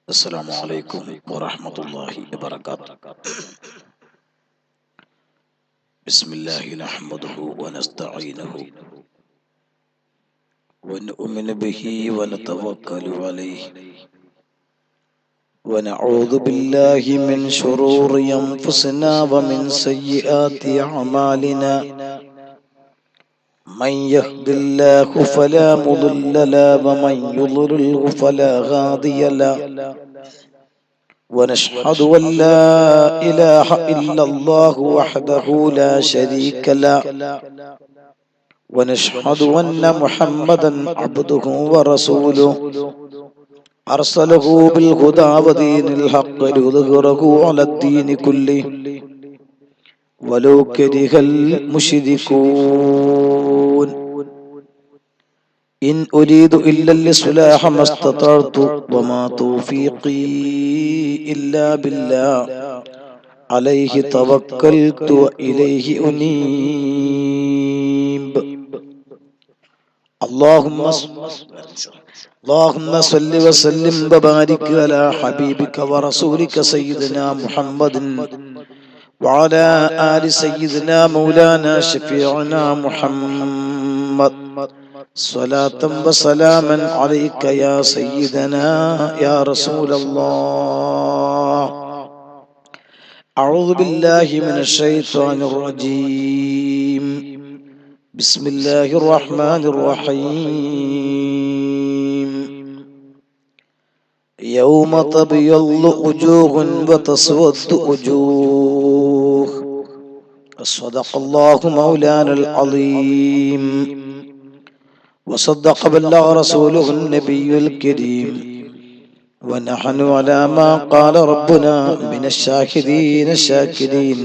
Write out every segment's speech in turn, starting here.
السلام عليكم ورحمة الله وبركاته. بسم الله نحمده ونستعينه ونؤمن به ونتوكل عليه ونعوذ بالله من شرور أنفسنا ومن سيئات أعمالنا. من يهد الله فلا مضل له ومن يضلله فلا هادي له. ونشهد أن لا إله إلا الله وحده لا شريك له. ونشهد أن محمدا عبده ورسوله أرسله بالهدى ودين الحق ليظهره على الدين كله ولو كره المشركون. إن أريد إلا الإصلاح ما استطعت وما توفيقي إلا بالله عليه توكلت وإليه أنيب. اللهم صل وسلم وبارك على حبيبك ورسولك سيدنا محمد وعلى آل سيدنا مولانا شفيعنا محمد صلاة وسلاما عليك يا سيدنا يا رسول الله. أعوذ بالله من الشيطان الرجيم. بسم الله الرحمن الرحيم. يوم تبيض وجوه وتسود وجوه. صدق الله مولانا العظيم وصدق بلغ رسوله النبي الكريم. ونحن على ما قال ربنا من الشاكرين الشاكرين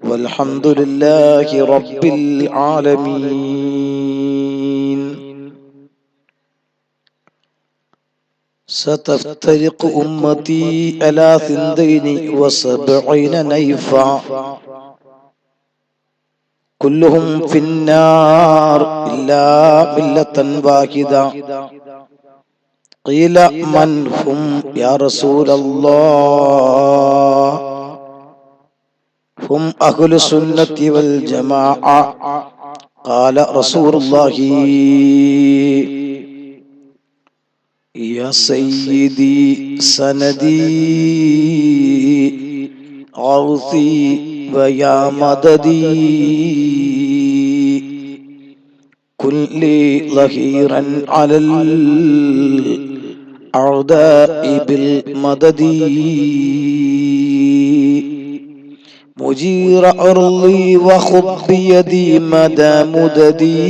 والحمد لله رب العالمين. ستفترق أمتي على 72 نيفا كلهم في النار إلا ملة واحدة. قيل من هم يا رسول الله؟ هم أهل السنة والجماعة. قال رسول الله يا سيدي سندي غوثي ويا مددي كن لي ظهيرا على الأعداء بالمدد. مجير أرضي وخذ بيدي مدى مددي.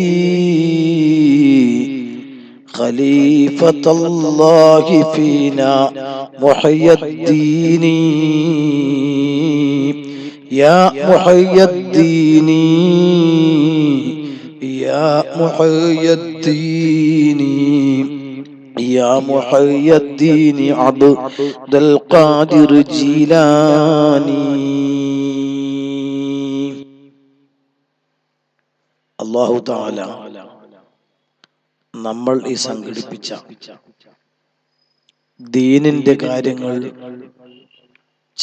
خليفة الله فينا محي الدين يا محي الدين يا محي الدين يا محي الدين عبد القادر جيلاني. الله تعالى നമ്മൾ ഈ സംഘടിപ്പിച്ച ദീനിന്റെ കാര്യങ്ങൾ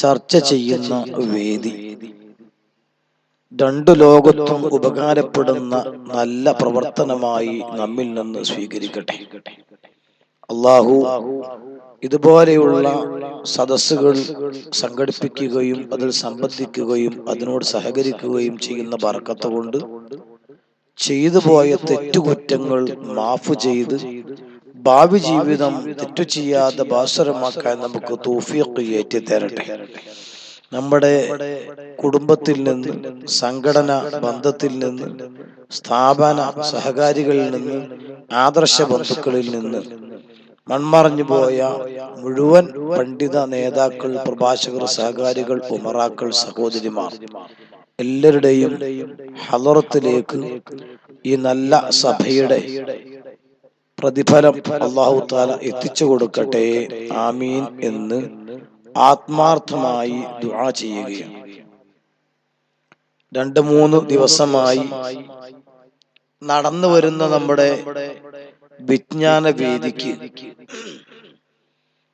ചർച്ച ചെയ്യുന്ന വേദി രണ്ടു ലോകത്തും ഉപകാരപ്പെടുന്ന നല്ല പ്രവർത്തനമായി നമ്മിൽ നിന്ന് സ്വീകരിക്കട്ടെ. അല്ലാഹു ഇതുപോലെയുള്ള സദസ്സുകൾ സംഘടിപ്പിക്കുകയും അതിൽ സംബന്ധിക്കുകയും അതിനോട് സഹകരിക്കുകയും ചെയ്യുന്ന ബർക്കത്ത് കൊണ്ട് ചെയ്തു പോയ തെറ്റുകുറ്റങ്ങൾ മാഫ് ചെയ്ത് ഭാവി ജീവിതം തെറ്റു ചെയ്യാതെ ഭാസുരമാക്കാൻ നമുക്ക് തൗഫീഖ് ഏറ്റി തരട്ടെ. നമ്മുടെ കുടുംബത്തിൽ നിന്ന്, സംഘടന ബന്ധത്തിൽ നിന്ന്, സ്ഥാപന സഹകാരികളിൽ നിന്ന്, ആദർശ ബന്ധുക്കളിൽ നിന്ന് മൺമറഞ്ഞു പോയ മുഴുവൻ പണ്ഡിത നേതാക്കൾ, പ്രഭാഷകർ, സഹകാരികൾ, ഉമറാക്കൾ, സഹോദരിമാർ എല്ലാവരുടെയും ഹളറത്തിലേക്ക് ഈ നല്ല സഭയുടെ പ്രതിഫലം അല്ലാഹു തആല എത്തിച്ചു കൊടുക്കട്ടെ. ആമീൻ എന്ന് ആത്മാർത്ഥമായി ദുആ ചെയ്യുകയാണ്. 2-3 ദിവസമായി നടന്നു വരുന്ന നമ്മുടെ വിജ്ഞാന വേദിക്ക്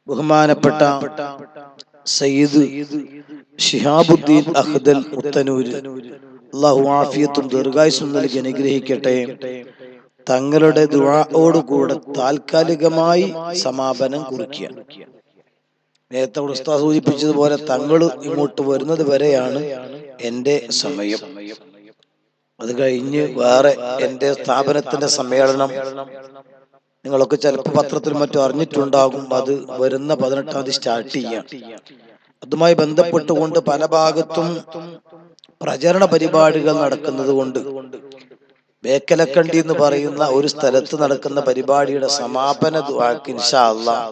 ബഹുമാനപ്പെട്ട സയ്യിദ് ശിഹാബുദ്ദീൻ അഹ്ദൽ മുത്തനൂര്, അല്ലാഹു ആഫിയത്തും ദീർഘായുസ്സും നൽകി അനുഗ്രഹിക്കട്ടെ, തങ്ങളുടെ ദുആഓടുകൂടെ താൽക്കാലികമായി സമാപനം കുറിക്കുക. നേരത്തെ ഉസ്താദ് സൂചിപ്പിച്ചതുപോലെ തങ്ങൾ ഇങ്ങോട്ട് വരുന്നത് വരെയാണ് എൻ്റെ സമയം. അത് കഴിഞ്ഞ് വേറെ എൻ്റെ സ്ഥാപനത്തിന്റെ സമ്മേളനം നിങ്ങളൊക്കെ ചിലപ്പോൾ പത്രത്തിൽ മറ്റും അറിഞ്ഞിട്ടുണ്ടാകും. അത് വരുന്ന 18-ാം തീയതി സ്റ്റാർട്ട് ചെയ്യാം. അതുമായി ബന്ധപ്പെട്ടുകൊണ്ട് പല ഭാഗത്തും പ്രചരണ പരിപാടികൾ നടക്കുന്നത് കൊണ്ട് ബേക്കലക്കണ്ടി എന്ന് പറയുന്ന ഒരു സ്ഥലത്ത് നടക്കുന്ന പരിപാടിയുടെ സമാപന ദുആക്ക് ഇൻഷാ അല്ലാഹ്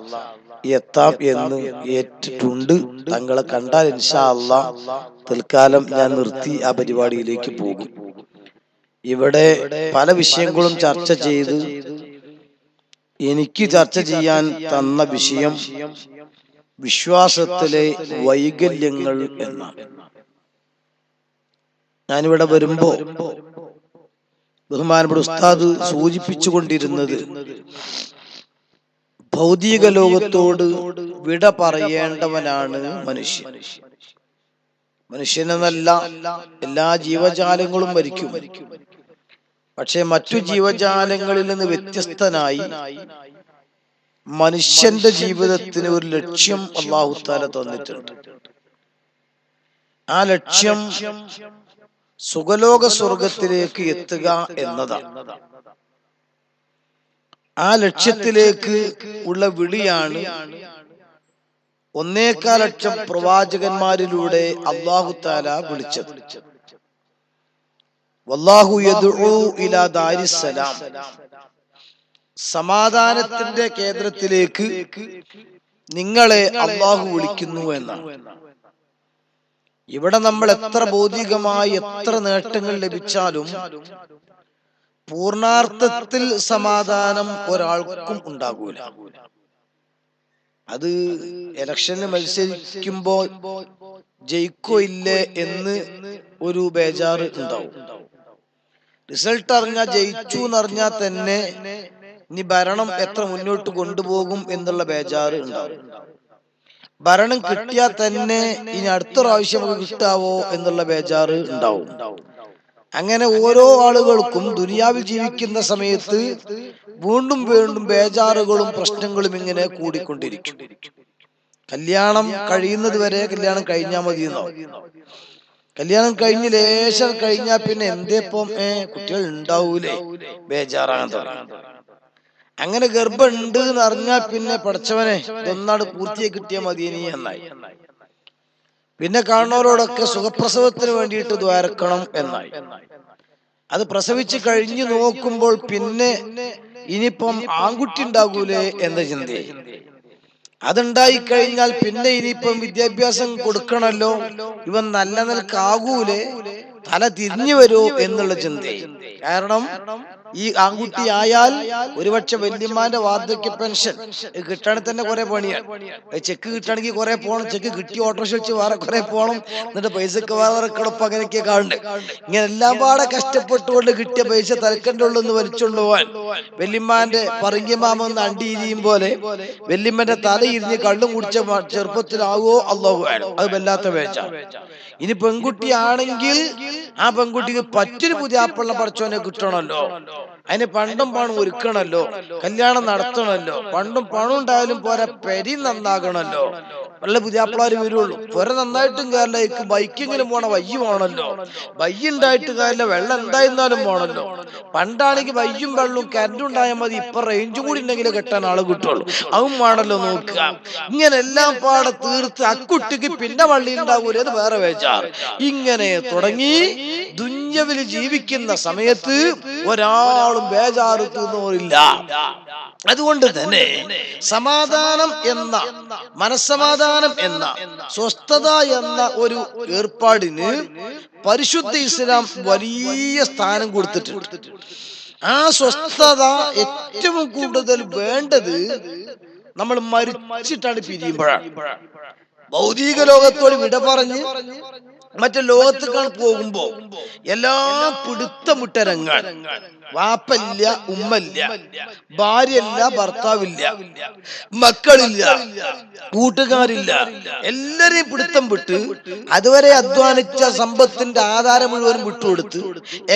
എത്താം എന്ന് ഏറ്റിട്ടുണ്ട്. തങ്ങളെ കണ്ടാൽ ഇൻഷാ അല്ലാഹ് തൽക്കാലം ഞാൻ നിർത്തി ആ പരിപാടിയിലേക്ക് പോകും. ഇവിടെ പല വിഷയങ്ങളും ചർച്ച ചെയ്ത് എനിക്ക് ചർച്ച ചെയ്യാൻ തന്ന വിഷയം വിശ്വാസത്തിലെ വൈകല്യങ്ങൾ എന്നാണ്. ഞാനിവിടെ വരുമ്പോ ബഹുമാനപ്പെട്ട ഉസ്താദ് സൂചിപ്പിച്ചുകൊണ്ടിരുന്നത് ഭൗതിക ലോകത്തോട് വിട പറയേണ്ടവനാണ് മനുഷ്യൻ. മനുഷ്യനെന്നല്ല, എല്ലാ ജീവജാലങ്ങളും മരിക്കും. പക്ഷെ മറ്റു ജീവജാലങ്ങളിൽ നിന്ന് വ്യത്യസ്തനായി മനുഷ്യന്റെ ജീവിതത്തിന് ഒരു ലക്ഷ്യം അല്ലാഹു തആല തന്നിട്ടുണ്ട്. ആ ലക്ഷ്യം സുഖലോക സ്വർഗത്തിലേക്ക് എത്തുക എന്നതാണ്. ആ ലക്ഷ്യത്തിലേക്ക് ഉള്ള വിളിയാണ് 1.25 ലക്ഷം പ്രവാചകന്മാരിലൂടെ അല്ലാഹു തആല വിളിച്ചത്. വല്ലാഹു യദ്ഉ ഇലാ ദാരിസ്സലാം, സമാധാനത്തിന്റെ കേന്ദ്രത്തിലേക്ക് നിങ്ങളെ അല്ലാഹു വിളിക്കുന്നു എന്നാണ്. ഇവിടെ നമ്മൾ എത്ര ഭൗതികമായി എത്ര നേട്ടങ്ങൾ ലഭിച്ചാലും പൂർണാർത്ഥത്തിൽ സമാധാനം ഒരാൾക്കും ഉണ്ടാകൂല. അത് ഇലക്ഷനിൽ മത്സരിക്കുമ്പോൾ ജയിക്കോ ഇല്ലേ എന്ന് ഒരു ബേജാറ് ഉണ്ടാവും. റിസൾട്ട് അറിഞ്ഞാൽ ജയിച്ചു എന്നറിഞ്ഞാൽ തന്നെ ഇനി ഭരണം എത്ര മുന്നോട്ട് കൊണ്ടുപോകും എന്നുള്ള ബേജാറ് ഉണ്ടാവും. ഭരണം കിട്ടിയാൽ തന്നെ ഇനി അടുത്ത പ്രാവശ്യം നമുക്ക് കിട്ടാവോ എന്നുള്ള ബേജാറ് ഉണ്ടാവും. അങ്ങനെ ഓരോ ആളുകൾക്കും ദുനിയാവിൽ ജീവിക്കുന്ന സമയത്ത് വീണ്ടും വീണ്ടും ബേജാറുകളും പ്രശ്നങ്ങളും ഇങ്ങനെ കൂടിക്കൊണ്ടിരിക്കും. കല്യാണം കഴിയുന്നത് വരെ കല്യാണം കഴിഞ്ഞാൽ മതി എന്നോ, കല്യാണം കഴിഞ്ഞ് ലേശം കഴിഞ്ഞാൽ പിന്നെ എന്തേപ്പം കുട്ടികൾ ഉണ്ടാവൂലേ, ബേജാറാകാൻ തുടങ്ങി. അങ്ങനെ ഗർഭം ഉണ്ട് എന്ന് അറിഞ്ഞാൽ പിന്നെ പഠിച്ചവനെ ഇതൊന്നാട് പൂർത്തിയായി കിട്ടിയാൽ മതി ഇനി എന്നായി. പിന്നെ കാണുന്നവരോടൊക്കെ സുഖപ്രസവത്തിന് വേണ്ടിയിട്ട് ദ്വാരക്കണം എന്നായി. അത് പ്രസവിച്ച് കഴിഞ്ഞു നോക്കുമ്പോൾ പിന്നെ ഇനിയിപ്പം ആൺകുട്ടി ഉണ്ടാകൂലേ എന്ന ചിന്തയായി. അതുണ്ടായി കഴിഞ്ഞാൽ പിന്നെ ഇനിയിപ്പം വിദ്യാഭ്യാസം കൊടുക്കണല്ലോ, ഇവൻ നല്ല നിലക്കാകൂലേ, തല തിരിഞ്ഞു വരുമോ എന്നുള്ള ചിന്തയായി. കാരണം ഈ ആൺകുട്ടി ആയാൽ ഒരുപക്ഷെ വല്യമ്മാന്റെ വാർദ്ധക്യ പെൻഷൻ കിട്ടണമെങ്കിൽ തന്നെ കുറെ പണിയാണ്. ചെക്ക് കിട്ടണമെങ്കിൽ കുറെ പോകണം, ചെക്ക് കിട്ടി ഓട്ടോറിക്ഷ വെച്ച് വേറെ കുറെ പോകണം, എന്നിട്ട് പൈസക്ക് വേറെ കിടപ്പ്, അങ്ങനെയൊക്കെ കാണുന്നുണ്ട്. ഇങ്ങനെ എല്ലാം പാടെ കഷ്ടപ്പെട്ടുകൊണ്ട് കിട്ടിയ പൈസ തലക്കൻ്റെ ഉള്ളൊന്ന് വലിച്ചുകൊണ്ട് പോവാൻ വല്യമ്മാന്റെ പറങ്കിമാമെന്ന് അണ്ടിയിരിയും പോലെ വല്യമ്മന്റെ തല ഇരിഞ്ഞ് കള്ളും കുടിച്ച ചെറുപ്പത്തിലാവോ അല്ലാഹു അഅലം. അത് വല്ലാത്ത വേച്ച. ഇനി പെൺകുട്ടിയാണെങ്കിൽ ആ പെൺകുട്ടിക്ക് പറ്റൊരു പുതിയാപ്പിള്ള പഠിച്ചോനെ കിട്ടണമല്ലോ, അതിന് പണ്ടും പണം ഒരുക്കണല്ലോ, കല്യാണം നടത്തണല്ലോ, പണ്ടും പണം ഉണ്ടായാലും പോരാ, പെരി നന്നാകണല്ലോ, നല്ല പുതിയാപ്പിളാര് വരുള്ളൂ. പുര നന്നായിട്ടും കാര്യമില്ല, ബൈക്കെങ്കിലും പോണ വയ്യ പോണല്ലോ, വയ്യ ഉണ്ടായിട്ട് കാര്യമില്ല, വെള്ളം എന്തായിരുന്നാലും പോണല്ലോ. പണ്ടാണെങ്കിൽ വയ്യും വെള്ളവും കരണ്ടും ഉണ്ടായാൽ മതി, ഇപ്പൊ റേഞ്ചും കൂടി ഉണ്ടെങ്കിലേ കെട്ടാൻ ആള് കിട്ടുള്ളൂ, അതും വേണല്ലോ നോക്കുക. ഇങ്ങനെ എല്ലാം പാടെ തീർത്ത് അക്കുട്ടിക്ക് പിന്നെ വള്ളി ഉണ്ടാകൂലേ, അത് വേറെ വേച്ചാർ. ഇങ്ങനെ തുടങ്ങി ദുന്യവിൽ ജീവിക്കുന്ന സമയത്ത് ഒരാളും ബേജാറ് തീർന്നോരില്ല. അതുകൊണ്ട് തന്നെ സമാധാനം എന്ന, മനസ്സമാധാനം എന്ന, സ്വസ്ഥത എന്ന ഒരു ഏർപ്പാടിന് പരിശുദ്ധ ഇസ്ലാം വലിയ സ്ഥാനം കൊടുത്തിട്ടുണ്ട്. ആ സ്വസ്ഥത ഏറ്റവും കൂടുതൽ വേണ്ടത് നമ്മൾ മരിച്ചിട്ടാണ് പിരിയുമ്പോഴാണ്. ഭൗതിക ലോകത്തോട് വിട പറഞ്ഞ് മറ്റു ലോകത്തേക്കാൾ പോകുമ്പോ എല്ലാ പിടുത്തമുട്ടരങ്ങൾ വാപ്പല്ല, ഉമ്മല്ല, ഭാര്യയല്ല, ഭർത്താവില്ല, മക്കളില്ല, കൂട്ടുകാരില്ല, എല്ലാരെയും പിടുത്തം വിട്ട് അതുവരെ അധ്വാനിച്ച സമ്പത്തിന്റെ ആധാരം മുഴുവൻ വിട്ടുകൊടുത്ത്,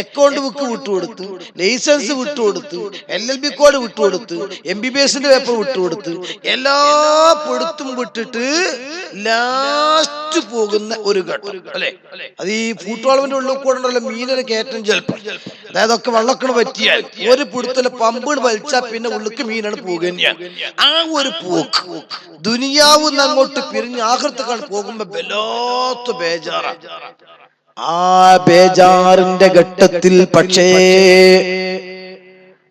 അക്കൗണ്ട് ബുക്ക് വിട്ടുകൊടുത്ത്, ലൈസൻസ് വിട്ടുകൊടുത്ത്, LLB കോഡ് വിട്ടുകൊടുത്ത്, MBBSന്റെ പേപ്പർ വിട്ടുകൊടുത്ത്, എല്ലാ പിടുത്തും വിട്ടിട്ട് ലാസ്റ്റ് പോകുന്ന ഒരു ഘട്ടം അല്ലെ. അത് ഈ ഫൂട്ബോളിന്റെ ഉള്ളിൽ കൂടെ ഉണ്ടല്ലോ മീനിനെ കയറ്റം ചിലപ്പോൾ, അതായത് ഒക്കെ വെള്ളക്കണ് പറ്റിയാൽ ഒരു പിടുത്തല്ല പമ്പുകൾ വലിച്ചാൽ പിന്നെ ഉള്ളിക്ക് മീനാണ് പോകുക. ആ ഒരു പോക്ക് ദുനിയാവ് അങ്ങോട്ട് പിരിഞ്ഞ് ആഹൃത്തുകൾ പോകുമ്പോ വല്ലാത്ത ബേജാറാണ്. ആ ബേജാറിന്റെ ഘട്ടത്തിൽ പക്ഷേ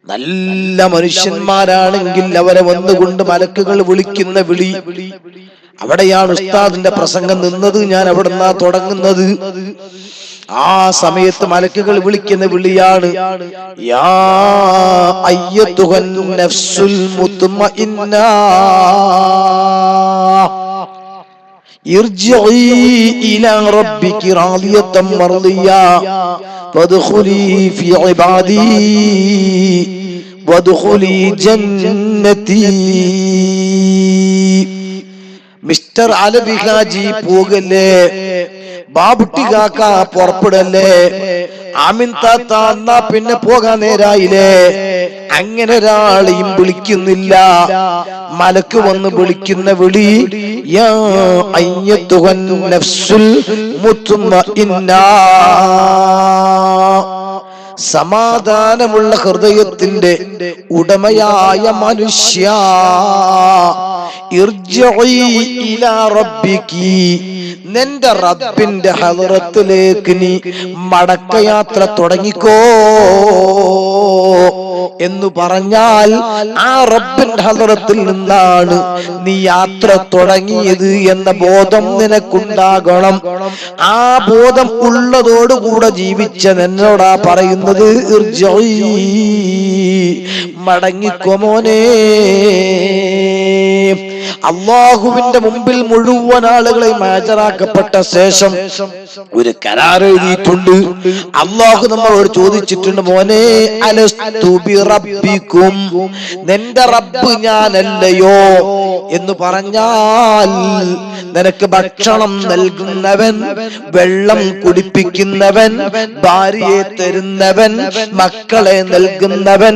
നല്ല മനുഷ്യന്മാരാണെങ്കിൽ അവരെ വന്നുകൊണ്ട് മലക്കുകൾ വിളിക്കുന്ന വിളി, അവിടെയാണ് ഉസ്താദിന്റെ പ്രസംഗം നിന്നത്. ഞാൻ അവിടെ നിന്നാ തുടങ്ങുന്നത്. ആ സമയത്ത് മലക്കുകൾ വിളിക്കുന്ന വിളിയാണ്, യാ അയ്യത്തുഹൻ നഫ്സുൽ മുത്മഇന്ന ഇർജിഇ ഇലാ റബ്ബികി റാദിയതൻ മർദിയ വദ്ഖുലി ഫീ ഇബാദി വദ്ഖുലി ജന്നതി. മിസ്റ്റർ അലവി ഹാജി പോകല്ലേ, ബാബുട്ടി കാക്ക പുറപ്പെടല്ലേ, ആമിൻ താത്ത എന്നാ പിന്നെ പോകാൻ നേരായില്ലേ. അങ്ങനെ ഒരാളെയും വിളിക്കുന്നില്ല. മലക്ക് വന്ന് വിളിക്കുന്ന വിളി, യാ അയ്യത്തുഹൻ നഫ്സുൽ മുത്മഇന്ന, സമാധാനമുള്ള ഹൃദയത്തിന്റെ ഉടമയായ മനുഷ്യ, ഇർജിഇ ഇലാ റബ്ബികി, നിന്റെ റബ്ബിന്റെ ഹളറത്തിലേക്ക് നീ മടക്കയാത്ര തുടങ്ങിക്കോ എന്ന് പറഞ്ഞാൽ ആ റബ്ബിന്റെ ഹളറത്തിൽ നിന്നാണ് നീ യാത്ര തുടങ്ങിയത് എന്ന ബോധം നിനക്കുണ്ടാകണം. ആ ബോധം ഉള്ളതോടുകൂടെ ജീവിച്ച എന്നോടാ പറയുന്നത്, മടങ്ങിക്കോ മോനെ. അള്ളാഹുവിന്റെ മുമ്പിൽ മുഴുവൻ ആളുകളെയും ഹാജരാക്കപ്പെട്ട ശേഷം ഒരു കരാർ എഴുതിയിട്ടുണ്ട്. അള്ളാഹു നമ്മളോട് ചോദിച്ചിട്ടുണ്ട്, മോനെ അലസ്തു ബിറബ്ബിക്കും, നിന്റെ റബ്ബ് ഞാനല്ലയോ എന്ന് പറഞ്ഞാൽ നിനക്ക് ഭക്ഷണം നൽകുന്നവൻ, വെള്ളം കുടിപ്പിക്കുന്നവൻ, ഭാര്യയെ തരുന്നവൻ, മക്കളെ നൽകുന്നവൻ,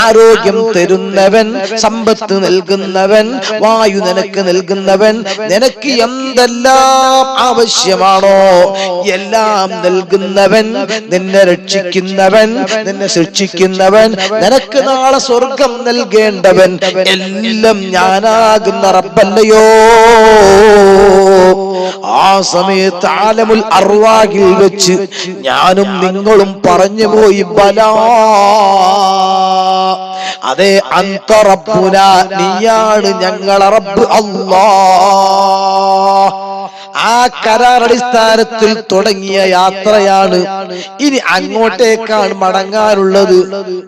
ആരോഗ്യം തരുന്നവൻ, സമ്പത്ത് നൽകുന്നവൻ, വായു നിനക്ക് നൽകുന്നവൻ, നിനക്ക് എന്തെല്ലാം ആവശ്യമാണോ എല്ലാം നൽകുന്നവൻ, നിന്നെ രക്ഷിക്കുന്നവൻ, നിന്നെ ശിക്ഷിക്കുന്നവൻ, നിനക്ക് നാളെ സ്വർഗം നൽകേണ്ടവൻ, എല്ലാം ഞാനാകുന്ന റബ്ബല്ലയോ. ആ സമയത്ത് ആലമുൽ അർവാഹിൽ വെച്ച് ഞാനും നിങ്ങളും പറഞ്ഞു പോയി, ബലാ, അതെ, അന്ത റബ്ബുന, നീയാണ് ഞങ്ങളെ റബ്ബ് അല്ലാഹ്. ആ കരാർ അടിസ്ഥാനത്തിൽ തുടങ്ങിയ യാത്രയാണ്. ഇനി അങ്ങോട്ടേക്കാണ് മടങ്ങാനുള്ളത്.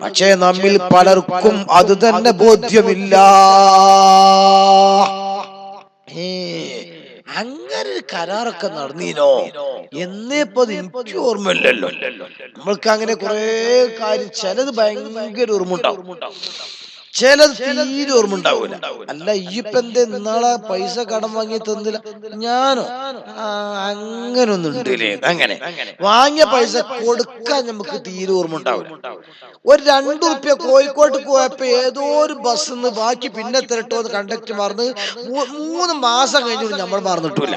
പക്ഷേ നമ്മിൽ പലർക്കും അത് തന്നെ ബോധ്യമില്ല. അങ്ങനെ ഒരു കരാറൊക്കെ നടന്നീനോ എന്നേപ്പോ എനിക്ക് ഓർമ്മയില്ലല്ലോ. നമ്മൾക്ക് അങ്ങനെ കുറെ കാര്യം, ചിലത് ഭയങ്കര ഓർമ്മ ഉണ്ടാവും, ചിലത് തീരെ ഓർമ്മ ഉണ്ടാവൂല. അല്ല ഇയ്യിപ്പ എന്തേ നാളെ പൈസ കടം വാങ്ങി തന്നില്ല, ഞാനോ അങ്ങനെ ഒന്നും ഉണ്ടല്ലേ. അങ്ങനെ വാങ്ങിയ പൈസ കൊടുക്കാൻ നമുക്ക് തീരെ ഓർമ്മ ഉണ്ടാവില്ല. ഒരു 2 റുപ്യ കോഴിക്കോട്ട് പോയപ്പോ ഏതോ ഒരു ബസ് നിന്ന് ബാക്കി പിന്നെ തിരട്ടോ കണ്ടക്ടർ മറന്ന് 3 മാസം കഴിഞ്ഞു നമ്മൾ മറന്നിട്ടില്ല.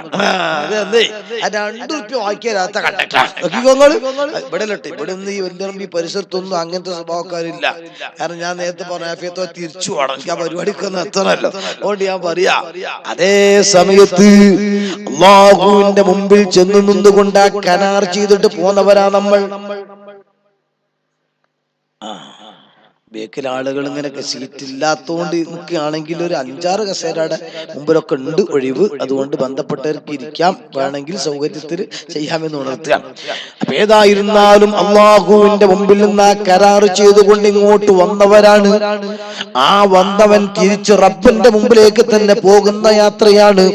അതെന്തേ ആ 2 റുപ്യ വാക്കിയാത്ത കണ്ടക്ടർ ഇവിടെ ലട്ടെ. ഇവിടെ ഒന്നും ഈ വലിയ പരിസരത്തൊന്നും അങ്ങനത്തെ സ്വഭാവക്കാരില്ല. കാരണം ഞാൻ നേരത്തെ പറഞ്ഞ തിരിച്ചു പോകണം, എനിക്ക് ആ പരിപാടിക്കൊന്നും എത്തണല്ലോ. അതുകൊണ്ട് ഞാൻ പറയാ, അതേ സമയത്ത് അല്ലാഹുവിന്റെ മുമ്പിൽ ചെന്ന് നിന്നുകൊണ്ട് ആ കരാർ ചെയ്തിട്ട് പോന്നവരാ നമ്മൾ. ബേക്കിൽ ആളുകൾ ഇങ്ങനെ സീറ്റ് ഇല്ലാത്തോണ്ട് നിൽക്കുകയാണെങ്കിൽ ഒരു 5-6 കസേരയുടെ മുമ്പിലൊക്കെ ഉണ്ട് ഒഴിവ്. അതുകൊണ്ട് ബന്ധപ്പെട്ടവർക്ക് ഇരിക്കാം, വേണമെങ്കിൽ സൗകര്യത്തിൽ ചെയ്യാമെന്ന് ഉണർത്തുകയാണ്. അപ്പൊ ഏതായിരുന്നാലും അള്ളാഹുവിന്റെ മുമ്പിൽ നിന്ന് കരാറ് ചെയ്തുകൊണ്ട് ഇങ്ങോട്ട് വന്നവരാണ്. ആ വന്നവൻ തിരിച്ച് റബ്ബിന്റെ മുമ്പിലേക്ക് തന്നെ പോകുന്ന യാത്രയാണ്.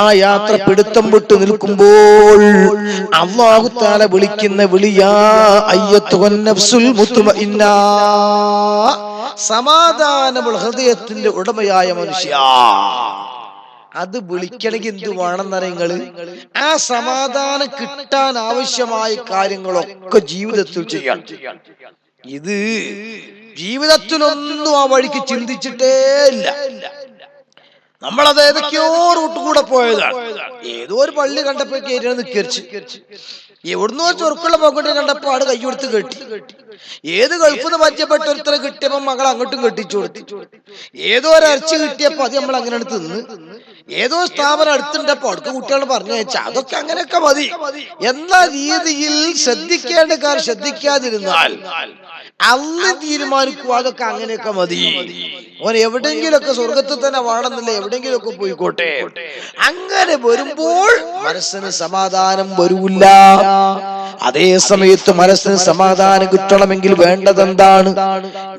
ആ യാത്ര പിടുത്തം വിട്ടു നിൽക്കുമ്പോൾ അല്ലാഹു തആല വിളിക്കുന്ന വിളിയാ അയ്യത്തുൻ നഫ്സുൽ മുത്മഇന്ന, സമാധാനമുള്ള ഹൃദയത്തിന്റെ ഉടമയായ മനുഷ്യ. അത് വിളിക്കണമെങ്കിൽ എന്ത് വേണമെന്നറിയങ്ങള്? ആ സമാധാനം കിട്ടാൻ ആവശ്യമായ കാര്യങ്ങളൊക്കെ ജീവിതത്തിൽ ചെയ്യാൻ. ഇത് ജീവിതത്തിലൊന്നും ആ വഴിക്ക് ചിന്തിച്ചിട്ടേ ഇല്ല. നമ്മളത് ഏതൊക്കെയോ റൂട്ട് കൂടെ പോയതാണ്. ഏതോ ഒരു പള്ളി കണ്ടപ്പോ കയറി നിക്കരിച്ച്, എവിടുന്നോ ചൊറുക്കുള്ള പോക്കട്ടെ കണ്ടപ്പോ ആട് കൈ കൊടുത്ത് കെട്ടി. ഏത് ഗൾഫിന്ന് പറ്റപ്പെട്ട ഒരുത്തരെ കിട്ടിയപ്പോ മകൾ അങ്ങോട്ടും കെട്ടിച്ചു കൊടുത്തു. ഏതോ ഒരു ഇറച്ചി കിട്ടിയപ്പോ അത് നമ്മൾ അങ്ങനെ തിന്ന്. ഏതോ സ്ഥാപനം അടുത്തുണ്ടപ്പോ അടുത്ത കുട്ടികൾ പറഞ്ഞയച്ച അതൊക്കെ അങ്ങനെയൊക്കെ മതി എന്ന രീതിയിൽ ശ്രദ്ധിക്കേണ്ട കാര്യം ശ്രദ്ധിക്കാതിരുന്നാൽ അള്ളാഹു തീരുമാനിക്കുക അതൊക്കെ അങ്ങനെയൊക്കെ മതി. ഓൻ എവിടെയെങ്കിലൊക്കെ സ്വർഗത്തിൽ തന്നെ വേണമെന്നില്ല, എവിടെയെങ്കിലൊക്കെ പോയിക്കോട്ടെ. അങ്ങനെ വരുമ്പോൾ മനസ്സിന് സമാധാനം വരൂല്ല. അതേ സമയത്ത് മനസ്സിന് സമാധാനം കിട്ടണമെങ്കിൽ വേണ്ടതെന്താണ്?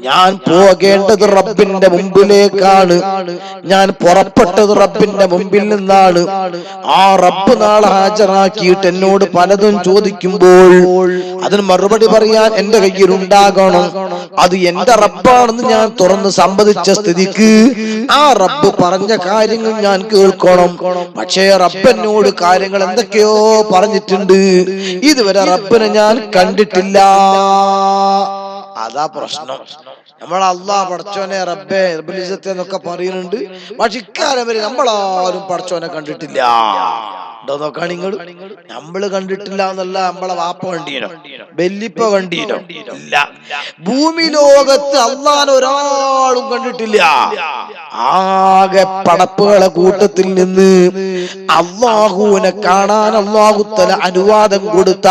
ഞാൻ പോകേണ്ടത് റബ്ബിന്റെ മുമ്പിലേക്കാണ്. ഞാൻ പുറപ്പെട്ടത് റബ്ബിന്റെ മുമ്പിൽ നിന്നാണ്. ആ റബ്ബ് നാളെ ഹാജരാക്കിയിട്ട് എന്നോട് പലതും ചോദിക്കുമ്പോൾ അതിന് മറുപടി പറയാൻ എന്റെ കയ്യിൽ ഉണ്ടാകണം. അത് എന്റെ റബ്ബാണെന്ന് ഞാൻ തുറന്ന് സമ്മതിച്ച സ്ഥിതിക്ക് ആ റബ്ബ് പറഞ്ഞ കാര്യങ്ങൾ ഞാൻ കേൾക്കണം. പക്ഷേ റബ്ബിനോട് കാര്യങ്ങൾ എന്തൊക്കെയോ പറഞ്ഞിട്ടുണ്ട്, ഇതുവരെ റബ്ബിനെ ഞാൻ കണ്ടിട്ടില്ല. അതാ പ്രശ്നം. നമ്മൾ അല്ലാഹ് പടച്ചോനെ റബ്ബേ റബ്ബുൽ ഇസ്സത്ത് എന്നൊക്കെ പറയുന്നുണ്ട്, പക്ഷെ ഇക്കാലം വരെ നമ്മളാരും പടച്ചോനെ കണ്ടിട്ടില്ല. ഉണ്ടോ നോക്കാ നിങ്ങൾ? നമ്മള് കണ്ടിട്ടില്ല എന്നല്ല, നമ്മളെ വാപ്പ കണ്ടീനോ, ബെല്ലിപ്പ കണ്ടീനോ? ഇല്ല. ഭൂമി ലോകത്ത് അല്ലാഹനെ ഒരാളും കണ്ടിട്ടില്ല. ആകെ പടപ്പുകളെ കൂട്ടത്തിൽ നിന്ന് അല്ലാഹുവിനെ കാണാൻ അല്ലാഹു തആല അനുവാദം കൊടുത്ത,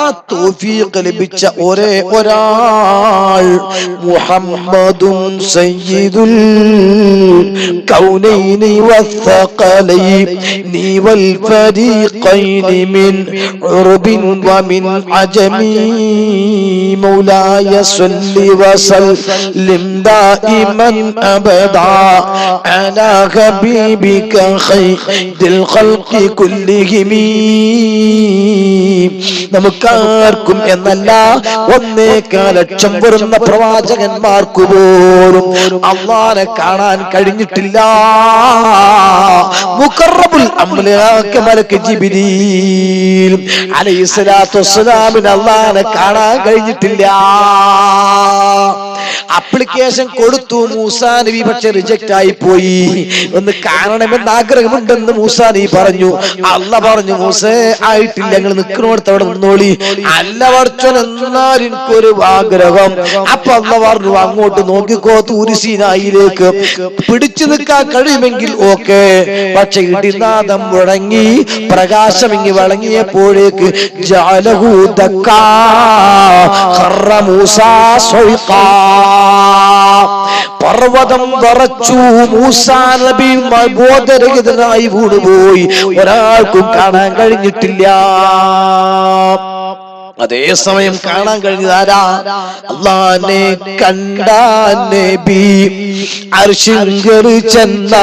ആ തൗഫീഖ് ലഭിച്ച ഒരേ ഒരാൾ മുഹമ്മദുൻ സയ്യിദുൽ കൗനൈനി വസ്സഖലൈനി വൽ ഫരീഖൈനി മിൻ ഉർബിൻ വമിൻ അജമി മൗലായ സ്വല്ലി വസല്ലിം ദായിമൻ അബദാ അലാ ഹബീബിക ഖൈറുൽ ഖൽഖി കുല്ലിഹിം. നമുക്കാർക്കും എന്നല്ല 1.25 ലക്ഷം വരുന്ന പ്രവാചകന്മാർക്ക് പോലും അല്ലാഹനെ കാണാൻ കഴിഞ്ഞിട്ടില്ല. മുഖറബുൽ അംലാക്ക് മലക്ക് ജിബ്രീൽ അലൈഹിസ്സലാത്തു വസ്സലാമിന് അല്ലാഹനെ കാണാൻ കഴിഞ്ഞിട്ടില്ല. അപ്ലിക്കേഷൻ കൊടുത്തു മൂസാ നബി, പക്ഷെ റിജക്റ്റ് ആയി പോയി. ഒന്ന് കാണണമെന്ന് ആഗ്രഹമുണ്ടെന്ന് മൂസാ നബി പറഞ്ഞു. അല്ലാഹ് പറഞ്ഞു, മൂസേ ആയിട്ടില്ല, ഞങ്ങൾ നിൽക്കണോടത്ത് അവിടെ നിന്നോളി. അല്ല പടച്ചോൻ, എന്നാൽ എനിക്കൊരു ആഗ്രഹം. അപ്പൊ അല്ലാഹ് പറഞ്ഞു, അങ്ങോട്ട് നോക്കിക്കോ, തൂർ സീനായിലേക്ക് പിടിച്ചു നിൽക്കാൻ കഴിയുമെങ്കിൽ ഓക്കെ. പക്ഷെ ഇടിനാദം മുഴങ്ങി, പ്രകാശം ഇങ്ങി വളങ്ങിയപ്പോഴേക്ക് ജഅലഹു ദക്കാ ഖറ മൂസാ സ്വൈഖാ, പർവ്വതം വിറച്ചു. മൂസാ നബി ബോധരഹിതനായി വീണുപോയി. ഒരാൾക്കും കാണാൻ കഴിഞ്ഞിട്ടില്ല. അതേസമയം കാണാൻ കഴിഞ്ഞതാരാ? അല്ലാഹനെ കണ്ട നബി, അർശിങ്കർ ചെന്ന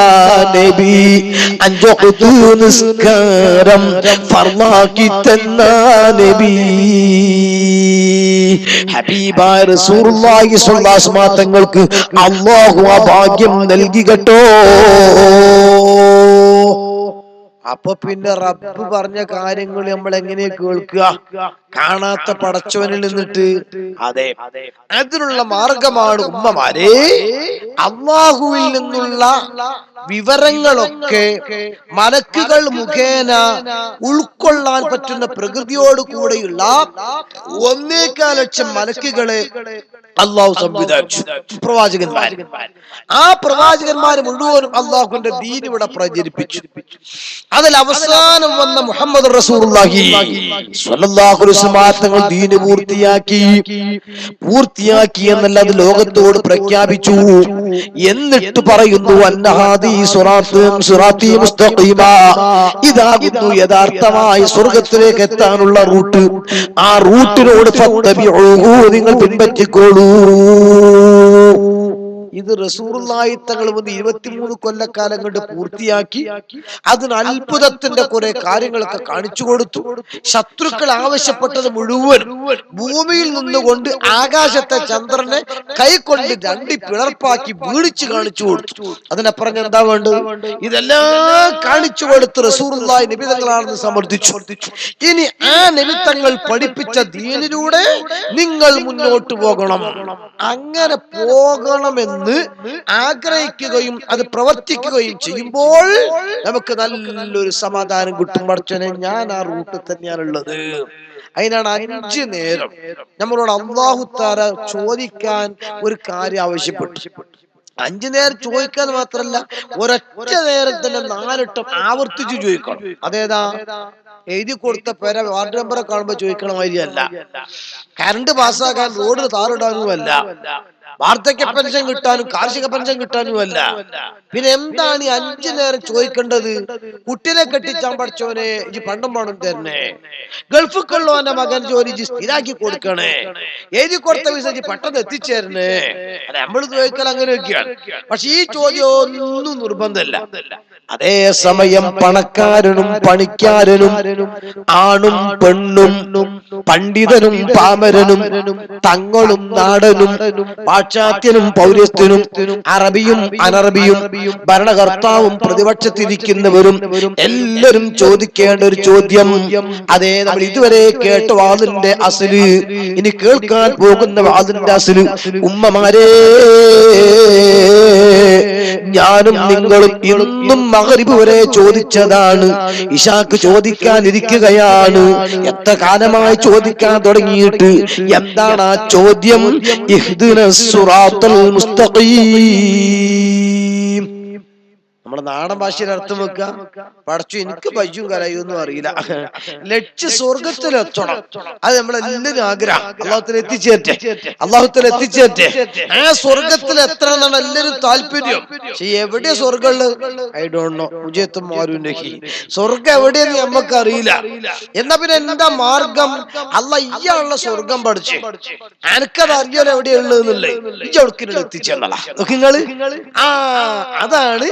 നബി, 5 വഖ്ത് നിസ്കാരം ഫർളാക്കി തന്ന നബി, ഹബീബായ റസൂലുള്ളാഹി സ്വല്ലല്ലാഹു അലൈഹി വസല്ലം തങ്ങൾക്ക് അല്ലാഹു ആ ഭാഗ്യം നൽകി കേട്ടോ. അപ്പൊ പിന്നെ റബ്ബ് പറഞ്ഞ കാര്യങ്ങൾ നമ്മൾ എങ്ങനെ കേൾക്കുക? കാണാത്ത പടച്ചവനിൽ നിന്നിട്ട്. അതെ, അതിനുള്ള മാർഗമാണ് ഉമ്മമാരെ അല്ലാഹുവിൽ നിന്നുള്ള വിവരങ്ങളൊക്കെ മലക്കുകൾ മുഖേന ഉൾക്കൊള്ളാൻ പറ്റുന്ന പ്രകൃതിയോട് കൂടെയുള്ള 1.25 ലക്ഷം മലക്കുകളെ അല്ലാഹു സംവിധാനിച്ചു. പ്രവാചകന്മാർ, ആ പ്രവാചകന്മാർ മുഴുവനും അല്ലാഹുവിന്റെ ദീൻ ഇവിടെ പ്രചരിപ്പിച്ചു. അതിൽ അവസാനം വന്ന മുഹമ്മദ് റസൂലുള്ളാഹി സ്വല്ലല്ലാഹു അലൈഹി തങ്ങൾ ദീന് പൂർത്തിയാക്കി എന്നല്ല അത് ലോകത്തോട് പ്രഖ്യാപിച്ചു. എന്നിട്ട് പറയുന്നു ഇതാകുന്നു യഥാർത്ഥമായ സ്വർഗത്തിലേക്ക് എത്താനുള്ള റൂട്ട്. ആ റൂട്ടിനോട് നിങ്ങൾ പിൻപറ്റിക്കോളൂ. ഇത് റസൂലുള്ളാഹി തങ്ങൾ 23 കൊല്ലക്കാലം കൊണ്ട് പൂർത്തിയാക്കി. അതിന് അത്ഭുതത്തിന്റെ കുറെ കാര്യങ്ങളൊക്കെ കാണിച്ചു കൊടുത്തു. ശത്രുക്കൾ ആവശ്യപ്പെട്ടത് മുഴുവൻ ഭൂമിയിൽ നിന്നുകൊണ്ട് ആകാശത്തെ ചന്ദ്രനെ കൈകൊണ്ട് രണ്ടി പിളർപ്പാക്കി വീടിച്ചു കാണിച്ചു കൊടുത്തു. അതിനപ്പുറം എന്താ വേണ്ടത്? ഇതെല്ലാം കാണിച്ചു കൊടുത്ത് റസൂലുള്ളാഹി നബി തങ്ങളാണെന്ന് സമർത്ഥിച്ചു. ഇനി ആ നബി തങ്ങൾ പഠിപ്പിച്ച ദീനിലൂടെ നിങ്ങൾ മുന്നോട്ട് പോകണം. അങ്ങനെ പോകണമെന്ന് ആഗ്രഹിക്കുകയും അത് പ്രവർത്തിക്കുകയും ചെയ്യുമ്പോൾ നമുക്ക് നല്ലൊരു സമാധാനം കിട്ടും. പഠിച്ചോനെ, ഞാൻ ആ റൂട്ടിൽ തന്നെയാണുള്ളത്. അതിനാണ് 5 നേരം നമ്മളോട് അല്ലാഹു തആല ചോദിക്കാൻ ഒരു കാര്യം ആവശ്യപ്പെട്ടു. 5 നേരം ചോദിക്കാൻ മാത്രല്ല, ഒരൊറ്റ നേരം തന്നെ 4 വട്ടം ആവർത്തിച്ച് ചോദിക്കണം. അതേതാ? എഴുതി കൊടുത്ത പേര വാർഡ് നമ്പറെ കാണുമ്പോ ചോദിക്കണ മാതിരിയല്ല, കറണ്ട് പാസ്സാക്കാൻ റോഡ് താറിടാനുമല്ല, വാർദ്ധക്യ പെൻഷൻ കിട്ടാനും കാർഷിക പെൻഷൻ കിട്ടാനുമല്ല. പിന്നെ എന്താണ് ഈ 5 നേരം ചോദിക്കേണ്ടത്? കുട്ടിനെ കെട്ടിച്ചാൻ പഠിച്ചവനെ ഇജ് പണ്ടും പണം തന്നെ, ഗൾഫിക്കുള്ളവന്റെ മകൻ ജോലി സ്ഥിരാക്കി കൊടുക്കണേ, എഴുതി കൊടുത്ത വിസ പെട്ടെന്ന് എത്തിച്ചേരണേ. അല്ല, നമ്മൾ ചോദിക്കൽ അങ്ങനെയൊക്കെയാണ്. പക്ഷെ ഈ ചോദ്യം ഒന്നും നിർബന്ധമല്ല. അതേ സമയം പണക്കാരനും പണിക്കാരനും ആണും പെണ്ണും പണ്ഡിതനും പാമരനും തങ്ങളും നാടനും പാശ്ചാത്യനും പൗരസ്ത്യനും അറബിയും അനറബിയും ഭരണകർത്താവും പ്രതിപക്ഷത്തിരിക്കുന്നവരും എല്ലാവരും ചോദിക്കേണ്ട ഒരു ചോദ്യം. അതേ, നമ്മൾ ഇതുവരെ കേട്ട വാദിന്റെ അസ്ല്, ഇനി കേൾക്കാൻ പോകുന്ന വാദിന്റെ അസ്ല്. ഉമ്മമാരെ, ഞാനും നിങ്ങളും ഇന്നും മഗ്രിബ് വരെ ചോദിച്ചതാണ്, ഇശാക്ക് ചോദിക്കാനിരിക്കുകയാണ്. എത്ര കാലമായി ചോദിക്കാൻ തുടങ്ങിയിട്ട്? എന്താണ് ആ ചോദ്യം? ഇഹ്ദിനസ് സിറാത്തൽ മുസ്തഖീം. നമ്മുടെ നാടൻ ഭാഷയിൽ അർത്ഥം വെക്കുക, പടച്ചു എനിക്ക് ബയ്യും കരയൊന്നും അറിയില്ല, ലക്ഷ്യ സ്വർഗത്തിലെത്തണം. അത് നമ്മളെല്ലാരും ആഗ്രഹം. അള്ളാഹുത്തിൽ എത്തിച്ചേറ്റെ ആ സ്വർഗത്തിൽ എത്തണം എന്നാണ് എല്ലാവരും താല്പര്യം. പക്ഷെ എവിടെയാ സ്വർഗം? I don't know. സ്വർഗം എവിടെയെന്ന് നമ്മക്ക് അറിയില്ല. എന്നാ പിന്നെ എന്താ മാർഗം? ഇയാളുള്ള സ്വർഗം പഠിച്ച് എനിക്കത് അറിയാൻ എവിടെയുള്ളതെന്നുള്ളേ ഇജ് എത്തിച്ചെന്നളാ നിങ്ങള്. അതാണ്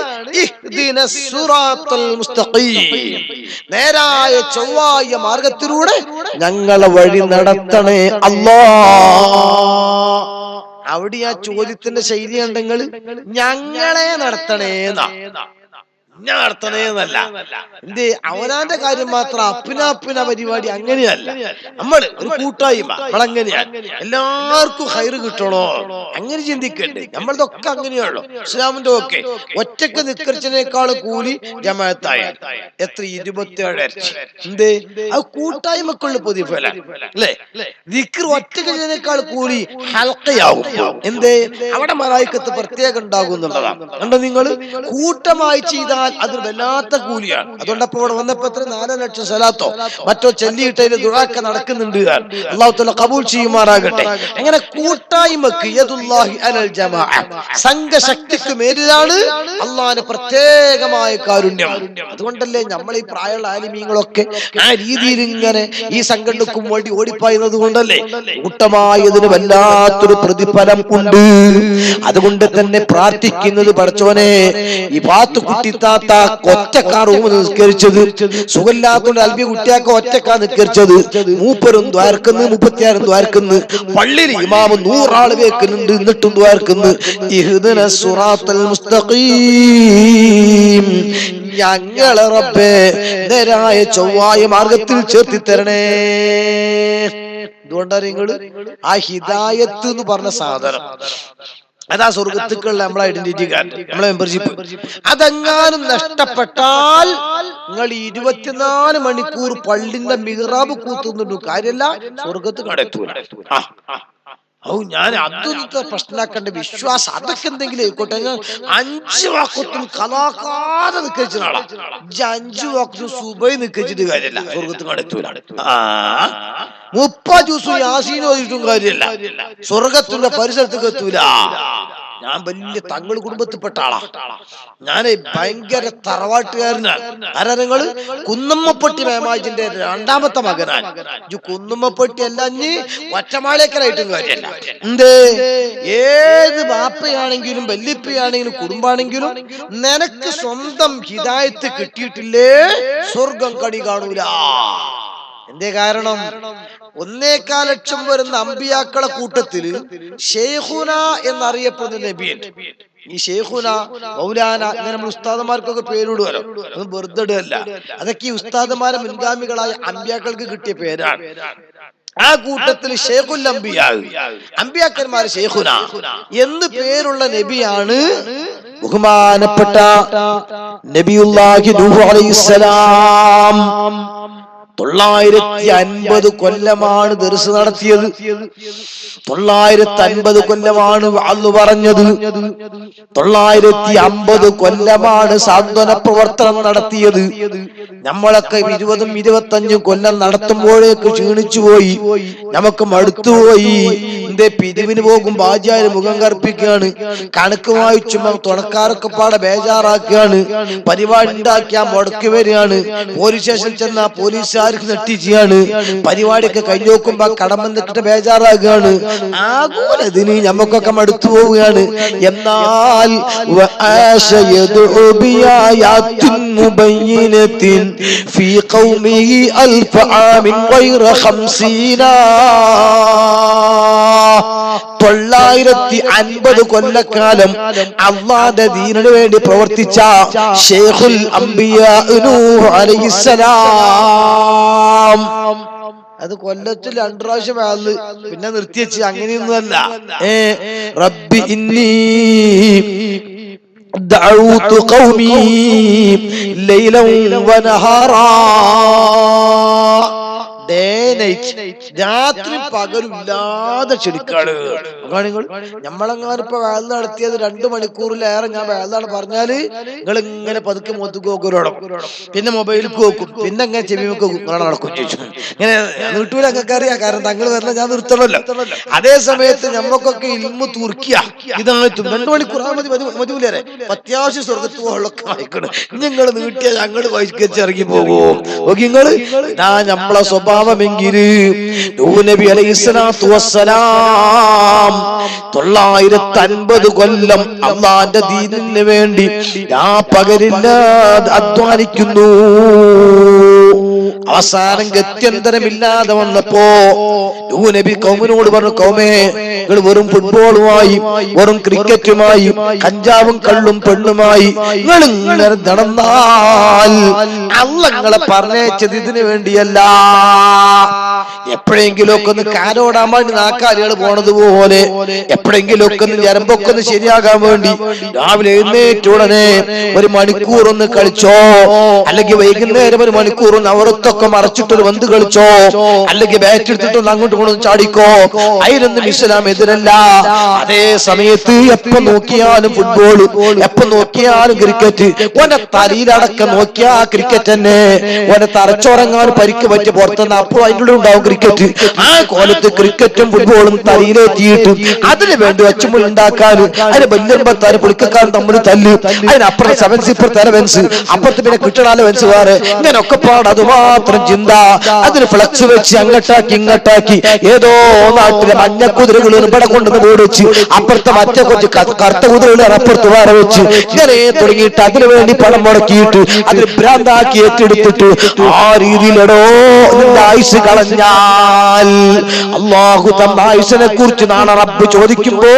നേരായ ചൊവ്വായ മാർഗത്തിലൂടെ ഞങ്ങളെ വഴി നടത്തണേ അല്ലാ. അവിടെ ആ ചോദ്യത്തിന്റെ ശൈലി ഉണ്ടെങ്കിൽ ഞങ്ങളെ നടത്തണേന്നാ, ഞാൻ നടത്തണേന്നല്ല. എന്ത് അവനാന്റെ കാര്യം മാത്രം അപ്പിന പരിപാടി അങ്ങനെയല്ല. നമ്മള് ഒരു കൂട്ടായ്മ, നമ്മളങ്ങനെയാ. എല്ലാവർക്കും ഹൈറ് കിട്ടണോ അങ്ങനെ ചിന്തിക്കണ്ടേ? നമ്മളതൊക്കെ അങ്ങനെയാണല്ലോ. ഇസ്ലാമിന്റെ ഒക്കെ ഒറ്റക്ക് നിക്കരിച്ചതിനേക്കാൾ കൂലി ജമാഅത്തായ എത്ര 27 എന്തേ? അത് കൂട്ടായ്മക്കുള്ള പ്രതിഫല അല്ലേ? ദിക്ർ ഒറ്റക്ക് കൂലി ഹൽഖയാവും. എന്തേ? അവിടെ മലായിക്കത്ത് പ്രത്യേകം ഉണ്ടാകും എന്നുള്ളതാണ്. കണ്ടോ നിങ്ങൾ? കൂട്ടമായി ചെയ്താൽ അത് വല്ലാത്ത കൂലിയാണ്. അതുകൊണ്ടപ്പോ ഇവിടെ വന്നപ്പോ 4 ലക്ഷം സലാത്തോ മറ്റോ ചൊല്ലിയിട്ടതിന് ദുആക്ക നടക്കുന്നുണ്ട്. അല്ലാഹു തആല ഖബൂൽ ചെയ്യുമാറാകട്ടെ. അങ്ങനെ കൂട്ടായ്മക്ക് യദുല്ലാഹി അലൽ ജമാഅ, സംഘശക്തിക്ക് മേലിലാണ് അല്ലാഹുവിന്റെ പ്രത്യേകമായ കാരുണ്യം. അതുകൊണ്ടല്ലേ നമ്മൾ ഈ പ്രായമുള്ള ആലിമീങ്ങളൊക്കെ ആ രീതിയിൽ ഇങ്ങനെ ഈ സംഘടനക്കും വേണ്ടി ഓടിപ്പായുന്നത് കൊണ്ടല്ലേ കൂട്ടമായതിന് വല്ലാത്തൊരു പ്രതിഫലം ഉണ്ട്. അതുകൊണ്ട് തന്നെ പ്രാർത്ഥിക്കുന്നത്, പടച്ചോനെ ഈ പാത്തു കുട്ടിത്താത്ത ഒറ്റക്കാ റൂം നിസ്കരിച്ചത്, സുഖമില്ലാത്തോണ്ട് അൽബി കുട്ടിയാക്ക ഒറ്റക്കാ നിസ്കരിച്ചത്, മൂപ്പരും ദ്വാരക്കുന്നു 36 ദ്വാരക്കുന്നു, പള്ളിയിൽ ഇമാമ് 100 ആള് വെക്കുന്നുണ്ട്, എന്നിട്ടും ദ്വാരക്കുന്നു. ഇഹ്ദിനസ് സിറാത്തൽ മുസ്തഖീം, ഞങ്ങളെ റബ്ബേ നേരായ ചൊവ്വായ മാർഗത്തിൽ ചേർത്തി തരണേ. അതുകൊണ്ടാണ് നിങ്ങള് ആ ഹിദായത്ത് എന്ന് പറഞ്ഞ സാധനം, അതാ സ്വർഗത്തുക്കുള്ള നമ്മളെ ഐഡന്റിറ്റി കാർഡ്, നമ്മളെ മെമ്പർഷിപ്പ്. അതെങ്ങാനും നഷ്ടപ്പെട്ടാൽ നിങ്ങൾ 24 മണിക്കൂർ പള്ളിന്റെ മിഹ്റാബ് കൂത്തുന്നുണ്ട് കാര്യല്ല, സ്വർഗത്ത് കടത്തൂല. ഞാൻ അതൊക്കെ പ്രശ്നമാക്കേണ്ട വിശ്വാസം അതൊക്കെ എന്തെങ്കിലും ആയിക്കോട്ടെ. 5 വഖത്തും ഖലാ നിർത്താതെ നിൽക്കുന്ന ആളാ. 5 വക്ത് സുബഹി നിൽക്കിച്ചിട്ട് കാര്യമില്ല, സ്വർഗത്തിൽ കടത്തൂല. 30 ദിവസം യാസീൻ ഓതിയിട്ടും കാര്യമില്ല, സ്വർഗത്തിന്റെ പരിസരത്തേക്ക് എത്തൂല. ഞാൻ വലിയ തങ്ങൾ കുടുംബത്തിൽപ്പെട്ട ആളാ. ഞാൻ ഭയങ്കര തറവാട്ടുകാരനാണ്. ആരാ നിങ്ങള്? കുന്നമ്മപ്പെട്ടി മേമാജിന്റെ 2ാമത്തെ മകനാണ്. കുന്നമ്മപ്പെട്ടി അല്ല, ഒറ്റമാളേക്കരായിട്ടും കാര്യമല്ല. എന്തേ, ഏത് ബാപ്പയാണെങ്കിലും വല്യപ്പയാണെങ്കിലും കുടുംബാണെങ്കിലും നിനക്ക് സ്വന്തം ഹിദായത്ത് കിട്ടിയിട്ടില്ലേ സ്വർഗം കണി കാണൂല. എന്തേ കാരണം? 1.25 ലക്ഷം വരുന്ന അമ്പിയാക്കളെ കൂട്ടത്തില് ഷെയ്ഖുന എന്നറിയപ്പെടുന്ന നബിയുണ്ട്. ഈ ഷെയ്ഖുന, മൗലാന, ഇങ്ങനെ നമ്മൾ ഉസ്താദന്മാർക്കൊക്കെ പേരിടുവല്ലോ, അത് വെറുതെ അല്ല. അതൊക്കെ ഈ ഉസ്താദന്മാരെ മുൻഗാമികളായ അമ്പിയാക്കൾക്ക് കിട്ടിയ പേരാണ്. ആ കൂട്ടത്തിൽ ഷെയ്ഖുൽ അംബിയ, അമ്പിയാക്കന്മാർ ഷെയ്ഖുന എന്ന് പേരുള്ള നബിയാണ് ബഹുമാനപ്പെട്ട നബിയുല്ലാഹി നൂഹ് അലൈഹിസ്സലാം. 950 കൊല്ലമാണ് ദർസ് നടത്തിയത്. 950 കൊല്ലമാണ് വഅദ് പറഞ്ഞത്. 950 കൊല്ലമാണ് സാന്ത്വന പ്രവർത്തനം നടത്തിയത്. നമ്മളൊക്കെ 20-25 കൊല്ലം നടത്തുമ്പോഴേക്ക് ക്ഷീണിച്ചു പോയി, നമുക്ക് മടുത്തുപോയി. എന്തേ, പിരിവിന് പോകും ബാജാര് മുഖം കറുപ്പിക്കുകയാണ്, കണക്ക് വായിച്ചും തുണക്കാരൊക്കെ പാടെ ബേജാറാക്കുകയാണ്, പരിപാടി ഉണ്ടാക്കിയാൽ മുടക്കി വരികയാണ്, പോലീസ് സ്റ്റേഷനിൽ ചെന്നാ പോലീസുകാർക്ക് നെട്ടിച്ചാണ്, പരിപാടിയൊക്കെ കഴിഞ്ഞു നോക്കുമ്പോ കടമെന്നിട്ട് ബേജാറാകുകയാണ്. ആകൂലതിന് ഞമ്മക്കൊക്കെ മടുത്തു പോവുകയാണ്. എന്നാൽ في قومه 1000 عام غير 50. 950 കൊല്ലക്കാലം അല്ലാഹുവിന്റെ ദീനിനു വേണ്ടി പ്രവർത്തിച്ച ഷെയ്ഖുൽ അംബിയാ നൂഹ് അലൈഹിസ്സലാം. അത് കൊല്ലത്തിൽ 2 പ്രാവശ്യം വഅദ്, പിന്നെ നിർത്തിവെച്ച്. അങ്ങനെയൊന്നുമല്ല. റബ്ബി ഇന്നി ദഅഉതു ഖൗമി ലൈലൻ വനഹാറാ. രാത്രി പകലില്ലാതെ ക്ഷണിക്കാണ്. നമ്മളെങ്ങാനും ഇപ്പൊ വഅദ് നടത്തിയത് 2 മണിക്കൂറിലേറെ ഞാൻ വഅദാണ് പറഞ്ഞാല് നിങ്ങൾ ഇങ്ങനെ പതുക്കെ മുഖത്തേക്ക് നോക്കും, പിന്നെ മൊബൈലിൽ നോക്കും, പിന്നെ ഇങ്ങനെ ചെവിമൊക്കെ നടക്കും. ഇങ്ങനെ നീട്ടൂല, ഞങ്ങൾക്ക് അറിയാം, കാരണം തങ്ങൾ വരണം, ഞാൻ നിർത്തണമല്ലോ. അതേ സമയത്ത് ഞമ്മക്കൊക്കെ ഇൽമു തുർക്കിയ ഇതാണ് 2 മണിക്കൂർ മതിമൂലേറെ അത്യാവശ്യം സ്വർഗത്ത് പോകാനൊക്കെ വായിക്കണം. നിങ്ങൾ നീട്ടിയ ഞങ്ങൾ വൈകിച്ചിറങ്ങി പോകും. നിങ്ങള് നമ്മളെ സ്വഭാവമെങ്കില് നബി അലൈഹിസ്സലാത്തു വസ്സലാം 950 കൊല്ലം അല്ലാഹുവിന്റെ ദീനിന് വേണ്ടി പകലില്ലാതെ അധ്വാനിക്കുന്നു. അവസാനം ഗത്യന്തരമില്ലാതെ വന്നപ്പോ നബി കൗമിനോട് പറഞ്ഞു, കൗമേ, നിങ്ങൾ വെറും ഫുട്ബോളുമായി, വെറും ക്രിക്കറ്റുമായി, കഞ്ചാവും കള്ളും പെണ്ണുമായി നിങ്ങൾ ഇങ്ങനെ നടന്നാൽ അല്ലാഹ് നിങ്ങളെ പറഞ്ഞയച്ചത് ഇതിനു വേണ്ടിയല്ല. എപ്പോഴെങ്കിലും ഒക്കെ ഒന്ന് കാലോടാൻ വേണ്ടി നാക്കാലികൾ പോണതുപോലെ എപ്പോഴെങ്കിലും ഒക്കെ ഒന്ന് ഞരമ്പൊക്കെ ഒന്ന് ശരിയാകാൻ വേണ്ടി രാവിലെ എഴുന്നേറ്റ ഉടനെ 1 മണിക്കൂർ ഒന്ന് കളിച്ചോ, അല്ലെങ്കിൽ വൈകുന്നേരം 1 മണിക്കൂർ ഒന്ന് അവറത്തൊക്കെ മറച്ചിട്ടൊരു വന്ന് കളിച്ചോ, അല്ലെങ്കിൽ ബാറ്റ് എടുത്തിട്ടൊന്ന് അങ്ങോട്ട് കൊണ്ടൊന്ന് ചാടിക്കോ, അതിനൊന്നും ഇസ്ലാം എതിരല്ല. അതേ സമയത്ത് എപ്പോ നോക്കിയാലും ഫുട്ബോൾ, എപ്പോ നോക്കിയാലും ക്രിക്കറ്റ്, ഓന്റെ തലയിലടക്കം നോക്കിയാ ക്രിക്കറ്റ് തന്നെ. ഓന്റെ തറച്ചുറങ്ങാൻ പരിക്ക് പറ്റി പുറത്തുനിന്ന് അപ്പോൾ അതിൻ്റെ ഉണ്ടാവും ക്രിക്കറ്റ്. ആ കോലത്ത് ക്രിക്കറ്റും ഫുട്ബോളും തലയിലെത്തിയിട്ട് അതിന് വേണ്ടി ഒച്ചമുണ്ടാക്കാനും അതിന് ബല്യമ്പത്താറ് പുളിക്കാരും തമ്മിൽ തല്ല്, അതിനപ്പുറത്തെ 7 ഇപ്പുറത്തെ 11, അപ്പുറത്ത് പിന്നെ കിട്ടണാല് വെൻസ് വേറെ, ഇങ്ങനൊക്കെ പാട് അതുമാത്രം ചിന്ത. അതിന് ഫ്ലക്സ് വെച്ച് അങ്ങോട്ടാക്കി ഇങ്ങോട്ടാക്കി ഏതോ നാട്ടിലെ മഞ്ഞക്കുതിരകൾ ഇവിടെ കൊണ്ടുവന്ന് ബോർഡ് വെച്ച്, അപ്പുറത്തെ മറ്റേ കുറച്ച് കറുത്ത കുതിരകൾ അപ്പുറത്ത് വേറെ വെച്ച്, ഇങ്ങനെ തുടങ്ങിയിട്ട് അതിനു വേണ്ടി പണം മുടക്കിയിട്ട് അതിന് ഭ്രാന്താക്കി ഏറ്റെടുത്തിട്ട് ആ രീതിയിലടോ നിന്റെ ആയുസ് കളഞ്ഞാൽ അല്ലാഹു തന്ന ആയുസിനെ കുറിച്ച് നാളെ റബ്ബ് ചോദിക്കുമ്പോൾ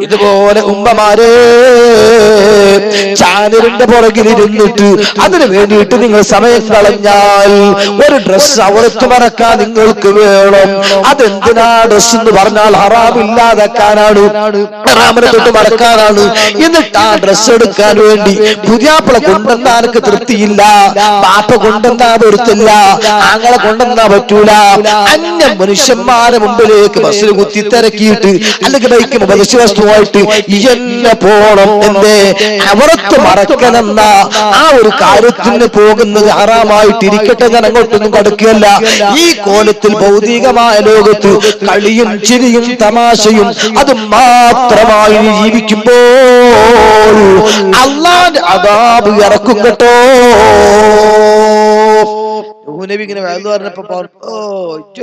ഇതുപോലെ ഉമ്മമാരെ ചാനലിന്റെ പുറകിലിരുന്നിട്ട് അതിനു വേണ്ടിയിട്ട് നിങ്ങൾ സമയം കളഞ്ഞാൽ ഒരു ഡ്രസ് അവർക്ക് മറക്കാൻ നിങ്ങൾക്ക് വേണം. അതെന്തിനാ ഡ്രസ് എന്ന് പറഞ്ഞാൽ ഹറാമില്ലാതാക്കാനാണ്, ഹറാമിനെ തൊട്ട് മറക്കാനാണ്. എന്നിട്ട് ആ ഡ്രസ് എടുക്കാൻ വേണ്ടി പുതിയാപ്പിള കൊണ്ടെന്നാ എനിക്ക് തൃപ്തിയില്ല, പാപ്പ കൊണ്ടെന്നാ പൊരുത്തില്ല, ആങ്ങളെ കൊണ്ടെന്നാ പറ്റൂല, അന്യ മനുഷ്യന്മാരെ മുമ്പിലേക്ക് ബസ്സിൽ കുത്തി തിരക്കിയിട്ട് അല്ലെങ്കിൽ ബൈക്ക് ബസ് വസ്തുവായിട്ട് എന്നെ പോണം എന്തേ അവർക്ക് മറക്കണമെന്ന ആ ഒരു കാര്യത്തിന് പോകുന്നത് ഹറാമായിട്ടിരിക്കട്ടെ. ഞാൻ അങ്ങോട്ടൊന്നും കടക്കുകയല്ല. ഈ കോലത്തിൽ ഭൗതികമായ ലോകത്ത് കളിയും ചിരിയും തമാശയും അത് മാത്രമായി ജീവിക്കുമ്പോൾ അല്ലാഹുവിന്റെ അദാബ് ഇറക്കും കേട്ടോ. നബി ഇങ്ങനെ വയലു പറഞ്ഞപ്പോ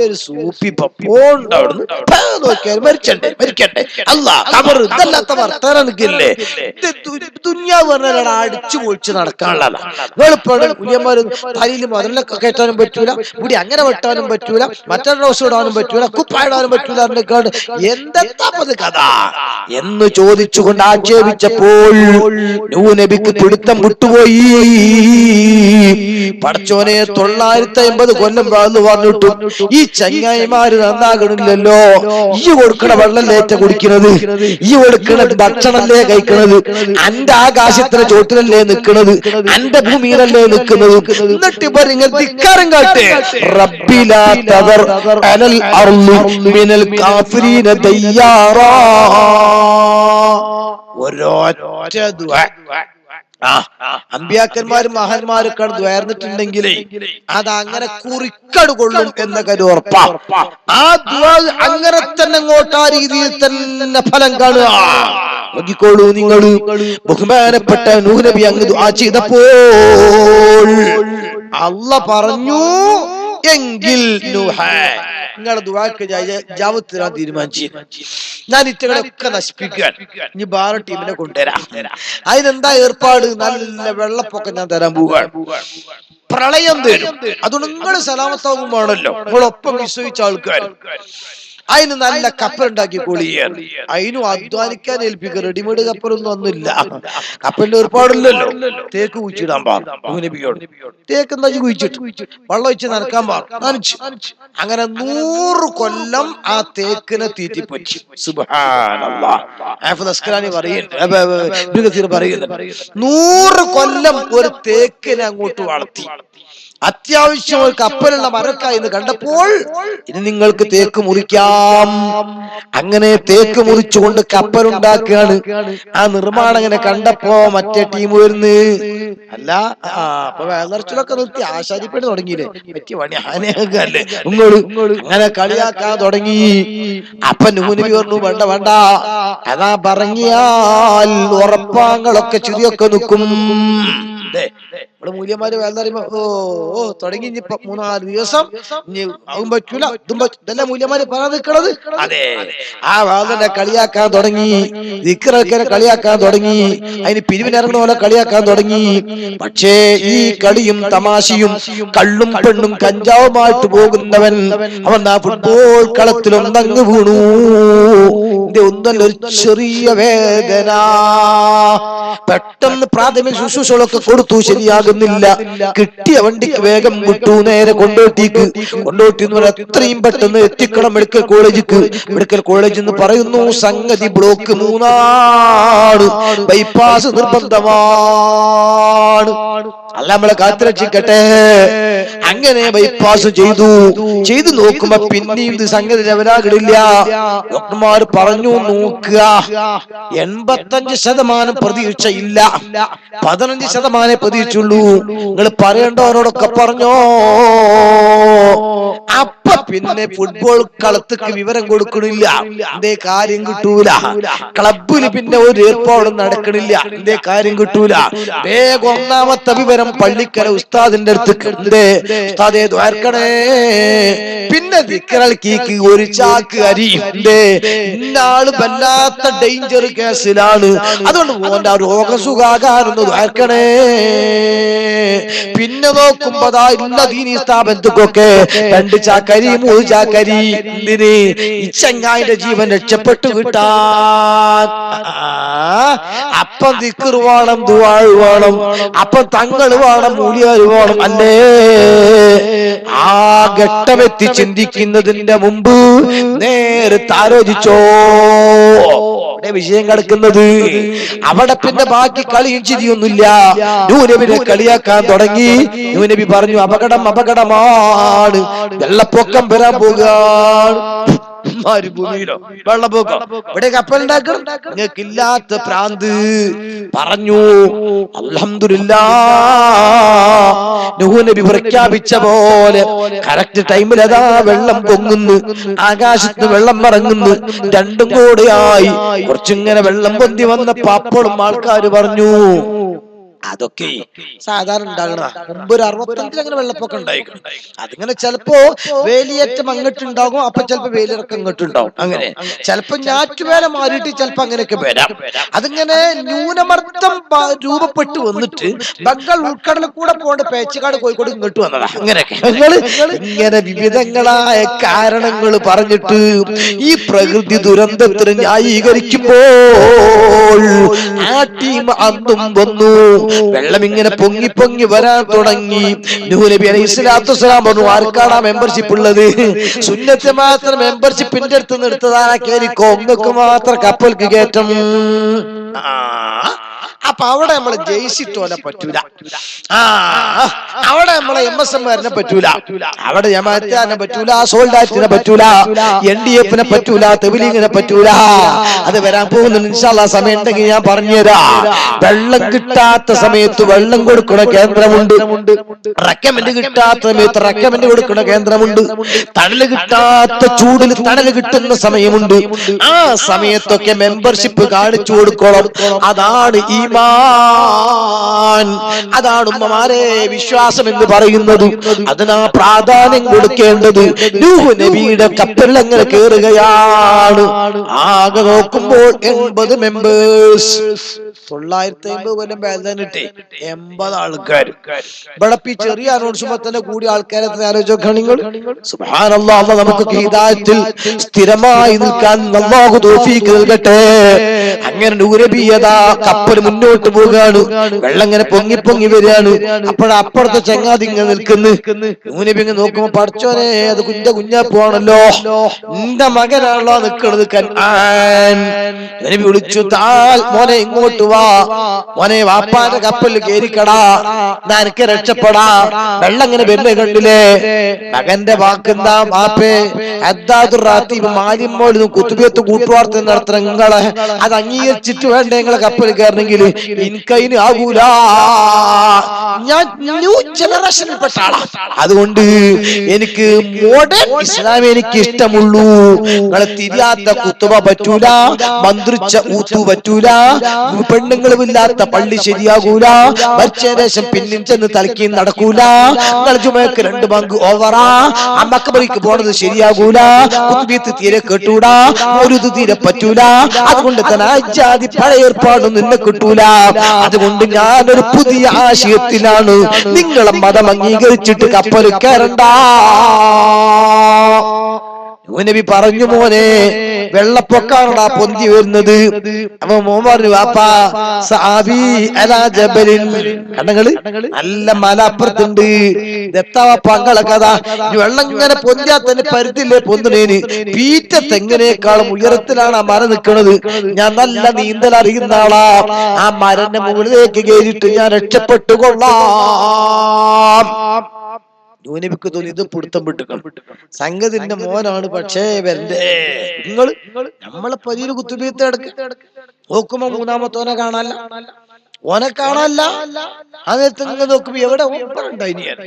ഒരു സൂപ്പി പോണ്ടവിടുന്ന് നോക്കിയാൽ മരിക്കട്ടെ ഇതല്ലാത്ത വർത്താനം നിൽക്കില്ലേ. ദുനിയാവ് പറഞ്ഞാൽ അടിച്ചു പൊളിച്ച് നടക്കാനുള്ളതാണ്. പുലിയന്മാര് തലയിൽ മതിലൊക്കെ കയറ്റാനും പറ്റൂല, മുടി അങ്ങനെ വെട്ടാനും പറ്റൂല, മറ്റൊരു ഡ്രസ് ഇടാനും പറ്റൂല, കുപ്പായിടാനും പറ്റൂല. എന്താ കഥ എന്ന് ചോദിച്ചുകൊണ്ട് ആക്ഷേപിച്ചപ്പോൾ നബിക്ക് പിടുത്തം വിട്ടുപോയി. പടച്ചോനെ 950 കൊല്ലം വാഴ്ന്നു പറഞ്ഞിട്ടു ഈ ചങ്ങായിമാര് നന്നാകണില്ലല്ലോ. ഈ കൊടുക്കണ വെള്ളല്ലേറ്റ കുടിക്കുന്നത്, ഈ കൊടുക്കണ ഭക്ഷണല്ലേ കഴിക്കണത്, അന്റെ ആകാശത്തിന് ചോട്ടിലല്ലേ നിൽക്കുന്നത്, അന്റെ ഭൂമിയിലല്ലേ നിൽക്കുന്നത്. എന്നിട്ട് ഇവർ ഇങ്ങനെ ധിക്കാരം കാട്ടെ. റബ്ബിലാ തദർ അലൽ അർളി മിനൽ കാഫിരീന ദയ്യാറാ. ഒരൊറ്റ ദുആ അമ്പിയാക്കന്മാരും മഹാന്മാരൊക്കെ ദ്വാർന്നിട്ടുണ്ടെങ്കിൽ അത് അങ്ങനെ കുറിക്കട് കൊള്ളും എന്ന കാര്യം ഉറപ്പാ. ആ ദുആ അങ്ങനെ തന്നെ അങ്ങോട്ട് ആ രീതിയിൽ തന്നെ ഫലം കാണുക. നോക്കിക്കോളൂ നിങ്ങൾ. ബഹുമാനപ്പെട്ട നൂഹ് നബി അങ്ങ് ദുആ ചെയ്തപ്പോൾ അല്ലാഹ് പറഞ്ഞു, എങ്കിൽ നൂഹേ നിങ്ങളുടെ ദുആക്ക് ജാവത്ത് തരാൻ തീരുമാനിച്ചു. ഞാൻ ഇറ്റകളൊക്കെ നശിപ്പിക്കാൻ ഇനി വേറെ ടീമിനെ കൊണ്ടുവരാം. അതിനെന്താ ഏർപ്പാട്? നല്ല വെള്ളപ്പൊക്കം ഞാൻ തരാൻ പോവുകയാണ്, പ്രളയം തരും. അതുകൊണ്ട് നിങ്ങൾ സലാമത്താകുമ്പോഴാണല്ലോ നിങ്ങളൊപ്പം വിശ്വസിച്ച ആൾക്കാർ. അതിന് നല്ല കപ്പലുണ്ടാക്കി കൊള്ളിയാണ്. അതിനും അധ്വാനിക്കാൻ ഏൽപ്പിക്കുക. റെഡിമെയ്ഡ് കപ്പലൊന്നും ഒന്നുമില്ല. കപ്പലിന്റെ ഏർപ്പാടില്ലല്ലോ. തേക്ക് കുഴിച്ചിടാൻ പാടിയോട് തേക്ക് എന്താ കുഴിച്ചിട്ട് വെള്ളം ഒഴിച്ച് നനക്കാൻ നനച്ചു. അങ്ങനെ 100 കൊല്ലം ആ തേക്കിനെ തീറ്റിപ്പറ്റി. സുബ്ഹാനല്ലാഹ്. പറയുന്നുണ്ട് 100 കൊല്ലം ഒരു തേക്കിനെ അങ്ങോട്ട് വളർത്തി. അത്യാവശ്യം ഒരു കപ്പലുള്ള മരക്കായി എന്ന് കണ്ടപ്പോൾ ഇനി നിങ്ങൾക്ക് തേക്ക് മുറിക്കാം. അങ്ങനെ തേക്ക് മുറിച്ചുകൊണ്ട് കപ്പലുണ്ടാക്കുകയാണ്. ആ നിർമ്മാണങ്ങനെ കണ്ടപ്പോ മറ്റേ ടീം വരുന്ന് അല്ല അപ്പൊ വേലർച്ചിലൊക്കെ നിർത്തി ആശാരിപ്പണി തുടങ്ങിയില്ലേ, പറ്റിയ പണി ആനയല്ലേ അങ്ങനെ കളിയാക്കാൻ തുടങ്ങി. അപ്പൊ നൂഹ് നബി പറഞ്ഞു, വേണ്ട വേണ്ട, അതാ പറഞ്ഞാൽ ഉറപ്പാങ്ങളൊക്കെ ചിരിയൊക്കെ നിൽക്കും. ഇവിടെ മൂല്യന്മാര് വേലറിയുമ്പോ തുടങ്ങി. ഇനിയിപ്പൊ 3-4 ദിവസം ഇനി അതും പറ്റൂല ഇതെല്ലാം മൂല്യന്മാര് പറയാൻ നിൽക്കണത്. അതെ, ആ വാദനെ കളിയാക്കാൻ തുടങ്ങി, ദിക്റൊക്കെ കളിയാക്കാൻ തുടങ്ങി, അതിന് പിരിവിനിറങ്ങുന്ന പോലെ കളിയാക്കാൻ തുടങ്ങി. പക്ഷേ ഈ കളിയും തമാശയും കള്ളും പെണ്ണും കഞ്ചാവുമായിട്ട് പോകുന്നവൻ അവൻ ആ ഫുട്ബോൾ കളത്തിൽ ഒന്നങ്ങ് വീണു. ഒന്നല്ല ഒരു ചെറിയ വേദന. പെട്ടെന്ന് പ്രാഥമിക ശുശ്രൂഷകളൊക്കെ കൊടുത്തു, ശരിയാകുന്നില്ല. കിട്ടിയ വണ്ടിക്ക് വേഗം വിട്ടു, നേരെ കൊണ്ടോട്ടിക്ക്. കൊണ്ടോട്ടി എന്ന് പറഞ്ഞാൽ എത്രയും പെട്ടെന്ന് എത്തിക്കണം മെഡിക്കൽ കോളേജിക്ക്. മെഡിക്കൽ കോളേജ് എന്ന് പറയുന്നു സംഗതി ബ്ലോക്ക് 3 ബൈപ്പാസ് നിർബന്ധമാണ്. അല്ല നമ്മളെ കാത്തുരക്ഷിക്കട്ടെ. അങ്ങനെ ബൈപ്പാസ് ചെയ്തു നോക്കുമ്പോ പിന്നെയും ഇത് സംഗതി ലെവലാകില്ല. ഡോക്ടർമാർ പറഞ്ഞു, നോക്കുക 85% പ്രതീക്ഷയില്ല, 15% പ്രതീക്ഷയുള്ളൂ. നിങ്ങൾ പറയേണ്ടവരോടൊക്കെ പറഞ്ഞോ. അപ്പൊ പിന്നെ ഫുട്ബോൾ കളത്തിക്ക് വിവരം കൊടുക്കണില്ല, എന്തേ കാര്യം കിട്ടൂല. ക്ലബില് പിന്നെ ഒരു ഏർപ്പാടും നടക്കണില്ല, എന്തേ കാര്യം കിട്ടൂല. വേഗം 1ാമത്തെ വിവരം പള്ളിക്കര ഉസ്താദിന്റെ അടുത്ത്, എന്തേ ഉസ്താദേ ദ്വാർക്കണേ. പിന്നെ ദിക്റൽക്കീക്ക് ഒരു ചാക്ക് അരി, എന്തേ ഇന്നാള് വല്ലാത്ത ഡേഞ്ചർ കേസിലാണ്, അതുകൊണ്ട് ഓന്റെ രോഗസുഖാകാനൊന്ന് ദ്വാർക്കണേ. പിന്നെ നോക്കുമ്പോ ഇല്ല ദീനി സ്ഥാപനത്തിക്കൊക്കെ 2 ചാക്കരി 3 ചാക്കരി. എന്തിന്? ഈ ചങ്ങായിന്റെ ജീവൻ രക്ഷപ്പെട്ടു കിട്ടാൻ. അപ്പം ദിക്ർ വേണം, ദുആ വേണം, അപ്പം തങ്ങൾ വേണം, മൂലിയാർ വേണം. അല്ലേ? ആ ഘട്ടമെത്തി ചിന്തിക്കുന്നതിന്റെ മുമ്പ് നേരത്തെ ആലോചിച്ചോ വിഷയം കിടക്കുന്നത്. അവിടെ പിന്നെ ബാക്കി കളിയും ചിരിയൊന്നുമില്ല. നൂനബിനെ കളിയാക്കാൻ തുടങ്ങി. നൂനബി പറഞ്ഞു, അപകടമാണ്, വെള്ളപ്പൊക്കം വരാൻ പോകുകയാണ്. മരുഭൂമിയിലോ വെള്ളപ്പൊക്കം, ഇവിടെ കപ്പലുണ്ടാക്കണം, നിങ്ങൾക്കില്ലാത്ത പ്രാന്ത്. പറഞ്ഞു. അൽഹംദുലില്ലാഹ്, നൂഹ് നബി പ്രഖ്യാപിച്ച പോലെ കറക്റ്റ് ടൈമിൽ അതാ വെള്ളം പൊങ്ങുന്നു, ആകാശത്ത് വെള്ളം ഇറങ്ങുന്നു. രണ്ടും കൂടെയായി കുറച്ചിങ്ങനെ വെള്ളം പൊന്തി വന്നപ്പോ അപ്പോഴും ആൾക്കാർ പറഞ്ഞു, അതൊക്കെ സാധാരണ ഉണ്ടാകണ. മുമ്പ് ഒരു 65 അങ്ങനെ വെള്ളപ്പൊക്കം ഉണ്ടായിരിക്കും. അതിങ്ങനെ ചിലപ്പോ വേലിയേറ്റം അങ്ങോട്ടുണ്ടാകും, അപ്പൊ ചിലപ്പോ വേലിയിറക്കം ഇങ്ങോട്ടുണ്ടാവും. അങ്ങനെ ചിലപ്പോ ഞാറ്റുവേല മാറിയിട്ട് ചിലപ്പോ അങ്ങനെയൊക്കെ വരാം. അതിങ്ങനെ ന്യൂനമർദ്ദം രൂപപ്പെട്ടു വന്നിട്ട് ബംഗാൾ ഉൾക്കടലിൽ കൂടെ പോകേണ്ട പേച്ചക്കാട് കോഴിക്കോട് ഇങ്ങോട്ട് വന്നതാ. അങ്ങനെയൊക്കെ ഇങ്ങനെ വിവിധങ്ങളായ കാരണങ്ങൾ പറഞ്ഞിട്ട് ഈ പ്രകൃതി ദുരന്തത്തിന് ന്യായീകരിക്കുമ്പോൾ ആ ടീം അന്നും വന്നു. വെള്ളം ഇങ്ങനെ പൊങ്ങി പൊങ്ങി വരാൻ തുടങ്ങി. നൂഹ് നബി അലൈഹിസ്സലാത്തു വസ്സലാം പറഞ്ഞു, ആർക്കാണ് മെമ്പർഷിപ്പ് ഉള്ളത്? സുന്നത്ത് മാത്രം മെമ്പർഷിപ്പിന്റെ അടുത്ത് നിർത്തതാണ്. കേറിക്കോ, നിങ്ങൾക്ക് മാത്രം കപ്പൽക്ക് കയറ്റം. അപ്പൊ അവിടെ നമ്മളെ ജയിച്ചിട്ടോലെ പറ്റൂല. അവിടെ നമ്മളെ MSM പറ്റൂല, അവിടെ ജമാഅത്തിനെ പറ്റൂല, സോൾഡാറ്റിനെ പറ്റൂല, NDF പറ്റൂല, തബ്ലീഗിനെ പറ്റൂല. അത് വരാൻ പോകുന്നുണ്ട് ഇൻഷാ അല്ലാഹ്. സമയം ഉണ്ടെങ്കിൽ ഞാൻ പറഞ്ഞുതരാം. വെള്ളം കിട്ടാത്ത സമയത്ത് വെള്ളം കൊടുക്കുന്ന കേന്ദ്രമുണ്ട്, റെക്കമെന്റ് കിട്ടാത്ത സമയത്ത് റെക്കമെന്റ് കൊടുക്കുന്ന കേന്ദ്രമുണ്ട്, തണല് കിട്ടാത്ത ചൂടിൽ തണല് കിട്ടുന്ന സമയമുണ്ട്. ആ സമയത്തൊക്കെ മെമ്പർഷിപ്പ് കാണിച്ചു കൊടുക്കണം. അതാണ് ഈമാൻ, അതാണ് ഉമ്മമാരെ വിശ്വാസം എന്ന് പറയുന്നത്. അതിനാ പ്രാധാന്യം കൊടുക്കേണ്ടത്. നൂഹ് നബിയുടെ കപ്പൽ അങ്ങനെ കേറുകയാണ്. ആകെ നോക്കുമ്പോൾ 80 മെമ്പേഴ്സ്. 950 കൊല്ലം ബാലനിട്ടേ 80 ആൾക്കാർ. ഇവിടെ ചെറിയ അനൗൺസ്മെന്റ് തന്നെ കൂടി ആൾക്കാരെ ആലോചിച്ചോക്കാണ് നിങ്ങൾ. സുബ്ഹാനല്ലാഹ്, അല്ലാഹ് നമുക്കൊക്കെ ഹിദായത്തിൽ സ്ഥിരമായി നിൽക്കാൻ അല്ലാഹു തൗഫീഖ് നൽകട്ടെ. അങ്ങനെ നൂഹ് നബി അതാ കപ്പൽ മുന്നോട്ട് പോവുകയാണ്. വെള്ളം ഇങ്ങനെ പൊങ്ങി പൊങ്ങി വരികയാണ്. അപ്പോഴപ്പുറത്തെ ചങ്ങാതി ഇങ്ങനെ നിൽക്കുന്നു. നൂഹ് നബി ഇങ്ങനെ നോക്കുമ്പോ, പഠിച്ചോനെ, അത് കുഞ്ഞാപ്പുവാണല്ലോ, എന്റെ മകനാണല്ലോ നിൽക്കുന്നത്. നബി വിളിച്ചു, താൽ മോനെ, ഇങ്ങോട്ട് വാ മോനെ, വാപ്പാന്റെ കപ്പലിൽ കേറിക്കടാ, നിനക്ക് രക്ഷപ്പെടാ. വെള്ളം ഇങ്ങനെ വരുന്ന കണ്ടില്ലേ? മകന്റെ വാക്കെന്താ? വാപ്പേ, മാലിമോളിന്ന് കുത്തുബിയത്ത് കൂട്ടുവാർത്ത നടത്തുന്ന നിങ്ങളെ അത് അംഗീകരിച്ചിട്ട് വേണ്ട നിങ്ങളെ കപ്പലിൽ കയറണമെങ്കിൽ എനിക്കതിന് ആകൂല. ഞാൻ ന്യൂ ജനറേഷനിൽപ്പെട്ട ആളാ, അതുകൊണ്ട് എനിക്ക് മോഡേൺ ഇസ്ലാം എനിക്ക് ഇഷ്ടമുള്ളൂ. നിങ്ങളെ തിരിയാത്ത കുത്തുബ പറ്റൂല, മന്ത്രിച്ച ഊത്തു പറ്റൂല, പെണ്ണുങ്ങളുമില്ലാത്ത പള്ളി ശരിയാകൂല, മരിച്ചേശം പിന്നിൽ ചെന്ന് തലക്കിയും നടക്കൂല, നിങ്ങൾ ജുമയ്ക്ക് 2 ബാങ്ക് ഓവറാ, മക്കബറിക്ക് പോണത് ശരിയാകൂല, കുത്തുബിയത്ത് തീരെ കേട്ടൂടാ, മൗലൂദ് തീരെ പറ്റൂല. അതുകൊണ്ട് തന്നെ ജാതി പഴയ ഏർപ്പാടൊന്നും നിന്നെ കിട്ടൂല. അതുകൊണ്ട് ഞാനൊരു പുതിയ ആശയത്തിലാണ്. നിങ്ങളെ മതം അംഗീകരിച്ചിട്ട് കപ്പൽ കയറണ്ട. നബി പറഞ്ഞു, മോനെ, വെള്ളപ്പൊക്കാണടാ പൊന്തി വരുന്നത്. അപ്പൊ മോൻ പറഞ്ഞു, വാപ്പാ സഅബി അലാ ജബലിൻ, കണ്ടങ്ങള് നല്ല മല അപ്പുറത്തുണ്ട്. പങ്കളെ കഥ. വെള്ളം ഇങ്ങനെ പൊന്തിയാ തന്നെ പരിധില്ലേ പൊന്തുണേന്. പീറ്റ തെങ്ങിനേക്കാളും ഉയരത്തിലാണ് ആ മര നിൽക്കുന്നത്. ഞാൻ നല്ല നീന്തൽ അറിയുന്ന ആളാ. ആ മരന്റെ മുകളിലേക്ക് കയറിയിട്ട് ഞാൻ രക്ഷപ്പെട്ടുകൊള്ളാം. നൂനബിക്ക് തോന്നി ഇത് പിടുത്തം വിട്ടുക്കണം, സംഗതിന്റെ മോനാണ്. പക്ഷേ നിങ്ങള് നമ്മളെ പതിയിൽ കുത്തുബിയത്ത് എടുക്ക നോക്കുമ്പോ 3ാമത്തോനെ കാണാല്ല, ഓനെ കാണാല്ല. അന്നേരത്ത് ഇങ്ങനെ നോക്കുമ്പോ എവിടെ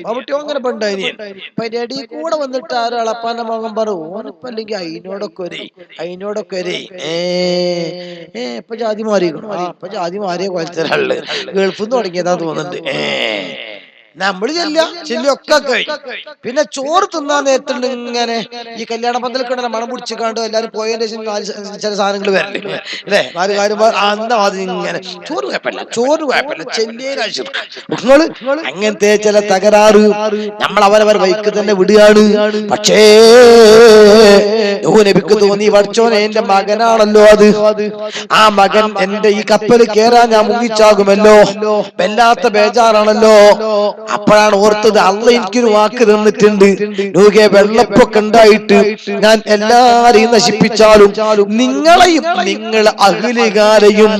അവിടെ അങ്ങനെ പണ്ടായിനിയൻ. അപ്പൊ അടി കൂടെ വന്നിട്ട് ആരാളപ്പാന്റെ മകൻ പറയും, ഓനിപ്പ അല്ലെങ്കിൽ അതിനോടൊക്കെ ഒരേ ഇപ്പൊ ജാതി മാറിയിരിക്കണം. ഇപ്പൊ ജാതി മാറിയ കൊലത്തരാള് ഗൾഫിൽ നിന്ന് തുടങ്ങിയതാ തോന്നുന്നുണ്ട്. നമ്മള് ചെല്ലിയൊക്കെ പിന്നെ ചോറ് തിന്നാൻ നേരത്തുണ്ട് ഇങ്ങനെ ഈ കല്യാണ പന്തലൊക്കെ മണം പിടിച്ചിക്കാണ്ട് എല്ലാരും പോയതിന്റെ ശേഷം ചില സാധനങ്ങൾ വരല്ലേ അല്ലെ 4 കാര്യം ഇങ്ങനെ ചോറ് കുഴപ്പമില്ല ചെല്ലിയങ്ങള് അങ്ങനത്തെ ചില തകരാറ് നമ്മൾ അവരവർ വൈക്ക് തന്നെ വിടുകയാണ്. പക്ഷേ നബിക്ക് തോന്നി പഠിച്ചോനെ എന്റെ മകനാണല്ലോ അത്, ആ മകൻ എന്റെ ഈ കപ്പൽ കേറാൻ ഞാൻ മുങ്ങിച്ചാകുമല്ലോ, വല്ലാത്ത ബേജാറാണല്ലോ. അപ്പോഴാണ് ഓർത്തത് അള്ള എനിക്കൊരു വാക്ക് തന്നിട്ടുണ്ട്, വെള്ളപ്പൊക്കെ ഉണ്ടായിട്ട് ഞാൻ എല്ലാരെയും നശിപ്പിച്ചാലും നിങ്ങളെയും നിങ്ങൾ അഖിലുകാരെയും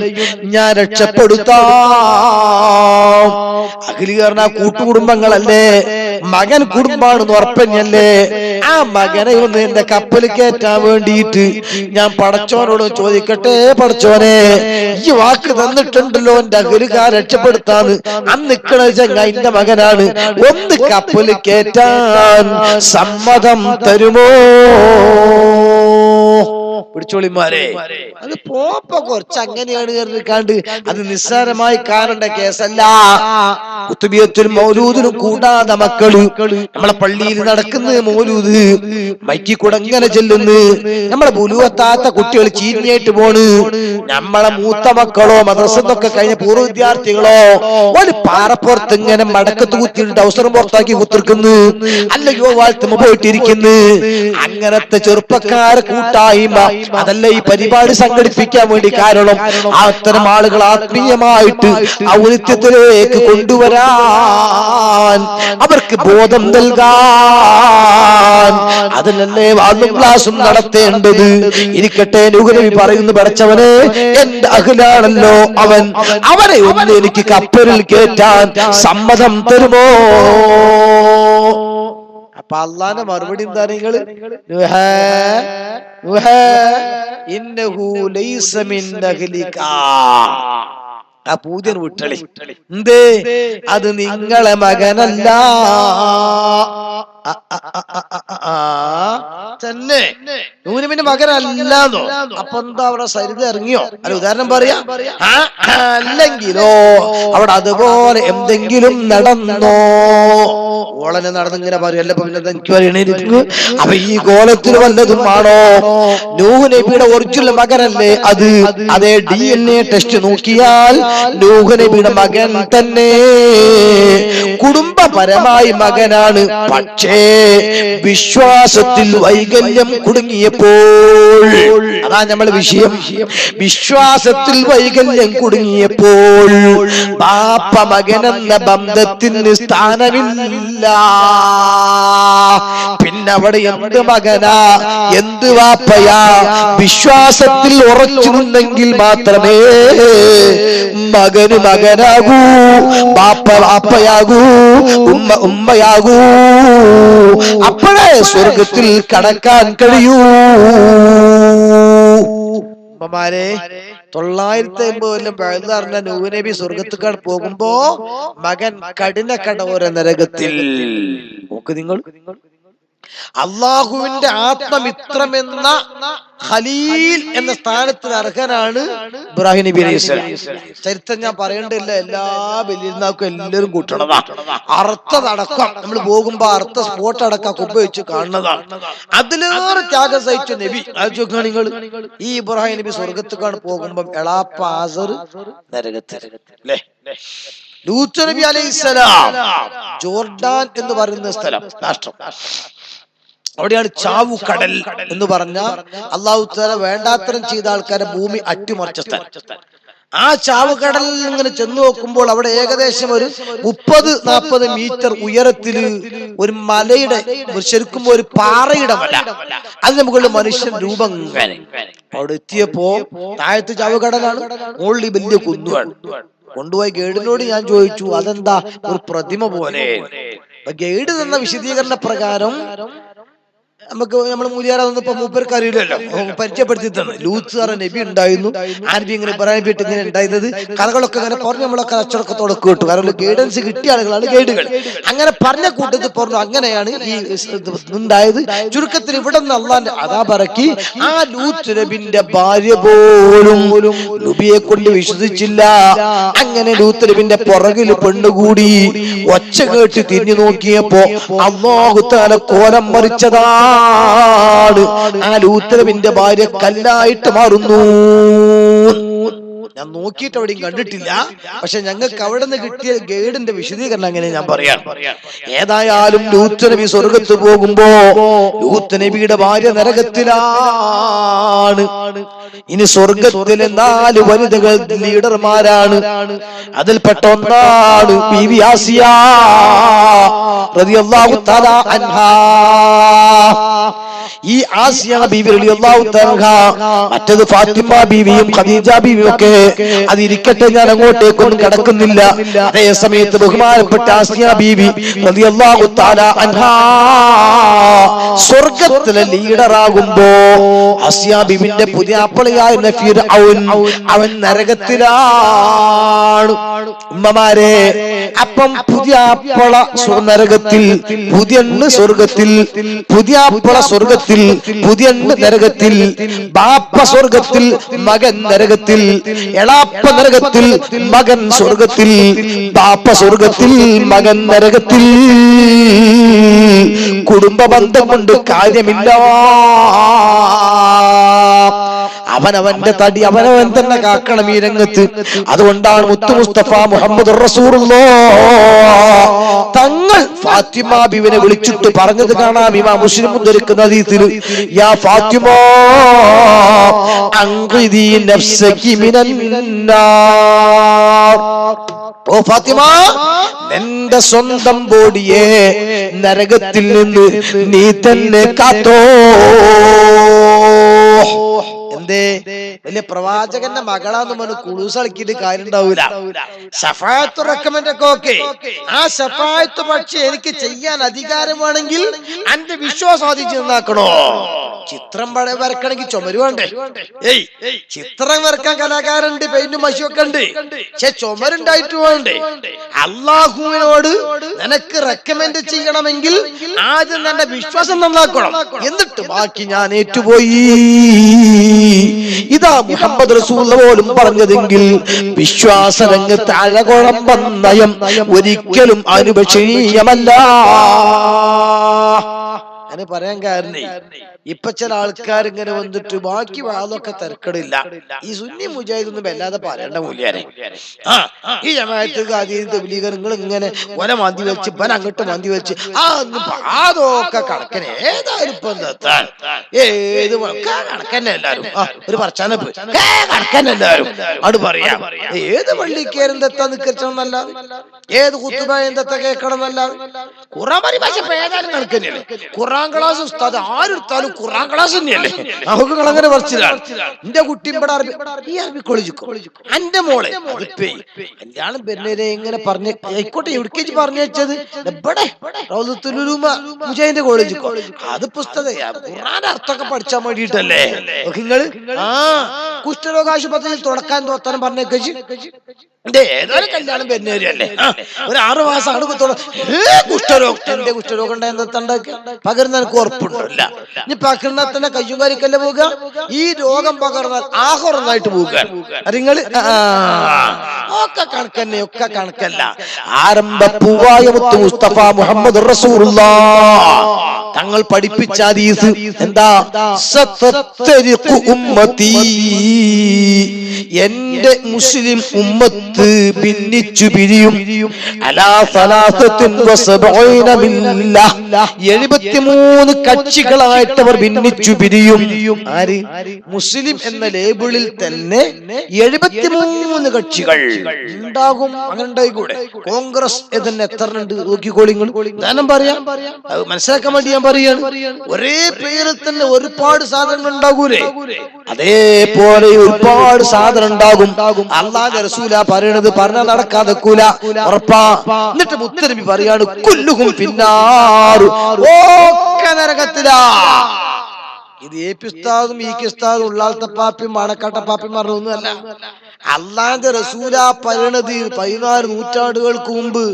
ഞാൻ രക്ഷപ്പെടുത്താം. അഖിലുകാരനാ കൂട്ടുകുടുംബങ്ങളല്ലേ, മകൻ കുടുംബാണെന്ന് ഉറപ്പഞ്ഞല്ലേ. ആ മകനെ ഒന്ന് എന്റെ കപ്പൽ കയറ്റാൻ വേണ്ടിയിട്ട് ഞാൻ പടച്ചോനോട് ചോദിക്കട്ടെ, പടച്ചോനെ ഈ വാക്ക് തന്നിട്ടുണ്ടല്ലോ എന്റെ അഖിലുകാർ രക്ഷപ്പെടുത്താന്ന്, അന്ന് നിക്കണ ചങ്ങ എന്റെ മകനാണ്, ഒന്ന് കപ്പൽ കയറ്റാൻ സമ്മതം തരുമോ? പിടിച്ചോളിമാരെ, അത് പോപ്പ കുറച്ച് അങ്ങനെയാണ് കണ്ട് അത് നിസ്സാരമായി കാണേണ്ട കേസല്ല. കുത്തുബിയത്തിനും മൗലൂദിനും കൂടാതെ മക്കള് നമ്മളെ പള്ളിയിൽ നടക്കുന്ന മൗലൂദ് മൈക്കി കൂടെ അങ്ങനെ ചെല്ലുന്നു, നമ്മളെ ബുലുവത്താത്ത കുട്ടികൾ ചീഞ്ഞേറ്റ് പോണ്, നമ്മളെ മൂത്ത മക്കളോ മദ്രസൊക്കെ കഴിഞ്ഞ പൂർവ്വ വിദ്യാർത്ഥികളോ ഒരു പാറപ്പുറത്ത് ഇങ്ങനെ മടക്കത്ത് കുത്തിയിട്ട് അവസരം പുറത്താക്കി കുത്തിർക്കുന്നു, അല്ലയോ വാഴ്ത്തുമ്പോ പോയിട്ടിരിക്കുന്നു. അങ്ങനത്തെ ചെറുപ്പക്കാരെ കൂട്ടായ്മ അതല്ല ഈ പരിപാടി സംഘടിപ്പിക്കാൻ വേണ്ടി കാരണം. അത്തരം ആളുകൾ ആത്മീയമായിട്ട് ഔന്നിത്യത്തിലേക്ക് കൊണ്ടുവരാൻ, അവർക്ക് ബോധം നൽകാൻ, അതിനല്ലേ വാദും ക്ലാസും നടത്തേണ്ടത്. ഇരിക്കട്ടെ, നബി പറയുന്നു, പഠിച്ചവനെ എന്റെ അഖിലാണല്ലോ അവൻ, അവനെ ഒന്ന് എനിക്ക് കപ്പലിൽ കയറ്റാൻ സമ്മതം തരുമോ? അപ്പൊ അള്ളാന്റെ മറുപടി എന്താ? നിങ്ങള് ആ പൂജൻ വിട്ടളി, എന്തേ അത് നിങ്ങളെ മകനല്ല തന്നെ, നൂനുവിന്റെ മകനല്ലാന്നോ? അപ്പൊ എന്താ അവിടെ സരിത ഇറങ്ങിയോ? അല്ല, ഉദാഹരണം പറയാ, അല്ലെങ്കിലോ അവിടെ അതുപോലെ എന്തെങ്കിലും നടന്നോ? ഓളനെ നടന്നിങ്ങനെ പറയല്ല, എനിക്ക് പറയണേരിക്കും. അപ്പൊ ഈ കോലത്തിൽ വല്ലതും ആണോ? നൂഹ് നബിയുടെ ഒറിജിനൽ മകനല്ലേ അത്? അതേ DNA ടെസ്റ്റ് നോക്കിയാൽ നൂഹ് നബിയുടെ മകൻ തന്നെ, കുടുംബപരമായി മകനാണ്. പക്ഷേ വിശ്വാസത്തിൽ വൈകല്യം കുടുങ്ങിയപ്പോൾ, അതാ നമ്മൾ വിഷയം, വിശ്വാസത്തിൽ വൈകല്യം കുടുങ്ങിയപ്പോൾ ബാപ്പ മകനെന്ന ബന്ധത്തിന് സ്ഥാനമില്ല. പിന്നെ അവിടെ എന്ത് മകനാ, എന്ത് വാപ്പയാ? വിശ്വാസത്തിൽ ഉറച്ചു നിന്നെങ്കിൽ മാത്രമേ മകന് മകനാകൂ, ബാപ്പ ബാപ്പയാകൂ, ഉമ്മ ഉമ്മയാകൂ. അപ്പോഴേ സ്വർഗത്തിൽ കടക്കാൻ കഴിയൂ. 950 കൊല്ലം പഴയതറിഞ്ഞ നൂഹ് നബി സ്വർഗത്തുകാർ പോകുമ്പോ മകൻ കഠിന കടോര നരകത്തിൽ. നിങ്ങൾ അള്ളാഹുവിന്റെ ആത്മമിത്രമെന്ന ഖലീൽ എന്ന സ്ഥാനത്തിന് അർഹനാണ് ഇബ്രാഹിം നബി അലൈഹി സ്വലാം. ചരിത്രം ഞാൻ പറയേണ്ടില്ല, എല്ലാ ബലിയിരുന്നാക്കും എല്ലാവരും കൂട്ടണതാ. അർത്ഥതടക്കം നമ്മൾ പോകുമ്പോ അർത്ഥ സ്പോട്ട് അടക്കം ഉപയോഗിച്ച് കാണുന്നതാണ്. അതിലേറെ ത്യാഗം സഹിച്ച നബി ആലോചിക്കുക നിങ്ങൾ. ഈ ഇബ്രാഹിം നബി സ്വർഗത്തുക്കാണ് പോകുമ്പോ എളാപ്പ ആസർ നരകത്തിൽ അല്ലേ? ലൂത്ത് നബി അലൈഹിസ്സലാം ജോർഡാൻ എന്ന് പറയുന്ന സ്ഥലം, രാഷ്ട്രം, അവിടെയാണ് ചാവു കടൽ എന്ന് പറഞ്ഞ അള്ളാഹു തആല വേണ്ടാത്തരം ചെയ്ത ആൾക്കാരെ ഭൂമി അട്ടിമറിച്ച സ്ഥലം. ആ ചാവുകടലിൽ ഇങ്ങനെ ചെന്ന് നോക്കുമ്പോൾ അവിടെ ഏകദേശം ഒരു 30-40 മീറ്റർ ഉയരത്തിൽ ഒരു മലയുടെ, ശരിക്കും ഒരു പാറയുടെ മല, അതിന് മുകളിൽ മനുഷ്യൻ രൂപം. അവിടെ എത്തിയപ്പോ താഴത്ത് ചാവുകടലാണ്, മുകളിൽ വലിയ കുന്നുമാണ്. കൊണ്ടുപോയി ഗൈഡിനോട് ഞാൻ ചോദിച്ചു, അതെന്താ ഒരു പ്രതിമ പോലെ? ഗൈഡ് തന്ന വിശദീകരണ പ്രകാരം നമുക്ക് നമ്മൾ മൂലിയാരാതൊന്നും ഇപ്പൊ മൂപ്പർക്ക് അറിയില്ലല്ലോ, പരിചയപ്പെടുത്തി തന്നെ. ലൂത്ത് പറഞ്ഞ നബി ഉണ്ടായിരുന്നു, ആ നബി ഇങ്ങനെ പറയാനായിട്ട് ഇങ്ങനെ ഉണ്ടായിരുന്നത്, കഥകളൊക്കെ അങ്ങനെ പറഞ്ഞു നമ്മളൊക്കെ അച്ചടക്കത്തോടെ കേട്ടു. കാരണം ഗൈഡൻസ് കിട്ടിയ ആളുകളാണ് ഗൈഡുകൾ. അങ്ങനെ പറഞ്ഞ കൂട്ടത്തിൽ പറഞ്ഞു അങ്ങനെയാണ് ഈ ഉണ്ടായത്. ചുരുക്കത്തിൽ ഇവിടെ നിന്ന് അള്ളാന്റെ അതാപറക്കി ആ ലൂത്ത് നബിന്റെ ഭാര്യ പോലും നബിയെ കൊണ്ട് വിശ്വസിച്ചില്ല. അങ്ങനെ ലൂത്ത് നബിന്റെ പുറകിൽ പെണ്ണുകൂടി ഒച്ച കേട്ട് തിരിഞ്ഞു നോക്കിയപ്പോ അല്ലാഹു തആല കോലം മറിച്ചതാണ്. ആ ലൂത്ത് നബിന്റെ ഭാര്യ കല്ലായിട്ട് മാറുന്നു. ഞാൻ നോക്കിയിട്ട് അവിടെയും കണ്ടിട്ടില്ല, പക്ഷെ ഞങ്ങൾക്ക് അവിടെ നിന്ന് കിട്ടിയ ഗൈഡിന്റെ വിശദീകരണം അങ്ങനെ ഞാൻ പറയാം. ഏതായാലും ലൂത്ത് നബി സ്വർഗത്ത് പോകുമ്പോ ലൂത്ത് നബിയുടെ ഭാര്യ നരകത്തിലാണ്. ഇനി സ്വർഗത്തിലെ 4 വനിതകൾ ലീഡർമാരാണ്. അതിൽപ്പെട്ട ഒന്നാണ് ബീവി ആസിയ റളിയല്ലാഹു തആല അൻഹാ. ഈ ആസിയ ബീവി റളിയല്ലാഹു തആല, മറ്റത് ഫാത്തിമ ബീവിയും ഖദീജ ബീവിയും ഒക്കെ അതിരിക്കട്ടെ, ഞാൻ അങ്ങോട്ടേക്കൊന്നും കടക്കുന്നില്ല. അതേ സമയത്ത് ബഹുമാനപ്പെട്ട ആസിയ ബീവി റളിയല്ലാഹു തആല അൻഹാ സ്വർഗത്തിലെ ലീഡറാകുമ്പോ ആസിയ ബീവിന്റെ പുതിയ അപ്പളയായിരുന്ന ഫിർഔൻ അവൻ നരകത്തിലാണ്. ഉമ്മമാരെ, അപ്പം പുതിയ അപ്പള നരകത്തിൽ, പുതിയ സ്വർഗത്തിൽ, പുതിയ അപ്പള സ്വർഗത്തിൽ, പുതിയ നരകത്തിൽ, ബാപ്പ സ്വർഗത്തിൽ, മകൻ നരകത്തിൽ, എളാപ്പ നരകത്തിൽ, മകൻ സ്വർഗത്തിൽ, ബാപ്പ സ്വർഗത്തിൽ, മകൻ നരകത്തിൽ. കുടുംബ ബന്ധം കൊണ്ട് കാര്യമില്ല. അവനവന്റെ തടി അവനവൻ തന്നെ കാക്കണം ഈ രംഗത്ത്. അതുകൊണ്ടാണ് മുത്തു മുസ്തഫ മുഹമ്മദ് റസൂലുള്ളാഹ് തങ്ങൾ ഫാത്തിമ ബീവിനെ വിളിച്ചിട്ട് പറഞ്ഞത് കാണാം. ഇമാം മുസ്ലിം ഉദ്ധരിക്കുന്ന ഹദീസിൽ, യാ ഫാത്തിമ അൻഖിദി നഫ്സകി മിനന്നാർ, ഓ ഫാത്തിമ, നിന്റെ സ്വന്തം ബോഡിയെ നരകത്തിൽ നിന്ന് നീ തന്നെ കാത്തോ. എന്തേ, വലിയ പ്രവാചകന്റെ മകളാന്ന് പറഞ്ഞ് കുളൂസ് കളിക്കിട്ട് കാര്യം ഉണ്ടാവൂല. ശഫാഅത്ത് റെക്കമെൻഡ് ഒക്കെ ഓക്കെ. ആ ശഫാഅത്ത് പക്ഷെ എനിക്ക് ചെയ്യാൻ അധികാരമാണെങ്കിൽ എന്റെ വിശ്വാസം ആദ്യം നന്നാക്കണോ. ചിത്രം വരക്കണമെങ്കിൽ ചുമര് വേണ്ടേ? ചിത്രം വരക്കാൻ കലാകാരുണ്ട്, പെയിന്റും മഷിയൊക്കെ ഉണ്ട്, പക്ഷെ ചുമരുണ്ടായിട്ട് വേണ്ടേ? അള്ളാഹുവിനോട് നിനക്ക് റെക്കമെൻഡ് ചെയ്യണമെങ്കിൽ ആദ്യം എന്റെ വിശ്വാസം നന്നാക്കണം, എന്നിട്ട് ബാക്കി ഞാൻ ഏറ്റുപോയി. ഇതാ മുഹമ്മദ് റസൂൽ പോലും പറഞ്ഞതെങ്കിൽ വിശ്വാസ രംഗത്ത് അഴകുഴമ്പൻ നയം ഒരിക്കലും അനുപക്ഷണീയമല്ല. അങ്ങനെ പറയാൻ കാരണം ഇപ്പൊ ചില ആൾക്കാർ ഇങ്ങനെ വന്നിട്ട് ബാക്കി വാതൊക്കെ തിരക്കടില്ല. ഈ സുന്നി മുജാഹിദൊന്നും വല്ലാതെ പറയേണ്ട മൂല്യാനെ. ഈ ജമാഅത്ത് തബ്ലീഗുകൾ ഇങ്ങനെ ഒല മന്തി വെച്ച് പല അങ്ങോട്ട് മന്തി വെച്ച് അതൊക്കെ കണക്കനെ. ഏതായാലും ഇപ്പൊ എന്താ ഏത് കണക്കന്നെ എല്ലാരും ഒരു പറച്ചാനപ്പ് കണക്കന്നെ എല്ലാരും അത് പറയാം. ഏത് പള്ളിക്കേരും എന്തെത്താ നിൽക്കണമെന്നല്ല, ഏത് കുത്തുബ എന്തെത്താ കേൾക്കണം എന്നല്ല. ഖുർആൻ പരിഭാഷ ഏതായാലും കണക്കന്നെയല്ലേ. ഖുർആൻ ക്ലാസ് ഉസ്താദ് ആരെടുത്താലും ഖുർആൻ ക്ലാസ് തന്നെയല്ലേ. നമുക്ക് അങ്ങനെ പറച്ചിലാണ്. എന്റെ കുട്ടി ഇവിടെ അറബി കോളേജിക്കോ, എന്റെ മോളെ കല്യാണം പെരുന്നേരെ ഇങ്ങനെ പറഞ്ഞ ആയിക്കോട്ടെ, എവിടേക്ക് പറഞ്ഞു വെച്ചത് ഇവിടെ മുജാഹിദിന്റെ കോളേജിക്കോ. അത് പുസ്തകം ഖുർആൻ അർത്ഥമൊക്കെ പഠിച്ചാൻ വേണ്ടിട്ടല്ലേ നിങ്ങള്. കുഷ്ഠരോഗ ആശുപത്രിയിൽ തുടക്കാൻ തോത്താനും പറഞ്ഞേക്ക് ഏതായാലും കല്യാണം പെരുന്നേരല്ലേ. ഒരു 6 മാസമാണ് കുഷ്ഠരോഗം. എന്റെ കുഷ്ഠരോഗം ഉണ്ടാക്കി പകരുന്ന എനിക്ക് ഉറപ്പുണ്ടല്ല. ഇനി പകർന്നാൽ തന്നെ കയ്യും കാര്യക്കല്ലേ പോവുക. ഈ രോഗം പകർന്നാൽ ആഹോറന്നായിട്ട് പോവുക. നിങ്ങൾ ഒക്കെ കണക്കന്നെ, ഒക്കെ കണക്കല്ല. ആരംഭ പൂവായ മുത്തു മുസ്തഫ മുഹമ്മദ് റസൂലുള്ളാഹ് തങ്ങൾ പഠിപ്പിച്ച ഹദീസ് എന്താ? സതത്തരിഖു ഉമ്മത്തി, എന്റെ മുസ്ലിം ഉമ്മത്ത് ഭിന്നിച്ചു പിരിയും. അലാ സലാസത്തിൻ വസബഈന മില്ല, 73 കക്ഷികളായിട്ട് അവർ ഭിന്നിച്ചു പിരിയും. ആര്? മുസ്ലിം എന്ന ലേബിളിൽ തന്നെ 73 കക്ഷികൾ ഉണ്ടാകും. അങ്ങനെ ഉണ്ടായിക്കൂടെ? കോൺഗ്രസ് ഇതിന് എത്ര ഉണ്ട് നോക്കിക്കോളിങ്ങൾ. ഞാനും പറയാം, മനസ്സിലാക്കാൻ വേണ്ടി ഞാൻ പറയാണ്. ഒരേ പേരിൽ തന്നെ ഒരുപാട് സാധനങ്ങൾ ഉണ്ടാകൂലേ? അതേപോലെ ഒരുപാട് സാധനം ഉണ്ടാകും. അല്ലാഹുവിന്റെ റസൂലാ പറയണത് പറഞ്ഞാൽ നടക്കാതെ കൂല, ഉറപ്പാ. എന്നിട്ട് മുത്തനബി പറയാണ് കുല്ലുഹും ഫിന്നാർ, ഒക്കെ നരകത്തിലാ. ഇത് ഏപി ഉസ്താദും ഈ ഉസ്താദും ഉള്ളാൾത്തപ്പാപ്പിയും മാണക്കാട്ടപ്പാപ്പിയും പറഞ്ഞൊന്നുമല്ല. അള്ളാന്റെ റസൂല പറയണത് 14 നൂറ്റാണ്ടുകൾക്ക് മുമ്പ്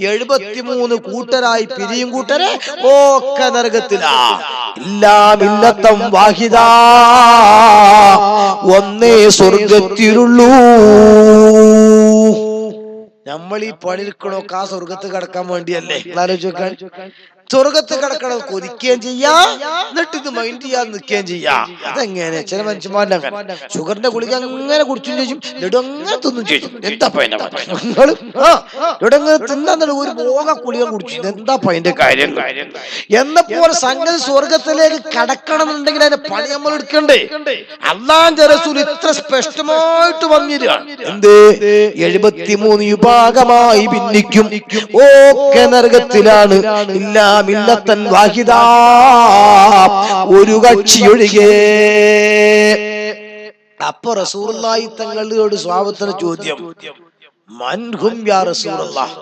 73 കൂട്ടരായി പിരിയും കൂട്ടരെ ഒക്കെ നരകത്തിലാ. ഇല്ലാ മില്ലത്തം വാഹിദാ, ഒന്നേ സ്വർഗത്തിലുള്ളൂ. നമ്മൾ ഈ പണിയെടുക്കണോക്കെ ആ സ്വർഗത്ത് കിടക്കാൻ വേണ്ടിയല്ലേ? ആലോചിക്കാൻ. സ്വർഗത്ത് കിടക്കണം കൊതിക്കുകയും ചെയ്യാ, എന്നിട്ട് ഇത് മൈൻഡ് ചെയ്യാൻ നിൽക്കുകയും ചെയ്യാ. അതെങ്ങനെ? ചില മനുഷ്യന്മാരുടെ അങ്ങനെ ഷുഗറിന്റെ ഗുളിക അങ്ങനെ കുടിച്ചും ചെയ്യും, നെടുങ്ങനെ തിന്നും ചെയ്യും. എന്താ പൈന നെടുങ്ങനെ തിന്നാൻ ഒരു പോക ഗുളിക കുടിച്ചു, എന്താ പൈന്റെ കാര്യം? എന്നപ്പോലെ സംഗതി സ്വർഗത്തിലേക്ക് കടക്കണം എന്നുണ്ടെങ്കിൽ അതിന്റെ പണി നമ്മൾ എടുക്കണ്ടേ? അല്ലാഹുവിന്റെ റസൂൽ ഇത്ര സ്പഷ്ടമായിട്ട് പറഞ്ഞിരിക്കുകയാണ്. എന്ത്? 73 വിഭാഗമായി ഭിന്നിക്കും, ഓക്കെ നരകത്തിലാണ്. ഇല്ലാ മില്ലത്തൻ വാഹിദാ, ഒരു കക്ഷിയൊഴികെ. അപ്പൊ റസൂലുള്ളാഹി തങ്ങളോട് സ്വഹാബത്തിന് ചോദ്യം, മൻഹും യാ റസൂലല്ലാഹ്,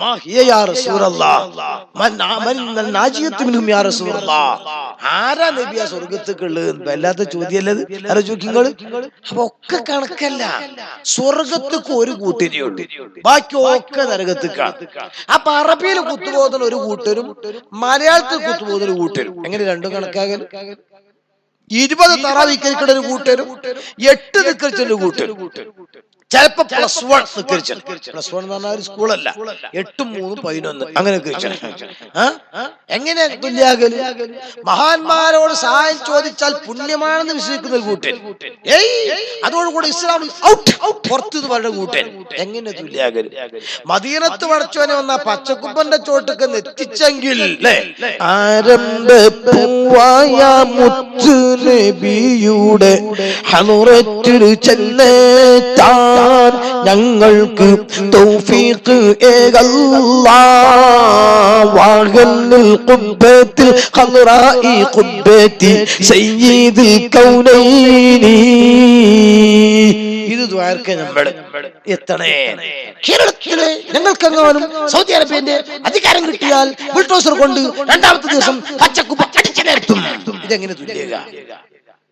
മാ ഹിയ യാ റസൂലല്ലാഹ്, മൻ നാജിയത്തു മിൻഹും യാ റസൂലല്ലാഹ്. ആരാ നബിയാ സ്വർഗ്ഗത്തേക്കുള്ളത്? വല്ലാത്ത ചോദ്യമല്ലത്. ആലോചിക്കുങ്ങൾ. അപ്പൊ ഒക്കെ കണക്കല്ല. സ്വർഗത്തേക്ക് ഒരു കൂട്ടരേ ഉള്ളൂ, ബാക്കി ഒക്കെ നരകത്തേക്കാണ്. അപ്പൊ അറബിയിൽ കുത്തുബോധന ഒരു കൂട്ടരും മലയാളത്തിൽ കുത്തുബോധന ഒരു കൂട്ടരും. എങ്ങനെ രണ്ടും കണക്കാകൽ? 20 തറാവീഹ് ഒരു കൂട്ടരും 8 ദിക്ർ കൂട്ടരും. ചിലപ്പോ +1 നിക്കരിച്ചു. +1 എന്ന് പറഞ്ഞാൽ ഒരു സ്കൂളല്ല, 8, 3, 11 അങ്ങനെ എങ്ങനെ തുല്യാകല്? മഹാന്മാരോട് സഹായം ചോദിച്ചാൽ പുണ്യമാണെന്ന് വിശ്വസിക്കുന്ന ഒരു കൂട്ടൻ, അതോടുകൂടി ഇസ്ലാം പുറത്തു പറഞ്ഞ കൂട്ടൻ, എങ്ങനെ തുല്യാകല്? മദീനത്ത് പടച്ചോനെ വന്ന പച്ചക്കുപ്പന്റെ ചോട്ടൊക്കെ നെറ്റിച്ചെങ്കിൽ ആരംഭപ്പൂവായ മുത്ത് നബിയുടെ ഹളറത്തിൽ ചെന്നെത്താൻ ഞങ്ങൾക്ക് തൗഫീഖ് ഏകല്ലാഹ്. വഅൽ ഖുബ്ബത്തിൽ ഖൽറാഇ ഖുബ്ബത്തി സയ്യിദുൽ കൗനൈനി. ഇത് ദ്വാരക്കെ നമ്മൾ എത്തണേ. കേരളത്തിലെ ഞങ്ങൾക്കെങ്ങാനും സൗദി അറേബ്യന്റെ അധികാരം കിട്ടിയാൽ ബുൾഡോസർ കൊണ്ട് 2ാമത്തെ ദിവസം പച്ചക്കുപ്പ അടിച്ചു നേർത്തും. ഇതെങ്ങനെ തുല്യക?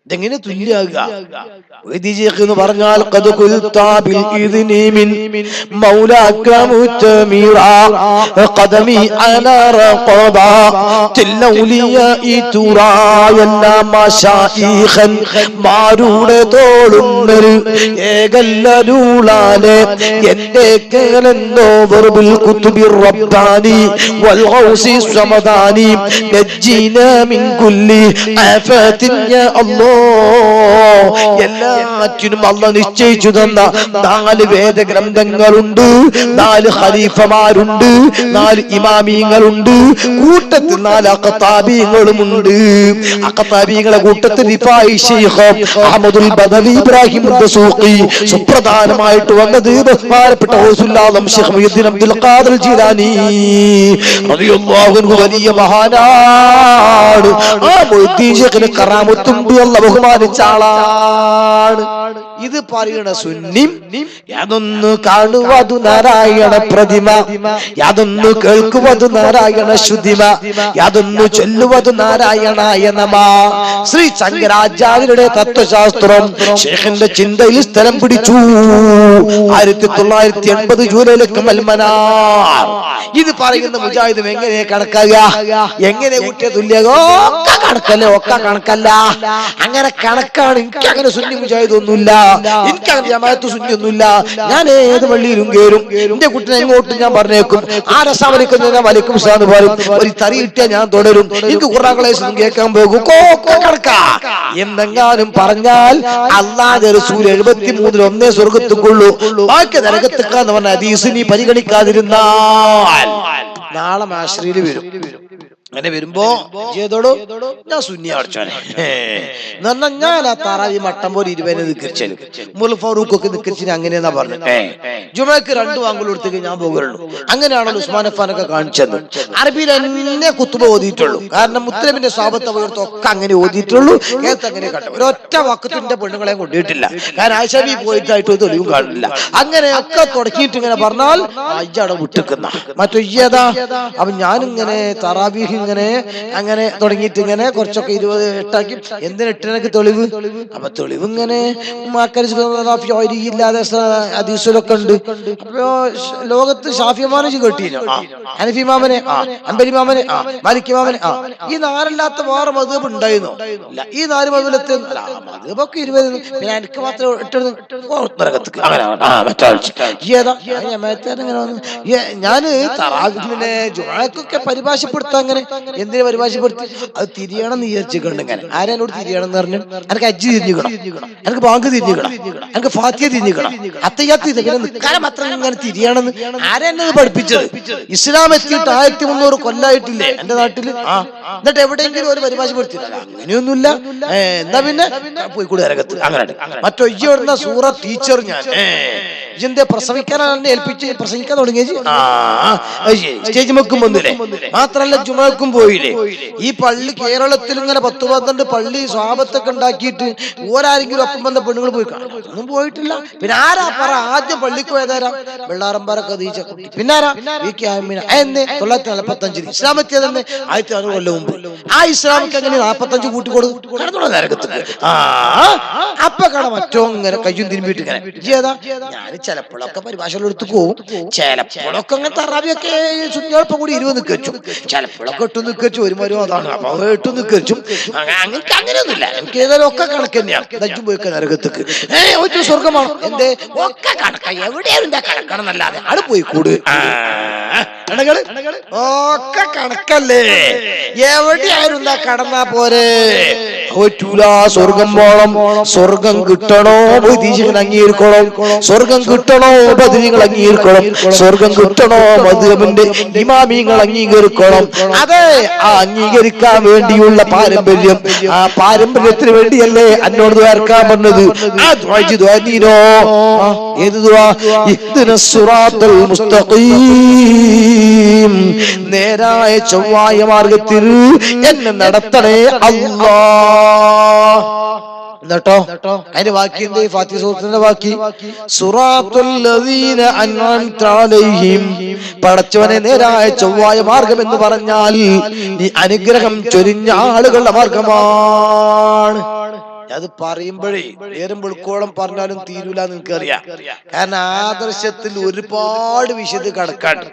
ഇതെങ്ങനെ തുല്യാകുക? എന്ന് പറഞ്ഞാൽ ഖദ് ഖുൽതാ ബിൽ ഇദ്നി മിൻ മൗലാക മുതമിറാ ഖദമി അലാ റഖബാ തില്ലൗലിയാഇ തുറാ എല്ലാ മശായിഖൻ മാരുടെ തോളുന്നൽ ഏകല്ലൂലാലെ എന്റെ കേളെന്നോ വർബിൽ കുതുബിർ റബ്ബാനി വൽ ഗൗസി സമദാനി നജ്ജിനാ മിൻ കുല്ലി ആഫാത്തിൻ യാ അല്ലാഹ്. എല്ലാറ്റിനും അല്ലാഹ് നിശ്ചയിച്ചു തന്ന 4 വേദഗ്രന്ഥങ്ങളുണ്ട്, 4 ഖലീഫമാരുണ്ട്, 4 ഇമാമിയങ്ങളുണ്ട്, കൂട്ടത്തിൽ 4 അഖ്താബികളുമുണ്ട്. അഖ്താബികളെ കൂട്ടത്തിൽ റിഫായി ശൈഖ് അഹ്മദുൽ ബദവി ഇബ്രാഹിം ദസൂഖി. സുപ്രധാനമായിട്ട് വന്നത് ബഹുമാനപ്പെട്ട ഗൗസുൽ ശൈഖ് മുഹ്യിദ്ദീൻ അബ്ദുൽ ഖാദിർ ജീലാനി റളിയല്ലാഹു അൻഹു. വലിയ മഹാനാണ്. ആ മുഹ്യിദ്ദീൻ ശൈഖിന് കറാമത്തുണ്ട്, അല്ലാഹ് ബഹുമാനിച്ച ആളാണ്. ഇത് പറയണ സുന്നി യാതൊന്നു കാണുവതു നാരായണ പ്രതിമ, യാതൊന്നു കേൾക്കുവതു നാരായണ ശുദ്ധിമ, യാതൊന്നു ചൊല്ലുവതു നാരായണായ നമ. ശ്രീ ശങ്കരാചാര്യരുടെ തത്വശാസ്ത്രം ശൈഖിന്റെ ചിന്തയിൽ സ്ഥലം പിടിച്ചു. 1980 ജൂലൈയിലേക്ക് മൽമനാർ. ഇത് പറയുന്ന മുജാഹിദും എങ്ങനെ കണക്കാകുക? എങ്ങനെ കുട്ടിയെ തുല്യകോ? ഒക്കെ കണക്കല്ലേ? ഒക്കെ കണക്കല്ല. അങ്ങനെ കണക്കാണ്. എനിക്ക് അങ്ങനെ സുന്നി മുജാഹിദ് ഒന്നുമില്ല, എനിക്കങ്ങനെ ജമാഅത്ത് സുന്നി ഒന്നുമില്ല. ഞാൻ ഏത് പള്ളിയിലും കയറും, എന്റെ കുട്ടിനെ എങ്ങോട്ടും ഞാൻ പറഞ്ഞേക്കും. ആരസാമലിക്കുന്ന വലിക്കും സാന്ന് പറയും. ഒരു തറി കിട്ടിയാൽ ഞാൻ തുടരും. എനിക്ക് ഖുർആൻ ക്ലാസ് കേൾക്കാൻ പോകും. കണക്കാ എന്തെങ്ങാനും പറഞ്ഞാൽ അല്ലാഹുവിന്റെ റസൂൽ 73 ഒന്നേ സ്വർഗത്തുക്കുള്ളൂ, ബാക്കി നരകത്തുക്കാന്ന് പറഞ്ഞ ഹദീസ് നീ പരിഗണിക്കാതിരുന്നാൽ നാളെ മാശ്രീയിൽ വരും. അങ്ങനെ വരുമ്പോ ചെയ്തോടോ ഞാൻ സുന്നി അടിച്ചാനെ ഞാൻ ആ താറാവി മട്ടം പോലെ 20 നിക്കരിച്ചാലും മുൽ ഫാറൂഖ് ഒക്കെ നിക്കരിച്ചു. അങ്ങനെയെന്നാ പറഞ്ഞു. ജുമയ്ക്ക് 2 വാങ്കുകൾ കൊടുത്തേക്ക് ഞാൻ പോകുള്ളൂ. അങ്ങനെയാണല്ലോ ഉസ്മാൻ അഫ്ഫാനൊക്കെ കാണിച്ചത്. അറബിയിൽ എന്നെ കുത്തുബ ഓതിയിട്ടുള്ളൂ. കാരണം മുസ്ലിമിന്റെ സ്വാപത്തെ ഒക്കെ അങ്ങനെ ഓതിയിട്ടുള്ളൂ. കേട്ട് അങ്ങനെ കണ്ടു. ഒരൊറ്റ വക്കത്തിന്റെ പെണ്ണുങ്ങളെ കൊണ്ടിട്ടില്ല. കാരണം ആയിഷബി പോയിട്ടായിട്ട് തെളിവും കാണില്ല. അങ്ങനെയൊക്കെ തുടങ്ങിയിട്ട് ഇങ്ങനെ പറഞ്ഞാൽ അയ്യാടെ വിട്ടിക്കുന്ന മറ്റൊയ്യതാ. അപ്പൊ ഞാനിങ്ങനെ തറാവീഹ് ഇങ്ങനെ അങ്ങനെ തുടങ്ങിയിട്ട് ഇങ്ങനെ കുറച്ചൊക്കെ 28 എന്തിന് 8 തെളിവ്? അപ്പൊ തെളിവ് ഇങ്ങനെ ഇല്ലാതെ ഹദീസിലൊക്കെ ഉണ്ട്. അപ്പൊ ലോകത്ത് ഷാഫിമാനെ കേട്ടില്ല, ഹനഫിമാമനെ, അൻബലിമാമനെ, മാലിക്കിമാമനെ, ഈ നാലല്ലാത്ത വേറെ മദ്ഹബ് ഉണ്ടായിരുന്നോ? ഇല്ല. ഈ 4 മദ്ഹബിലത്തെ മദ്ഹബൊക്കെ 20. പിന്നെ എനിക്ക് മാത്രം ഞാന് തറാവിഹിനെ ജുമുഅക്കൊക്കെ പരിഭാഷപ്പെടുത്താം. അങ്ങനെ എന്തിനു പരിഭാഷപ്പെടുത്തി? അത് തിരിയണം എന്ന് വിചാരിച്ചിട്ടുണ്ട്. ഇങ്ങനെ ആരെന്നോട് തിരിയണം എന്ന് പറഞ്ഞു? എനിക്ക് ഹജ്ജ് തിരിഞ്ഞിക്കണം, എനിക്ക് ബാങ്ക് തിരിഞ്ഞിക്കണം, എനിക്ക് ഫാത്തിഹ തിരിഞ്ഞിക്കണം, അത്തഹിയ്യാത്ത് പിന്നെ നിക്കാരം അത്ര ഇങ്ങനെ തിരിയണമെന്ന് ആരെന്നത് പഠിപ്പിച്ചത്? ഇസ്ലാം എത്തിയിട്ട് 1300 കൊല്ലായിട്ടില്ലേ എന്റെ നാട്ടില്? എന്നിട്ട് എവിടെയെങ്കിലും ഒരു പരിഭാഷപ്പെടുത്തില്ല? അങ്ങനെയൊന്നുമില്ല. എന്താ പിന്നെ പോയി കൂടെ രംഗത്ത് അങ്ങനെ മറ്റോ ഇയ്യോടുന്ന സൂറ ടീച്ചർ ഞാൻ ഇജെന്തെ പ്രസവിക്കാനാണ് ഏൽപ്പിച്ച് പ്രസംഗിക്കാൻ തുടങ്ങിയത്? സ്റ്റേജ് വെക്കും വന്നില്ലേ? മാത്രല്ല ജുമുഅക്കും പോയില്ലേ? ഈ പള്ളി കേരളത്തിൽ ഇങ്ങനെ 10-12 പള്ളി സ്വഹാബത്തൊക്കെ ഉണ്ടാക്കിയിട്ട് ഓരാരെങ്കിലും ഒപ്പം വന്ന പെണ്ണുങ്ങൾ പോയി കാണാം? ഒന്നും പോയിട്ടില്ല. പിന്നെ ആരാ പറ ആദ്യം പള്ളിക്ക് പോയതാരാ? വെള്ളാറമ്പാറ ഖദീജ കുട്ടി. പിന്നാരാ? എന്ന് 945 ഇസ്ലാം എത്തിയത് തന്നെ 1600 കൊല്ലം മുമ്പ്. ആ ഇസ്ലാമിക്ക് എങ്ങനെ 45 കൂട്ടി കൊടുക്കും? അപ്പൊ കാണാം മറ്റോ ഇങ്ങനെ കയ്യും തിരുമ്പിട്ട് ഇങ്ങനെ ചെയ്താ. ഞാൻ ചിലപ്പോഴൊക്കെ പരിഭാഷകളെടുത്ത് പോവും, ചിലപ്പോഴൊക്കെ അങ്ങനെ തറാവിയൊക്കെ സുന്നിയോടൊപ്പം കൂടി 20 നിൽക്കച്ചു, ചിലപ്പോഴൊക്കെ 8 നിൽക്കച്ചു. ഒരു മരോ അതാണ്. അപ്പൊ 8 നിൽക്കച്ചും അങ്ങനെ അങ്ങനെയൊന്നുമില്ല. എനിക്ക് ഏതായാലും ഒക്കെ കണക്ക് തന്നെയാണ്. ദജ്ജും പോയിക്ക നരകത്തേക്ക് ഒറ്റ സ്വർഗമാണ്. എന്തേ ഒക്കെ കണക്ക, എവിടെയാലും കണക്കാണെന്നല്ലാതെ അവിടെ പോയി കൂട് ഒക്കെ കണക്കല്ലേ? എവിടെയായാലും എന്താ കടന്നാ പോരെ? പറ്റൂല. സ്വർഗം പോണം, സ്വർഗം കിട്ടണോ ബുദ്ധിജീവൻ അംഗീകരിക്കണം, സ്വർഗം കിട്ടണോ ബദരികൾ അംഗീകരിക്കണം, സ്വർഗം കിട്ടണോ മദ്ഹബിന്റെ ഇമാമിങ്ങൾ അംഗീകരിക്കണം. അതെ, ആ അംഗീകരിക്കാൻ വേണ്ടിയുള്ള പാരമ്പര്യം, ആ പാരമ്പര്യത്തിന് വേണ്ടിയല്ലേ എന്നോട് ദ്വാരക്കാൻ പറഞ്ഞത്. ഏത് ദുആ? ഇഹ്ദിനസ് സിറാത്തൽ മുസ്തഖീം, നേരായ ചൊവ്വായ മാർഗത്തിൽ എന്നെ നടത്തണേ അല്ലാഹ്. എന്നിട്ടോ അതിന്റെ ബാക്കി എന്ത്? ഫാത്തിഹ സൂറത്തിന്റെ ബാക്കി സിറാത്തുൽ ലദീന അൻഅംത അലൈഹിം, പടച്ചവനെ നേരായ ചൊവ്വായ മാർഗം എന്ന് പറഞ്ഞാൽ ഈ അനുഗ്രഹം ചൊരിഞ്ഞ ആളുകളുടെ മാർഗമാണ്. അത് പറയുമ്പോഴേ നേരം വെളുക്കോളം പറഞ്ഞാലും തീരൂല എന്ന് എനിക്കറിയാം. കാരണം ആദർശത്തിൽ ഒരുപാട് വിശദ കടക്കാണ്ട്.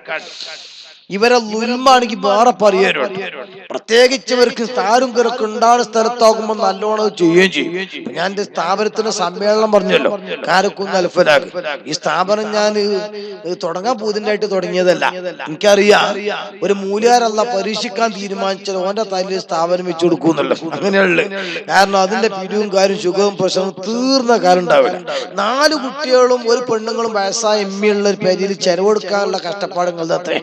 ഇവരെ ലുൽമാണെങ്കിൽ വേറെ പറയാനുണ്ട്. പ്രത്യേകിച്ച് ഇവർക്ക് സ്ഥാരും കിറക്ക് ഉണ്ടാകുന്ന സ്ഥലത്താകുമ്പോൾ നല്ലോണം ചെയ്യുകയും ചെയ്യും. ഞാൻ എന്റെ സ്ഥാപനത്തിന്റെ സമ്മേളനം പറഞ്ഞല്ലോ, കാരക്കുന്ന് അൽഫലാഖ്. ഈ സ്ഥാപനം ഞാൻ തുടങ്ങാൻ പൂതിനായിട്ട് തുടങ്ങിയതല്ല. എനിക്കറിയാം ഒരു മൂല്യാരല്ല പരീക്ഷിക്കാൻ തീരുമാനിച്ചാൽ ഓന്റെ തലയിൽ സ്ഥാപനം വെച്ചു കൊടുക്കുന്നുള്ളു. അങ്ങനെയുള്ള കാരണം അതിന്റെ പിരിവും കാര്യം സുഖവും പ്രശ്നവും തീർന്ന കാര്യം ഉണ്ടാവില്ല. 4 കുട്ടികളും ഒരു പെണ്ണുങ്ങളും വയസ്സായ എമ്മിയുള്ള ഒരു പേരിൽ ചെലവെടുക്കാനുള്ള കഷ്ടപ്പാടുകളുടെ അത്രേ.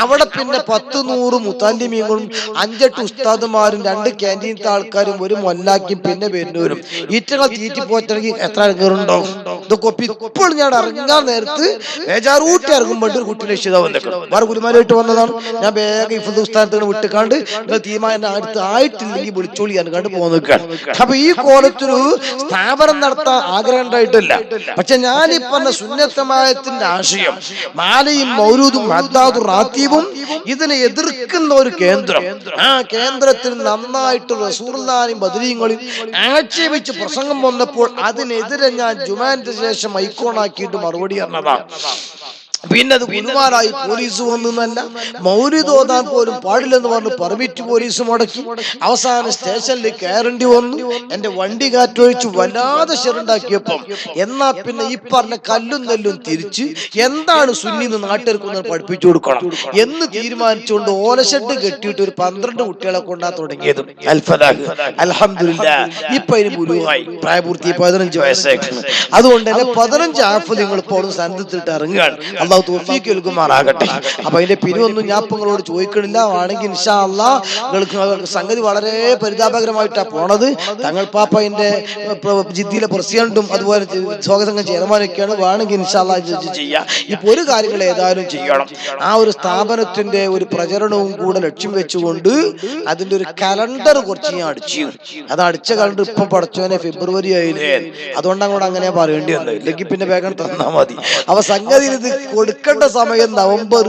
അവിടെ പിന്നെ 10-100 മുത്താലിമീങ്ങളും 5-8 ഉസ്താദുമാരും 2 ക്യാൻറ്റീനത്തെ ആൾക്കാരും ഒരു മൊല്ലാക്കിയും പിന്നെ വരുന്നവരും ഈറ്റകളെ തീറ്റിപ്പോറ്റെങ്കിൽ എത്ര ഇറങ്ങുന്നുണ്ടോ? ഇതൊക്കെ ഇപ്പോൾ ഞാൻ ഇറങ്ങാൻ നേരത്ത് ബേജാറൂട്ടി ഇറങ്ങുമ്പോൾ ഒരു കുട്ടി രക്ഷിതാവ് വന്നേക്കണം. വേറെ ഗുരുമാരായിട്ട് വന്നതാണ്. ഞാൻ വേഗം ഇഫ്ദ് ഉസ്താദത്തിന് വിട്ടുകാണ്ട് നിങ്ങൾ തീരുമാനം അടുത്ത് ആയിട്ടില്ലെങ്കിൽ വിളിച്ചോളിയാണ് കണ്ട് പോകുന്ന നിൽക്കുകയാണ്. അപ്പൊ ഈ കോലത്തൊരു സ്ഥാപനം നടത്താൻ ആഗ്രഹം ഉണ്ടായിട്ടില്ല. പക്ഷെ ഞാൻ ഈ പറഞ്ഞ സുന്നത്തമായത്തിന്റെ ആശയം മാലയും മൗലൂദും റാത്തീബും ഇതിനെ എതിർക്കുന്ന ഒരു കേന്ദ്രം, ആ കേന്ദ്രത്തിൽ നന്നായിട്ട് റസൂലുള്ളാഹിയും ബദരീങ്ങളും ആക്ഷേപിച്ച് പ്രസംഗം വന്നപ്പോൾ അതിനെതിരെ ഞാൻ ജുമാന്റെ ശേഷം ഐക്കോണാക്കിയിട്ട് മറുപടി പറഞ്ഞതാണ്. പിന്നെ അത് ഗുരുമാരായി പോലീസ് വന്നല്ല, മൗലിദ് ഓതാൻ പോലും പാടില്ലെന്ന് പറഞ്ഞ് പെർമിറ്റ് പോലീസ് മുടക്കി. അവസാന സ്റ്റേഷനിൽ കയറേണ്ടി വന്നു. എന്റെ വണ്ടി കാറ്റൊഴിച്ചു വല്ലാതെ ഷെറുണ്ടാക്കിയപ്പം എന്നാ പിന്നെ ഈ പറഞ്ഞ കല്ലും നെല്ലും തിരിച്ച് എന്താണ് സുന്നിന്ന് നാട്ടുകാർക്ക് പഠിപ്പിച്ചു കൊടുക്കണം എന്ന് തീരുമാനിച്ചുകൊണ്ട് ഓലഷെഡ് കെട്ടിയിട്ട് ഒരു 12 കുട്ടികളെ കൊണ്ടാ തുടങ്ങിയത് അൽഫലാഖ്. അൽഹംദുലില്ലാ ഇപ്പൊ അതിന് ബുലൂഗായി, പ്രായപൂർത്തി 15 വയസ്സായിരുന്നു. അതുകൊണ്ട് തന്നെ 15 ആഫ് നിങ്ങൾ ഇപ്പോൾ സന്നദ്ധത്തിട്ട് ഇറങ്ങുകയാണ്. അള്ളാഹു തൗഫീഖ് നൽകുമാറാകട്ടെ. അപ്പൊ അതിന്റെ പിരിവൊന്നും ഞാൻ നിങ്ങളോട് ചോദിക്കണില്ല. ആണെങ്കിൽ ഇൻഷാ അല്ലാഹ് നിങ്ങൾക്ക് സംഗതി വളരെ പരിതാപകരമായിട്ടാണ് പോണത്. തങ്ങൾ പാപ്പ അതിന്റെ ജിദ്ദിയിലെ പ്രസിഡന്റും അതുപോലെ സ്വാഗതസംഘം ചെയർമാനൊക്കെയാണ്. വേണമെങ്കിൽ ഇൻഷാ അല്ലാഹ് ചെയ്യാം. ഇപ്പൊ ഒരു കാര്യങ്ങൾ ഏതായാലും ചെയ്യണം. ആ ഒരു സ്ഥാപനത്തിന്റെ ഒരു പ്രചരണവും കൂടെ ലക്ഷ്യം വെച്ചുകൊണ്ട് അതിന്റെ ഒരു കലണ്ടർ കുറച്ച് ഞാൻ അടിച്ചു. അത് അടിച്ച കലണ്ടർ ഇപ്പൊ പഠിച്ചവനെ ഫെബ്രുവരി ആയില്ലേ, അതുകൊണ്ടാണ് കൂടെ അങ്ങനെ പറയേണ്ടി വന്നത്. ഇല്ലെങ്കിൽ പിന്നെ വേഗം തന്നാ മതി. അപ്പൊ സംഗതി ഇത് കൊടുക്കേണ്ട സമയം നവംബർ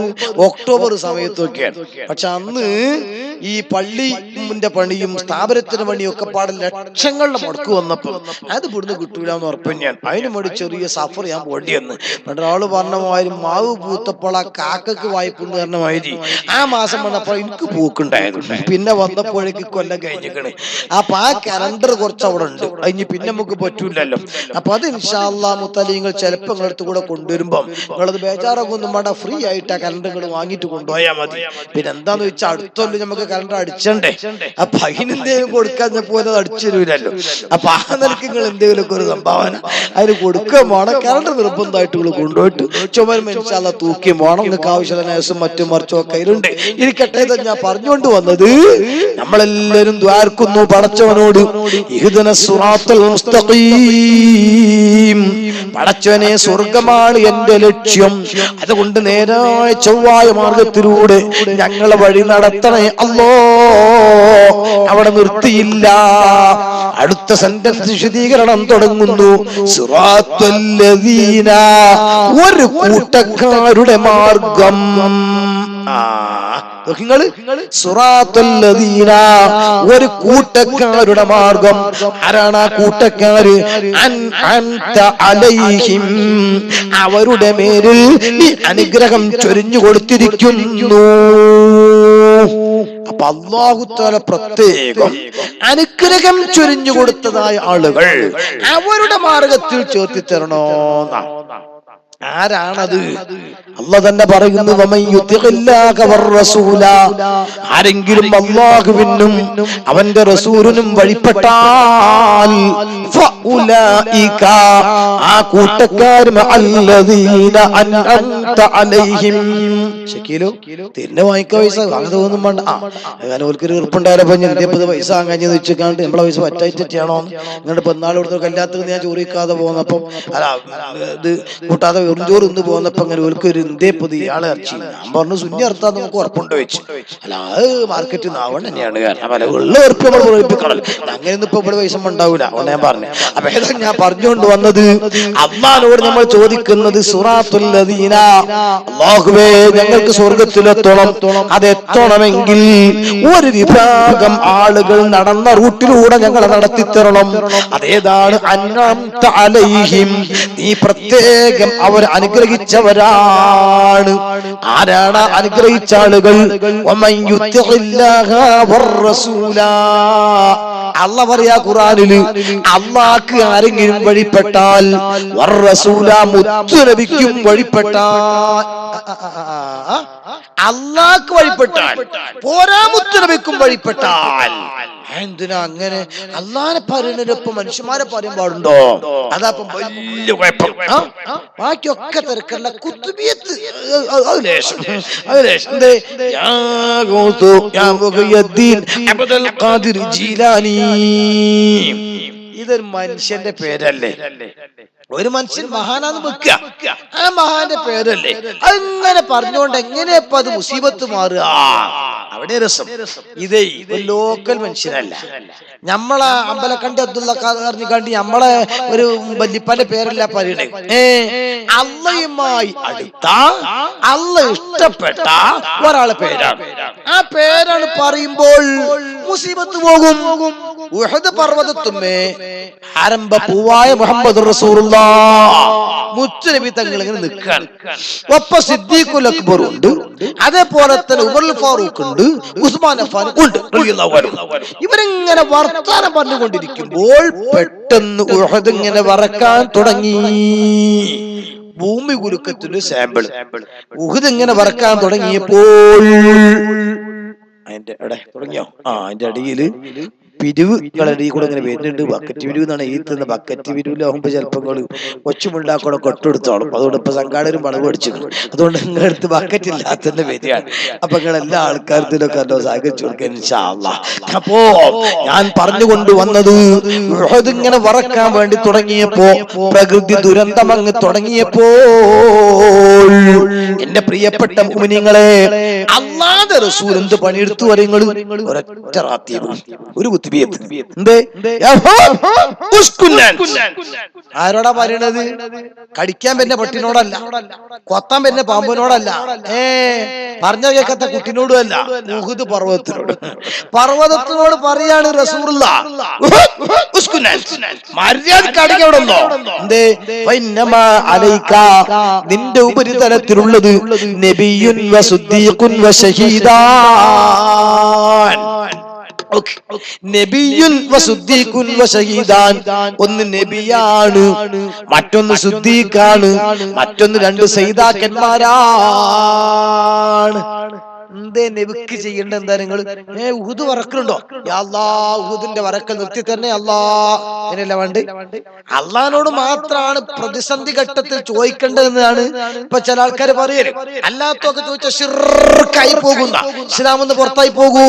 ഒക്ടോബർ സമയത്തൊക്കെയാണ്. പക്ഷെ അന്ന് ഈ പള്ളിന്റെ പണിയും സ്ഥാപനത്തിന്റെ പണിയും ഒക്കെ പാടെ ലക്ഷങ്ങളുടെ മുടക്ക് വന്നപ്പോ അത് ഇവിടുന്ന് കിട്ടൂല എന്ന് ഉറപ്പ് ഞാൻ. അതിന് വേണ്ടി ചെറിയ സഫർ ഞാൻ പോണ്ടി വന്ന്. ഒരാള് പറഞ്ഞ മാതിരി മാവ് പൂത്തപ്പോൾ ആ കാക്കക്ക് വായ്പുണ്ട് പറഞ്ഞ മാതിരി ആ മാസം വന്നപ്പോൾ എനിക്ക് പൂക്കുണ്ടായിരുന്നു. പിന്നെ വന്നപ്പോഴേക്ക് കൊല്ലം കഴിഞ്ഞിക്കണ്. അപ്പൊ ആ കലണ്ടർ കുറച്ച് അവിടെ ഉണ്ട്. അതിന് പിന്നെ നമുക്ക് പറ്റൂലല്ലോ. അപ്പൊ അത് ഇൻഷാ അല്ലാഹ് മുത്തലിങ്ങൾ ചിലപ്പോ നിങ്ങളടുത്ത് കൂടെ കൊണ്ടുവരുമ്പോ നിങ്ങളത് ബേജാറൊക്കെ ഒന്നും വേണ്ട, ഫ്രീ ആയിട്ട് ആ കലണ്ടറുകൾ വാങ്ങിയിട്ട് കൊണ്ടുപോയാൽ മതി. പിന്നെ എന്താന്ന് വെച്ചാൽ അടുത്തൊല്ലം നമുക്ക് കലണ്ടർ അടിച്ചണ്ടേ. അപ്പൊ അതിനെന്തെങ്കിലും കൊടുക്കാൻ പോലെ അടിച്ചു തരൂലല്ലോ. അപ്പൊ ആ നിലക്ക് നിങ്ങൾ എന്തെങ്കിലും ഒരു സംഭാവന അതിന് കൊടുക്കുകയും വേണം. കലണ്ടർ നിർബന്ധമായിട്ട് നിങ്ങൾ കൊണ്ടുപോയിട്ട് ചുമരും ഇൻഷാ അല്ലാഹ് തൂക്കിയും വേണം. നിങ്ങൾക്ക് ആവശ്യമുള്ള നേഴ്സും മറ്റും മറിച്ചും ഒക്കെ ഇതിലുണ്ട്. ഇരിക്കട്ടെ, ഞാൻ പറഞ്ഞുകൊണ്ട് വന്നത് നമ്മളെല്ലാരും ദ്വാർക്കുന്നു പടച്ചവനോട്, ഇഹ്ദിനസ് സിറാത്തൽ മുസ്തഖീം, പടച്ചവനെ സ്വർഗമാണ് എന്റെ ലക്ഷ്യം, അതുകൊണ്ട് നേരായ ചൊവ്വായ മാർഗത്തിലൂടെ ഞങ്ങളെ വഴി നടത്തണേ അല്ലോ. അവിടെ നിർത്തിയില്ല, അടുത്ത സെന്റൻസ് വിശദീകരണം തുടങ്ങുന്നു. സിറാത്തല്ലദീന, ഒരു കൂട്ടക്കാരുടെ മാർഗം. സിറാത്തല്ലദീന, ഒരു കൂട്ടക്കാരുടെ മാർഗം. ആരാണ് ആ കൂട്ടക്കാര്? അൻഅംത അലൈഹിം, അവരുടെ മേലിൽ നീ അനുഗ്രഹം ചൊരിഞ്ഞു കൊടുത്തിരിക്കുന്നു. അപ്പൊ അല്ലാഹു തആല പ്രത്യേകം അനുഗ്രഹം ചൊരിഞ്ഞു കൊടുത്തതായ ആളുകൾ അവരുടെ മാർഗത്തിൽ ചേർത്തി തരണോ. ആരാണത്? അല്ലാഹു തന്നെ പറയുന്നു, ആരെങ്കിലും അല്ലാഹുവിനും അവന്റെ റസൂലിനും വഴിപ്പെട്ടാൽ ആ കൂട്ടക്കാരും തിന്നെ വാങ്ങിക്ക പൈസ വാങ്ങാൻ തോന്നും വേണ്ട. അങ്ങനെ ഓൽക്കൊരു ഉറപ്പുണ്ടായാലോ എന്തേപ്പത് പൈസ വാങ്ങാഞ്ഞെന്ന് വെച്ചിട്ട് നമ്മളെ പൈസ പറ്റായിട്ടാണോ നിങ്ങളുടെ പെന്നാൾ കൊടുത്ത കല്യാണത്തിന് ഞാൻ ചോറിക്കാതെ പോകുന്നപ്പം അല്ല ഇത് കൂട്ടാതെ വെറുംചോറ് ഇന്ന് പോകുന്നപ്പോ അങ്ങനെ ഓൽക്കൊരു എന്തേപ്പത് ഇയാളെ ഇറച്ചി. ഞാൻ പറഞ്ഞു സുന്നി അർത്ഥം നമുക്ക് ഉറപ്പുണ്ട് വെച്ച്. അല്ല അത് മാർക്കറ്റിൽ നിന്ന് ആവണം തന്നെയാണ്. കാരണം പല ഉള്ള ഉറപ്പ് നമ്മൾ പ്രയോഗിപ്പിക്കണം. അങ്ങനെയൊന്നും ഇപ്പൊ ഇവിടെ പൈസ ഉണ്ടാവൂല. അതുകൊണ്ട് ഞാൻ പറഞ്ഞു. അപ്പൊ ഏതാ ഞാൻ പറഞ്ഞുകൊണ്ട് വന്നത്, അല്ലാഹുവോട് നമ്മൾ ചോദിക്കുന്നത് സിറാത്തുല്ലദീന, അല്ലാഹുവേ ഞങ്ങൾക്ക് സ്വർഗത്തിലെത്തണം. അതെത്തണമെങ്കിൽ ഒരു വിഭാഗം ആളുകൾ നടന്ന റൂട്ടിലൂടെ ഞങ്ങളെ നടത്തിത്തരണം. അതേതാണ്? അൻഅംത അലൈഹിം, നീ പ്രത്യേകം അവർ അനുഗ്രഹിച്ചവരാണ്. ആരാണ് അനുഗ്രഹിച്ച ആളുകൾ? വമൻ യുത്തിഇല്ലാഹ വറസൂല, അല്ലാഹു പറയാ ഖുർആനിൽ, അല്ലാഹ്ക്ക് ആരെങ്കിലും വഴിപ്പെട്ടാൽ വറസൂല, മുത്തുനബിക്കും വഴിപ്പെട്ടാൽ, അല്ലാഹ്ക്ക് വഴിപ്പെട്ടാൽ പോരാ മുത്തുനബിക്കും വഴിപ്പെട്ടാൽ. എന്തിനാ അങ്ങനെ? അള്ളാനെ പറയുന്നതിനൊപ്പം മനുഷ്യന്മാരെ പറയാൻ പാടുണ്ടോ? അതപ്പം വലിയ കുഴപ്പം. ബാക്കിയൊക്കെ തിരക്കല്ല, കുത്തുബിയത്ത് ഇതൊരു മനുഷ്യന്റെ പേരല്ലേ? ഒരു മനുഷ്യൻ മഹാനാന്ന് വെക്കുക, ആ മഹാന്റെ പേരല്ലേ? അങ്ങനെ പറഞ്ഞുകൊണ്ട് എങ്ങനെയപ്പോ അത് മുസീബത്ത് മാറുക? അവിടെ രസം. ഇതേ ഒരു ലോക്കൽ മനുഷ്യനല്ല. നമ്മളെ അമ്പലക്കണ്ടി അബ്ദുള്ള ഖാദർ കണ്ടി നമ്മളെ ഒരു വല്യപ്പന്റെ പേരല്ല പറയണേ. അള്ളയുമായി അടുത്ത, അള്ള ഇഷ്ടപ്പെട്ട ഒരാളെ പേരാണ്. ആ പേരാണ് പറയുമ്പോൾ മുസീബത്ത് പോകും. ഉഹദ് പർവ്വതത്തുമ്മേ ആരംഭ പൂവായ മുഹമ്മദ് റസൂലുള്ളാഹ് മുത്തുനബി തങ്ങൾ ഇങ്ങനെ നിൽക്കുകയാണ്. ഒപ്പം സിദ്ദീഖുൽ അക്ബർ ഉണ്ട്, അതേപോലെ തന്നെ ഉമറുൽ ഫാറൂഖ് ഉണ്ട്, ഉസ്മാൻ അഫ്ഫാൻ ഉണ്ട്. ഇവരിങ്ങനെ വർത്താനം പറഞ്ഞുകൊണ്ടിരിക്കുമ്പോൾ പെട്ടെന്ന് ഉഹദ് ഇങ്ങനെ വറക്കാൻ തുടങ്ങി. ഭൂമി കുലുക്കത്തിന്റെ സാമ്പിൾ. ഉഹദ് ഇങ്ങനെ വറക്കാൻ തുടങ്ങിയപ്പോൾ അതിന്റെ തുടങ്ങിയോ? അതിന്റെ അടിയില് പിരിവ് അടിയിൽ കൂടെ ഇങ്ങനെ വരുന്നുണ്ട്. ബക്കറ്റ് പിരിവ് എന്നാണ് ഈ തന്ന. ബക്കറ്റ് പിരിവിലാകുമ്പോ ചിലപ്പോൾ ഒച്ചുമുണ്ടാക്കൂടെ കൊട്ടെടുത്തോളും. അതുകൊണ്ട് ഇപ്പൊ സംഘാടകരും പണം പഠിച്ചു. അതുകൊണ്ട് നിങ്ങളുടെ അടുത്ത് ബക്കറ്റ് ഇല്ലാത്തതിന്റെ വരികയാണ്. അപ്പൊ നിങ്ങൾ എല്ലാ ആൾക്കാരത്തിലൊക്കെ എന്തോ സഹകരിച്ചു കൊടുക്കാൻ ഇൻഷാ അല്ലാഹ്. അപ്പോ ഞാൻ പറഞ്ഞുകൊണ്ട് വന്നത്, ഉഹദ് ഇങ്ങനെ വറക്കാൻ വേണ്ടി തുടങ്ങിയപ്പോ, പ്രകൃതി ദുരന്തം അങ്ങ് തുടങ്ങിയപ്പോൾ എന്റെ പ്രിയപ്പെട്ട മുഅ്മിനീങ്ങളെ, അല്ലാഹുവിന്റെ റസൂൽ എന്ത് പണിയെടുത്തു? പറയുന്നത് ഒരൊറ്റ റാത്തീബ്, ഒരു കുത്തി ആരോടാ പറയണത്? കടിക്കാൻ പിന്നെ പട്ടിനോടല്ല, കൊത്താൻ പിന്നെ പാമ്പിനോടല്ല, പറഞ്ഞ കേൾക്കാത്ത കുട്ടിനോടും അല്ല, ഉഹുദ് പർവ്വതത്തിനോട് പറയാണ് റസൂലുള്ളാഹ്, മര്യാദക്ക് അടങ്ങിയോടല്ലോ. എന്തേ? നിന്റെ ഉപരിതലത്തിലുള്ളത് നബിയുൻ വസുദ്ദീഖുൻ വശഹീദാൻ. നബിയുൻ വസുദ്ദീഖുൻ വശഹീദാൻ. ഒന്ന് നബിയാണ്, മറ്റൊന്ന് സുദ്ദീഖാണ്, മറ്റൊന്ന് രണ്ട് സയ്യിദാക്കന്മാരാണ്. എന്തേ നബിക്ക് ചെയ്യേണ്ട എന്താ? നിങ്ങൾ ഉഹുദ് വറക്കലുണ്ടോ? ഉഹുദിന്റെ വറക്കൽ നിർത്തി തന്നെ അങ്ങനെയല്ല വേണ്ട. അള്ളഹാനോട് മാത്രമാണ് പ്രതിസന്ധി ഘട്ടത്തിൽ ചോദിക്കേണ്ടതെന്നാണ് ഇപ്പൊ ചില ആൾക്കാർ പറയല്. അല്ലാത്തൊക്കെ ചോദിച്ചാൽ ശിർക്കായി പോകുന്ന, ഇസ്ലാമെന്ന് പുറത്തായി പോകൂ.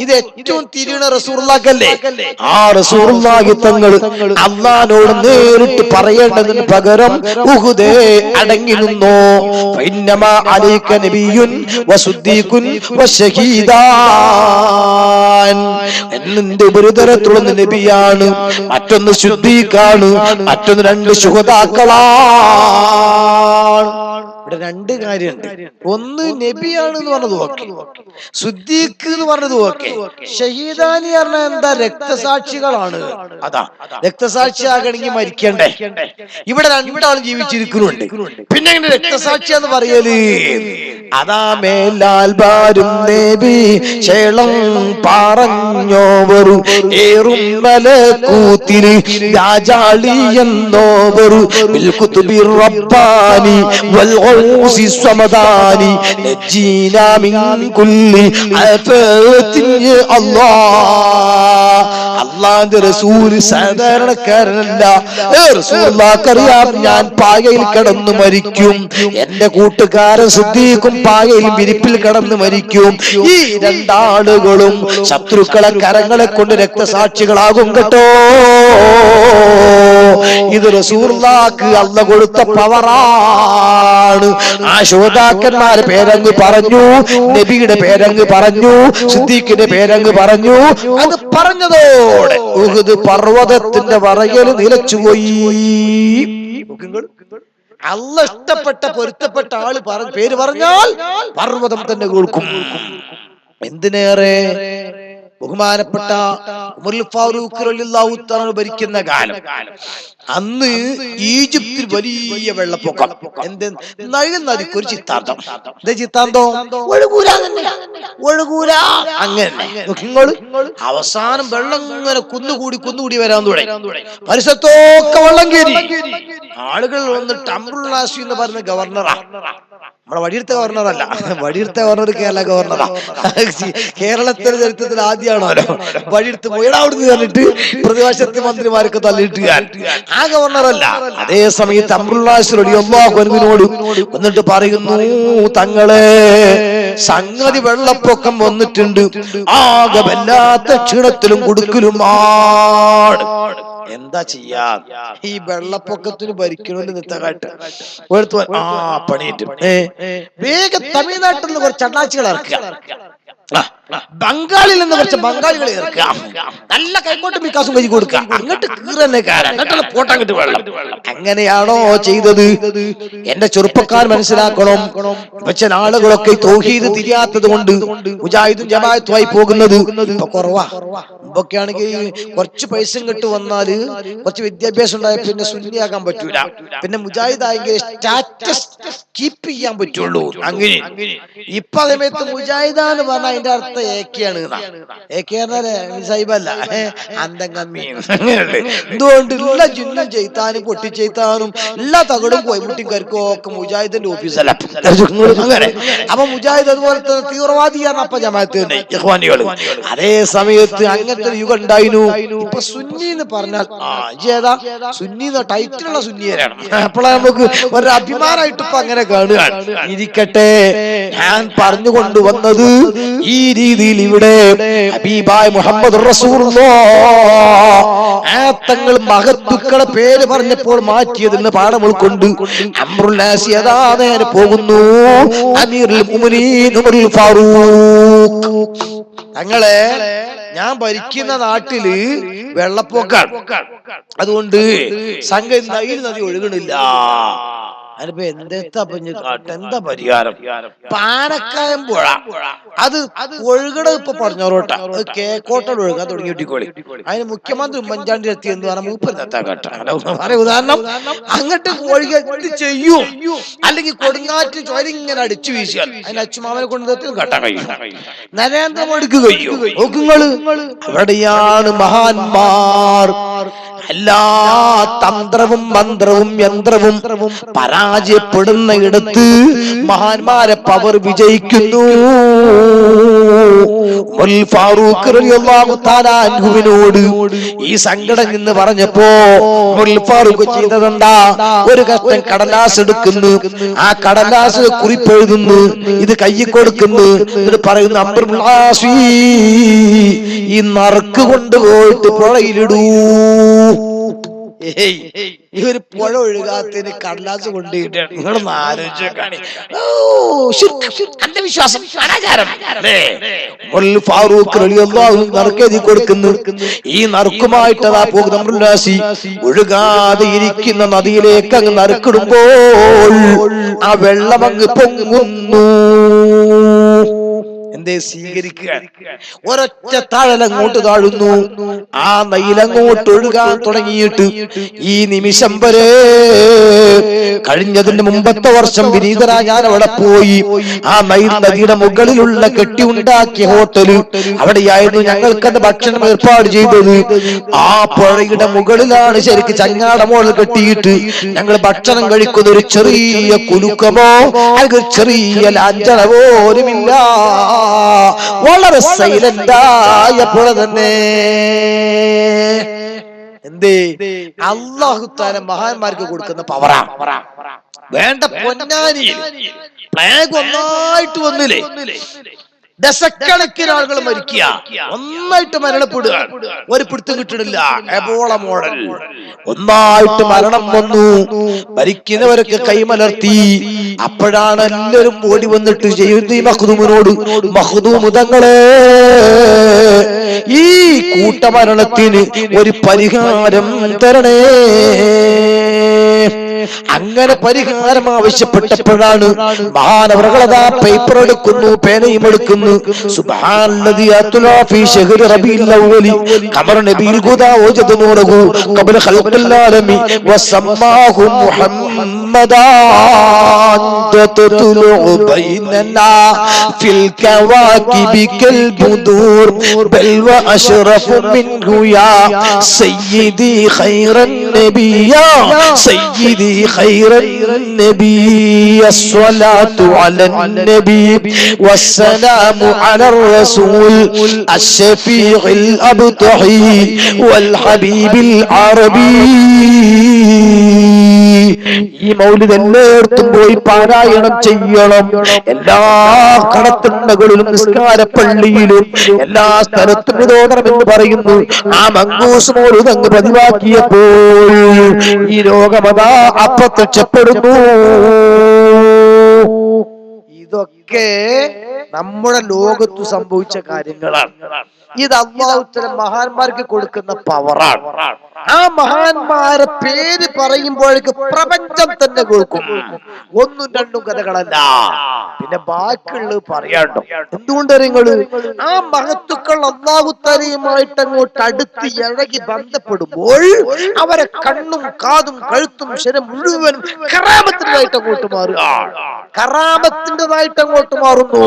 ഇത് ഏറ്റവും തിരിയണ റസൂലുള്ളാഹിക്കല്ലേ. ആ റസൂലുള്ളാഹി തങ്ങൾ അള്ളഹാനോട് നേരിട്ട് പറയേണ്ടതിന് പകരം ഉഹുദേ അടങ്ങി നിന്നോ. ഫഇന്നമാ അലൈക നബിയുൻ വസുദ്ദീഖുൻ വശഹീദാൻ. നിന്റെ ഉപരിതലത്തിലുള്ള നബിയാണ്, മറ്റൊന്ന് സുദ്ദീഖാണ്, മറ്റൊന്ന് രണ്ട് ശുഹദാക്കളാണ്. ഇവിടെ രണ്ട് കാര്യമുണ്ട്. ഒന്ന് നബിയാണെന്ന് പറഞ്ഞത് ഓക്കെ, സുദ്ദീഖ് എന്ന് പറഞ്ഞത് ഓക്കെ. ഷഹീദാനി പറഞ്ഞാൽ എന്താ? രക്തസാക്ഷികളാണ്. അതാ, രക്തസാക്ഷിയാകണമെങ്കിൽ മരിക്കണ്ടേ? ഇവിടെ രണ്ടാളും ജീവിച്ചിരിക്കുന്നുണ്ട്, പിന്നെ എങ്ങനെ രക്തസാക്ഷിയാന്ന് പറയല്? അതാ മേലാൽ ഭാരും നബി ചേളം പറഞ്ഞോവറു ഏറും മലക്കൂത്തില് രാജാളി എന്നോവറു ബിൽകുതുബി റബ്ബാനി വൽ ഔസി സമദാനി നജീനാ മിൻ കുല്ലി ആഫത്തിൻ അല്ലാഹ്. അല്ലാഹുവിന്റെ റസൂൽ സാധാരണക്കാരനല്ല. റസൂലുള്ളാഹിക്കറിയാം ഞാൻ പായയിൽ കിടന്നു മരിക്കും, എന്റെ കൂട്ടുകാരൻ സുദ്ദീഖും പായയിൽ വിരിപ്പിൽ കിടന്ന് മരിക്കും. ഈ രണ്ടാളുകളും ശത്രുക്കളെ കരങ്ങളെ കൊണ്ട് രക്തസാക്ഷികളാകും കേട്ടോ. ഇത് റസൂലുള്ളാഹിക്ക് അല്ലാഹ് കൊടുത്ത പവറാണ്. ആ ശുഹദാക്കന്മാരെ പേരങ്ങ് പറഞ്ഞു, നബിയുടെ പേരങ്ങ് പറഞ്ഞു, സിദ്ദീഖിന്റെ പേരങ്ങ് പറഞ്ഞു. അത് പറഞ്ഞതോടെ ഉഹുദ് പർവ്വതത്തിന്റെ വറയൽ നിലച്ചുപോയി. അല്ലാഹ് ഇഷ്ടപ്പെട്ട പൊരുത്തപ്പെട്ട ആള് പേര് പറഞ്ഞാൽ പർവ്വതം തന്നെ കേൾക്കും. എന്തിനേറെ ബഹുമാനപ്പെട്ട ഉമറുൽ ഫാറൂഖ് റളിയല്ലാഹു തആല ഭരിക്കുന്ന കാലം, അന്ന് ഈജിപ്തിൽ വലിയ വെള്ളപ്പൊക്കം. നൈൽ നദിക്ക് ഒരു ചിത്താന്തം. എന്താ ചിത്താന്തം? ഒഴുകൂല. അങ്ങനെ അവസാനം വെള്ളം ഇങ്ങനെ കുന്നുകൂടി വരാൻ തുടങ്ങി. പരിസരത്തൊക്കെ വെള്ളം കയറി. ആളുകൾ വന്നിട്ട് അംറുൽ നാസി എന്ന് പറഞ്ഞ ഗവർണറാ, നമ്മുടെ വടിയെടുത്ത ഗവർണറല്ല, വടിയെടുത്ത ഗവർണർ കേരള ഗവർണറാ. കേരളത്തിന്റെ ചരിത്രത്തിൽ ആദ്യമാണല്ലോ വടിയെടുത്ത് പോയിടാ അവിടുന്ന് പറഞ്ഞിട്ട് പ്രതിപക്ഷത്തെ മന്ത്രിമാരൊക്കെ തള്ളിയിട്ട്. ആ ഗവർണറല്ല. അതേ സമയത്ത് അംറുൽ നാസി റളിയല്ലാഹു അൻഹുവിനോട് എന്നിട്ട് പറയുന്നു, തങ്ങളെ സംഗതി വെള്ളപ്പൊക്കം വന്നിട്ടുണ്ട്, ആകെ വല്ലാത്ത ക്ഷീണത്തിലും കുടുക്കലുമാണ്. എന്താ ചെയ്യാ? ഈ വെള്ളപ്പൊക്കത്തിന് ഭരിക്കണോണ്ട് നിത്തകാട്ട് പണിയിട്ട് വേഗം തമിഴ്നാട്ടിൽ നിന്ന് കുറച്ച് അണ്ണാച്ചികൾ ഇറക്കുക, ബംഗാളിൽ നിന്ന് കുറച്ച് ബംഗാളികൾ ഇറക്കുക, നല്ല കൈക്കോട്ടും വികാസം കഴിച്ചു കൊടുക്കുക, അങ്ങോട്ട് കീറന്നെ കയറാൻ പോട്ടങ്ങട്ട് വെള്ളം. അങ്ങനെയാണോ ചെയ്തത്? എന്റെ ചെറുപ്പക്കാർ മനസ്സിലാക്കണം. പക്ഷെ ആളുകളൊക്കെ തൗഹീദ് തിരിയാത്തത് കൊണ്ട് മുജാഹിദും ജമാഅത്തുമായി പോകുന്നത് ഇപ്പൊ കുറവാ. മുമ്പൊക്കെ ആണെങ്കിൽ കുറച്ച് പൈസ ഇങ്ങോട്ട് വന്നാല്, കുറച്ച് വിദ്യാഭ്യാസം ഉണ്ടായ പിന്നെ സുന്നിയാക്കാൻ പറ്റൂല, പിന്നെ മുജാഹിദായെങ്കിൽ സ്റ്റാറ്റസ് കീപ്പ് ചെയ്യാൻ പറ്റുള്ളൂ. അങ്ങനെ ഇപ്പൊ അതേമയത്ത് മുജാഹിദാന്ന് പറഞ്ഞാൽ അതിന്റെ അർത്ഥം ഏക്കെയാണ്. ഏക്കെ സാഹിബല്ല, അന്തം കമ്മിയും. എന്തുകൊണ്ട് എല്ലാ ജിന്നും ചെയ്താനും പൊട്ടിച്ചെയ്ത്താനും എല്ലാ തകടും പോയി മുട്ടിക്കരിക്കും ഒക്കെ മുജാഹിദിന്റെ ഓഫീസല്ല. അപ്പൊ മുജാഹിദ് അതുപോലെ തന്നെ തീവ്രവാദിയാണ്. അപ്പൊ ജമാഅത്ത് തന്നെ ഇഖ്വാനികൾ. അതേ സമയത്ത് അങ്ങനത്തെ യുഗം ഉണ്ടായിരുന്നു. ഇപ്പൊ സുന്നി എന്ന് പറഞ്ഞാൽ ഏതാ? സുന്നി ടൈറ്റിലുള്ള സുന്നിയരാണ്. അപ്പോഴാണ് നമുക്ക് ഒരു അഭിമാനമായിട്ട് ഇപ്പൊ അങ്ങനെ കാണുക. ഇരിക്കട്ടെ, ഞാൻ പറഞ്ഞുകൊണ്ട് വന്നത് ഈ രീതിയിൽ ഇവിടെ ഹബീബായ മുഹമ്മദ് റസൂലുള്ളാഹ് തങ്ങൾ മഹത്തുക്കളെ പേര് പറഞ്ഞപ്പോൾ മാറ്റിയതെന്ന് പാഠം ഉൾക്കൊണ്ട് അംറുൽ നാസി അതാ നേരെ പോകുന്നു. അമീറുൽ മുഅ്മിനീൻ ഉമറുൽ ഫാറൂഖ് തങ്ങളെ ഞാൻ ഭരിക്കുന്ന നാട്ടില് വെള്ളപ്പൊക്കാണ്, അതുകൊണ്ട് സംഘം നൈൽ നദി ഒഴുകണില്ല. അതിനിപ്പോ എന്താ പരിഹാരം? പാനക്കായം പുഴ അത് ഒഴുകണ ഇപ്പൊ പറഞ്ഞോറോട്ട കേക്കോട്ടോട് ഒഴുകാൻ തുടങ്ങി കിട്ടിക്കോളി. അതിന് മുഖ്യമന്ത്രി ഉമ്മൻചാണ്ടി എത്തി എന്ന് പറഞ്ഞാൽ മൂപ്പരിനെത്താ കേട്ട ഉദാഹരണം അങ്ങോട്ട് ഒഴുകി ചെയ്യും. അല്ലെങ്കിൽ കൊടുങ്കാറ്റ് ചോരിങ്ങനെ അടിച്ചു വീശിയാൽ അതിന് അച്ചുമാമനെ കൊണ്ട് കെട്ടാൻ കഴിയും, നരേന്ദ്രമോദിക്ക് കഴിയും. നോക്കുങ്ങള് അവിടെയാണ് മഹാന്മാർ എല്ലാ തന്ത്രവും മന്ത്രവും യന്ത്രവും പരാജയപ്പെടുന്ന ഇടത്ത് മഹാന്മാരെ പവർ വിജയിക്കുന്നു. ഫാറൂഖ് റളിയല്ലാഹു തആല അൻഹുവിനോട് ഈ സങ്കടം എന്ന് പറഞ്ഞപ്പോ ഫാറൂഖ് ചെയ്തതെന്താ? ഒരു കഷ്ടം കടലാസ് എടുക്കുന്നു, ആ കടലാസ് കുറിപ്പെഴുതുന്നു, ഇത് കയ്യിൽ കൊടുക്കുന്നു, എന്നിട്ട് പറയുന്നു അംറുൽ ആസി ഈ നറുക്ക് കൊണ്ടുപോയിട്ട് പുഴയിലിടൂ. ഈ ഒരു പുഴ ഒഴുകാത്തിന് കടലാസ് കൊണ്ടുപോയിട്ടാണ്. നിങ്ങളൊന്ന് ആലോചിച്ചേക്കാണ്. അന്ധവിശ്വാസം, അനാചാരം. ഫാറൂഖ് റളിയല്ലാഹു നറുക്കെഴുതി കൊടുക്കുന്നു. ഈ നറുക്കുമായിട്ട് അതാ പോകുന്ന അംറുല്ലാസി ഒഴുകാതെ ഇരിക്കുന്ന നദിയിലേക്ക് അങ്ങ് നറുക്കിടുമ്പോൾ ആ വെള്ളം അങ്ങ് പൊങ്ങുന്നു. എന്തേ സ്വീകരിക്കുക? ഒരൊറ്റ താഴലങ്ങോട്ട് താഴുന്നു. ആ നൈലങ്ങോട്ട് ഒഴുകാൻ തുടങ്ങിയിട്ട് ഈ നിമിഷം വരെ കഴിഞ്ഞതിന്റെ മുമ്പത്തെ വർഷം വിനീതരാ ഞാൻ അവിടെ പോയി. ആ നൈൽ നദിയുടെ മുകളിലുള്ള കെട്ടി ഉണ്ടാക്കിയ ഹോട്ടല് അവിടെയായിരുന്നു ഞങ്ങൾക്കത് ഭക്ഷണം ഏർപ്പാട് ചെയ്തത്. ആ പുഴയുടെ മുകളിലാണ് ശരിക്കും ചങ്ങാട മോളിൽ കെട്ടിയിട്ട് ഞങ്ങൾ ഭക്ഷണം കഴിക്കുന്ന ഒരു ചെറിയ കുലുക്കമോ അല്ലെങ്കിൽ ചെറിയ ലാഞ്ചന പോലുമില്ല. വളരെ സൈലന്റായ പുഴ തന്നെ. എന്തേ? അല്ലാഹു തആല മഹാന്മാർക്ക് കൊടുക്കുന്ന പവറാ. വേണ്ട പൊന്നാനി പ്ലേഗ് ഒന്നായിട്ട് വന്നില്ലേ, ദശക്കണക്കിന് ആളുകൾ മരിക്കുക, ഒന്നായിട്ട് മരണപ്പെടുക, ഒരു പിടുത്തം കിട്ടണില്ല. എബോള മോഡൽ ഒന്നായിട്ട് മരണം വന്നു. മരിക്കുന്നവരൊക്കെ കൈമലർത്തി. അപ്പോഴാണ് എല്ലാവരും ഓടി വന്നിട്ട് സയ്യിദി മഖ്ദൂമിനോട്, മഖ്ദൂം തങ്ങളെ ഈ കൂട്ടമരണത്തിന് ഒരു പരിഹാരം തരണേ. അങ്ങനെ പരിഹാരം ആവശ്യപ്പെട്ടപ്പോഴാണ് മഹാനവറുകളതാ പേപ്പർ എടുക്കുന്നു, പേനയും എടുക്കുന്നു. സുബ്ഹാനല്ലദീ അത്ലാ ഫീ ശഹ്രി റബീഉൽ അവ്വലി ഖമർ നബിയിൽ ഹുദാ വജദ നൂറഹു ഖബ്ല ഖൽഖിൽ ആലമി വസമ്മാഹു മുഹമ്മദാ തത്ലു ബൈനനാ ഫിൽ കവാകിബി കൽ ബുദൂർ ബൽ വ അശ്റഫു മിൻഹു യാ സയ്യിദി ഖൈറൻ നബിയാ സയ്യിദി خير النبي الصلاة على النبي والسلام على الرسول الشفيع الأبطحي والحبيب العربي. ഈ മൗലിദ് എല്ലായിടത്തും പോയി പാരായണം ചെയ്യണം. എല്ലാ കടത്തിണ്ണകളിലും നിസ്കാരപ്പള്ളിയിലും എല്ലാ സ്ഥലത്തും ഇതോടണം എന്ന് പറയുന്നു. ആ മങ്കൂസ് മൗലിദ് അങ്ങ് പതിവാക്കിയപ്പോൾ ഈ രോഗമതാ അപ്രത്യക്ഷപ്പെടുന്നു. ഇതൊക്കെ നമ്മുടെ ലോകത്ത് സംഭവിച്ച കാര്യങ്ങളാണ്. ഇത് അല്ലാഹു തആല മഹാന്മാർക്ക് കൊടുക്കുന്ന പവറാണ്. ആ മഹാന്മാരെ പേര് പറയുമ്പോഴേക്ക് പ്രപഞ്ചം തന്നെ കേൾക്കും. ഒന്നും രണ്ടും കഥകളല്ല, പിന്നെ ബാക്കിയുള്ളത് പറയാണ്ടോ. എന്തുകൊണ്ട് നിങ്ങള് ആ മഹത്തുക്കൾ അല്ലാഹു തആലയുമായിട്ട് അങ്ങോട്ട് അടുത്ത് ഇഴകി ബന്ധപ്പെടുമ്പോൾ അവരെ കണ്ണും കാതും കഴുത്തും ശരീരം മുഴുവനും കറാമത്തിൻ്റെതായിട്ട് അങ്ങോട്ട് മാറുക, കറാമത്തിൻ്റെതായിട്ട് അങ്ങോട്ട് മാറുന്നു.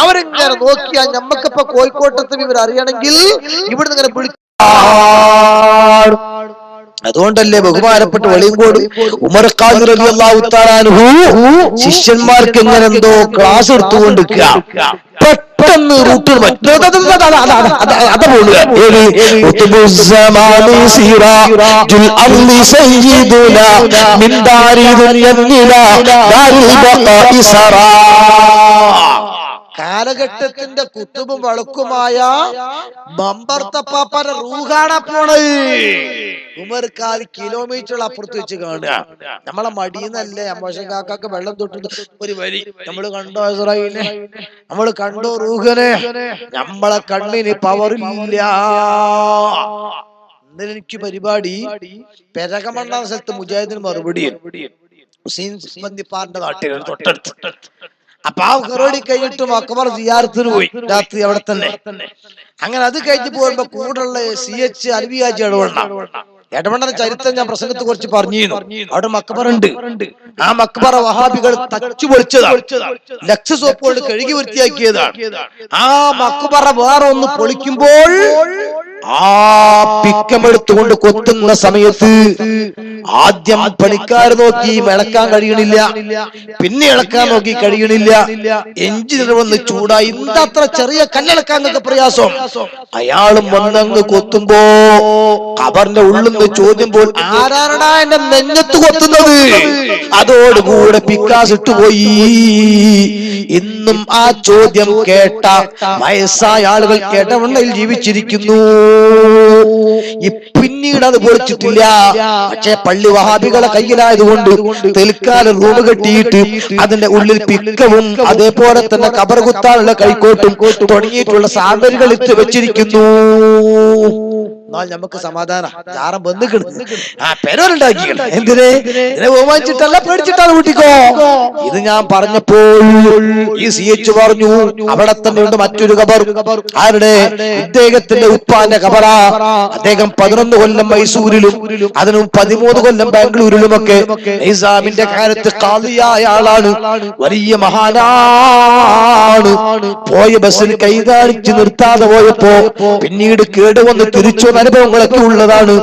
അവരിങ്ങനെ നോക്കിയാൽ നമ്മക്കിപ്പോ കോഴിക്കോട്ടത്തെ ഇവർ അറിയണമെങ്കിൽ ഇവിടുന്ന് ഇങ്ങനെ വിളിക്കും. അതുകൊണ്ടല്ലേ ബഹുമാനപ്പെട്ട വെളിയങ്കോട് ഉമർ ഖാദി റളിയല്ലാഹു തആല അൻഹു ശിഷ്യന്മാർക്ക് ഇങ്ങനെ എന്തോ ക്ലാസ് എടുത്തുകൊണ്ടിരിക്കുക. പെട്ടെന്ന് റൂട്ട് കാലഘട്ടത്തിന്റെ കുത്തുബും വളക്കുമായ ബമ്പർത്തപ്പാപ്പന്റെ റൂഹാണ പോണത്. ഉമർക്കാർ കിലോമീറ്റർ അപ്പുറത്ത് വെച്ച് കാണുക. നമ്മളെ മടിയെന്നല്ലേ അമ്മോശൻ കാക്കാക്ക് വെള്ളം തൊട്ടത് ഒരു വരി നമ്മൾ കണ്ടോ ഇസ്രായേലിനെ? നമ്മൾ കണ്ടോ റൂഹനെ, നമ്മളെ കണ്ണിന് പവറില്ല. ഇന്നലെ എനിക്ക് പരിപാടി പെരകമണ്ണ സ്ഥലത്ത് മുജാഹിദിന് മറുപടി ഹുസൈൻ ബന്ദിപ്പാറിന്റെ നാട്ടിൽ തൊട്ടടുത്ത്. അപ്പൊ ആ കറോടി കഴിഞ്ഞിട്ട് മക്കബർ സിയാറത്തിന് പോയി രാത്രി അവിടെ തന്നെ. അങ്ങനെ അത് കഴിഞ്ഞ് പോകുമ്പോ കൂടുള്ള CH അൽവിയാജി ഇടവണ്ണ ചരിത്രം ഞാൻ പ്രസംഗത്തെ കുറിച്ച് പറഞ്ഞിരുന്നു. അവിടെ മക്കബറുണ്ട്. ആ മക്കബറ വഹാബികൾ തച്ചു പൊളിച്ചതാണ്, ലക്ഷ സോപ്പ് കൊണ്ട് കഴുകി വൃത്തിയാക്കിയതാണ്. ആ മക്കബറ വേറെ ഒന്ന് പൊളിക്കുമ്പോൾ ആ പിക്കമെടുത്തുകൊണ്ട് കൊത്തുന്ന സമയത്ത് ആദ്യം പണിക്കാർ നോക്കി ഇളക്കാൻ കഴിയണില്ല, പിന്നെ ഇളക്കാൻ നോക്കി കഴിയണില്ല, എഞ്ചിൻ വന്ന് ചൂടായി. ഇന്നത്ര ചെറിയ കല്ലിളക്കാന്നൊക്കെ പ്രയാസം. അയാളും വന്നങ്ങ് കൊത്തുമ്പോ ഖബറിന്റെ ഉള്ളിൽ നിന്ന് ചോദ്യം പോൽ, ആരാണടാ എന്റെ നെഞ്ഞത്ത് കൊത്തുന്നത്? അതോടുകൂടെ പിക്കാസ് ഇട്ടുപോയി. ഇന്നും ആ ചോദ്യം കേട്ട വയസ്സായ ആളുകൾ ഇടവണ്ണയിൽ ജീവിച്ചിരിക്കുന്നു. പിന്നീട് അത് പൊളിച്ചിട്ടില്ല. പക്ഷേ പള്ളി വഹാബികളെ കയ്യിലായതുകൊണ്ട് തൽക്കാലം റൂം കെട്ടിയിട്ട് അതിന്റെ ഉള്ളിൽ പിക്കവും അതേപോലെ തന്നെ കബർ കുത്താനുള്ള കൈക്കോട്ടും തുടങ്ങിയിട്ടുള്ള സാമഗ്രികൾ ഇട്ട് വെച്ചിരിക്കുന്നു. എന്നാൽ നമുക്ക് സമാധാനം ജാറം ബന്ധുക്കിടുന്നു. ആ പെരോരുണ്ടാക്കി എന്തിനെ ബഹുമാനിച്ചിട്ടല്ല പേടിച്ചിട്ടാണ് കൂട്ടിക്കോ. ഇത് ഞാൻ പറഞ്ഞപ്പോൾ ഈ CH പറഞ്ഞു അവിടെ തന്നെ ഉണ്ട് മറ്റൊരു ഖബർ. ആരുടെ? ഇദ്ദേഹത്തിന്റെ ഉപ്പാന്റെ ഖബറാ. അദ്ദേഹം 11 കൊല്ലം മൈസൂരിലും അതിനും 13 കൊല്ലം ബാംഗ്ലൂരിലുമൊക്കെ നിസാമിന്റെ കാര്യത്തിൽ ഖാദിയായ ആളാണ്. വലിയ മഹാനാണ്. പോയ ബസ്സിൽ കൈ കാണിച്ച് നിർത്താതെ പോയപ്പോ പിന്നീട് കേടുവന്ന് തിരിച്ചു അനുഭവങ്ങളൊക്കെ ഉള്ളതാണ്.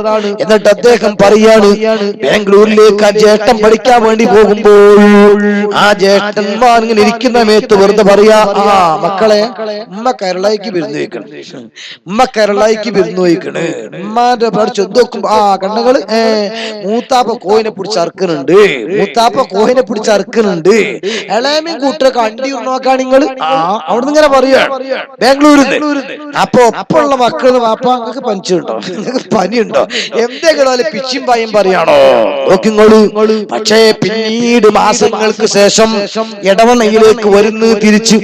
എന്നിട്ട് അദ്ദേഹം പറയാണ്, ബാംഗ്ലൂരിലേക്ക് ആ ജ്യേഷ്ഠൻ പഠിക്കാൻ വേണ്ടി പോകുമ്പോൾ ആ ജ്യേഷ്ഠന്മാർ ഇങ്ങനെ ഇരിക്കുന്ന മേത്ത് വെറുതെ പറയാ, ആ മക്കളെ ഉമ്മ കേരളയ്ക്ക് വിരുന്ന് വയ്ക്കണം, ഉമ്മ കേരളയ്ക്ക് വിരുന്ന് വയ്ക്കണ്. ഉമ്മാന്റെ ചെന്ന് നോക്കുമ്പോ ആ കണ്ണുകള് മൂത്താപ്പ കോയിനെ പിടിച്ച് അറക്കുന്നുണ്ട്, മൂത്താപ്പ കോയിനെ പിടിച്ച് അറക്കുന്നുണ്ട്. ഇളയമീൻ കൂട്ടരൊക്കെ അണ്ടി നോക്കാണ് നിങ്ങള്. അവിടുന്ന് ഇങ്ങനെ പറയാ ബാംഗ്ലൂരിന്ന്. അപ്പൊ ഒപ്പമുള്ള മക്കള് വാപ്പ നിങ്ങൾക്ക് പനിച്ചുണ്ടോ, നിങ്ങൾക്ക് പനിയുണ്ടോ, എന്തെങ്കിലും പിച്ചും പായും പറയാണോ നോക്കിങ്ങള്. പക്ഷേ പിന്നീട് മാസങ്ങൾക്ക് ശേഷം ഇടവണ്ണയിലേക്ക് വരുന്നു. തിരിച്ച്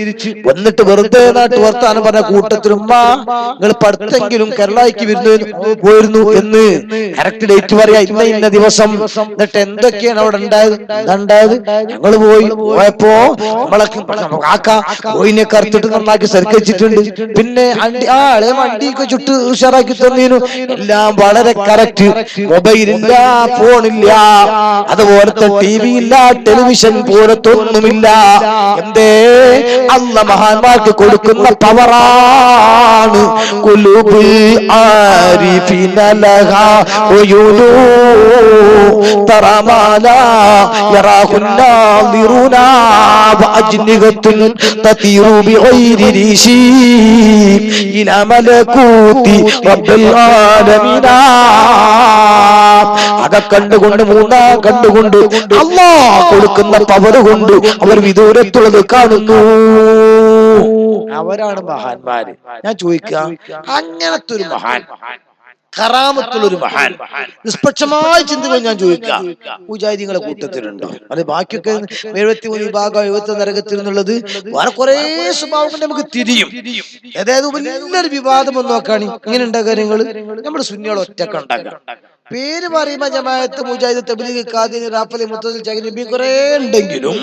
വന്നിട്ട് വെറുതെ നാട്ട് വർത്താനം പറഞ്ഞ കൂട്ടത്തിൽ ഉമ്മ നിങ്ങൾ പഠിത്തെങ്കിലും കേരളയ്ക്ക് പോയിരുന്നു എന്ന് കറക്റ്റ് ഡേറ്റ് പറയാ, ഇന്ന ദിവസം. എന്നിട്ട് എന്തൊക്കെയാണ് അവിടെ ഉണ്ടായത്? ഞങ്ങൾ പോയപ്പോ നമ്മളെ കാക്ക കോയിനെ കറുത്തിട്ട് നന്നാക്കി സർക്കിച്ചിട്ടുണ്ട്, പിന്നെ ഇളയ വണ്ടിയൊക്കെ ചുട്ട് ഉഷാറാക്കി തന്നീനു. എല്ലാം വളരെ കറക്റ്റ്. മൊബൈലില്ല, ഫോണില്ല, അതുപോലത്തെ TV ഇല്ല, ടെലിവിഷൻ പോലത്തൊന്നുമില്ല. എന്തേ? അല്ല മഹാന്മാർക്ക് കൊടുക്കുന്ന പവറാണ്. ഖുലൂബുൽ ആരിഫിന ലഹാ ഉയൂനു തറമാലാ യറാഹുന്നാദിറുന വഅജ്നിഹത്തുൻ തതീറു ബിഗൈരി രീശി ഇലാ മലകൂതി റബ്ബിൽ ആലമീന. അക കണ്ടുകൊണ്ട് മൂന്നാം കണ്ടുകൊണ്ട് അല്ലാഹ് കൊടുക്കുന്ന പവർ കൊണ്ട് അവർ വിദൂരത്തുള്ളത് കാണുന്നു. അവരാണ് മഹാന്മാര്. ഞാൻ ചോദിക്കാം, അങ്ങനത്തെ ഒരു മഹാൻ, കറാമത്തുള്ളൊരു മഹാൻ, നിഷ്പക്ഷമായി ചിന്തികൾ ഞാൻ ചോദിക്കാം, മുജാഹിദീങ്ങളെ കൂട്ടത്തിലുണ്ടോ? അത് ബാക്കിയൊക്കെ 73 വിഭാഗം 71 നരകത്തിൽ എന്നുള്ളത് വേറെ കുറെ സ്വഭാവങ്ങൾ നമുക്ക് തിരിയും. അതായത് വലിയൊരു വിവാദം ഒന്ന് നോക്കാണ്. ഇങ്ങനെ ഉണ്ടാ കാര്യങ്ങൾ നമ്മുടെ സുന്നികൾ ഒറ്റക്ക് ഉണ്ടാക്കാം. പേര് പറയുമ്പോ ജമാഅത്ത്, മുജാഹിദ്, തബ്ലീഗ്, ഖാദിനി, റാഫലി, മുത്തസിൽ, ജഹ്നബി കുറെ ഉണ്ടെങ്കിലും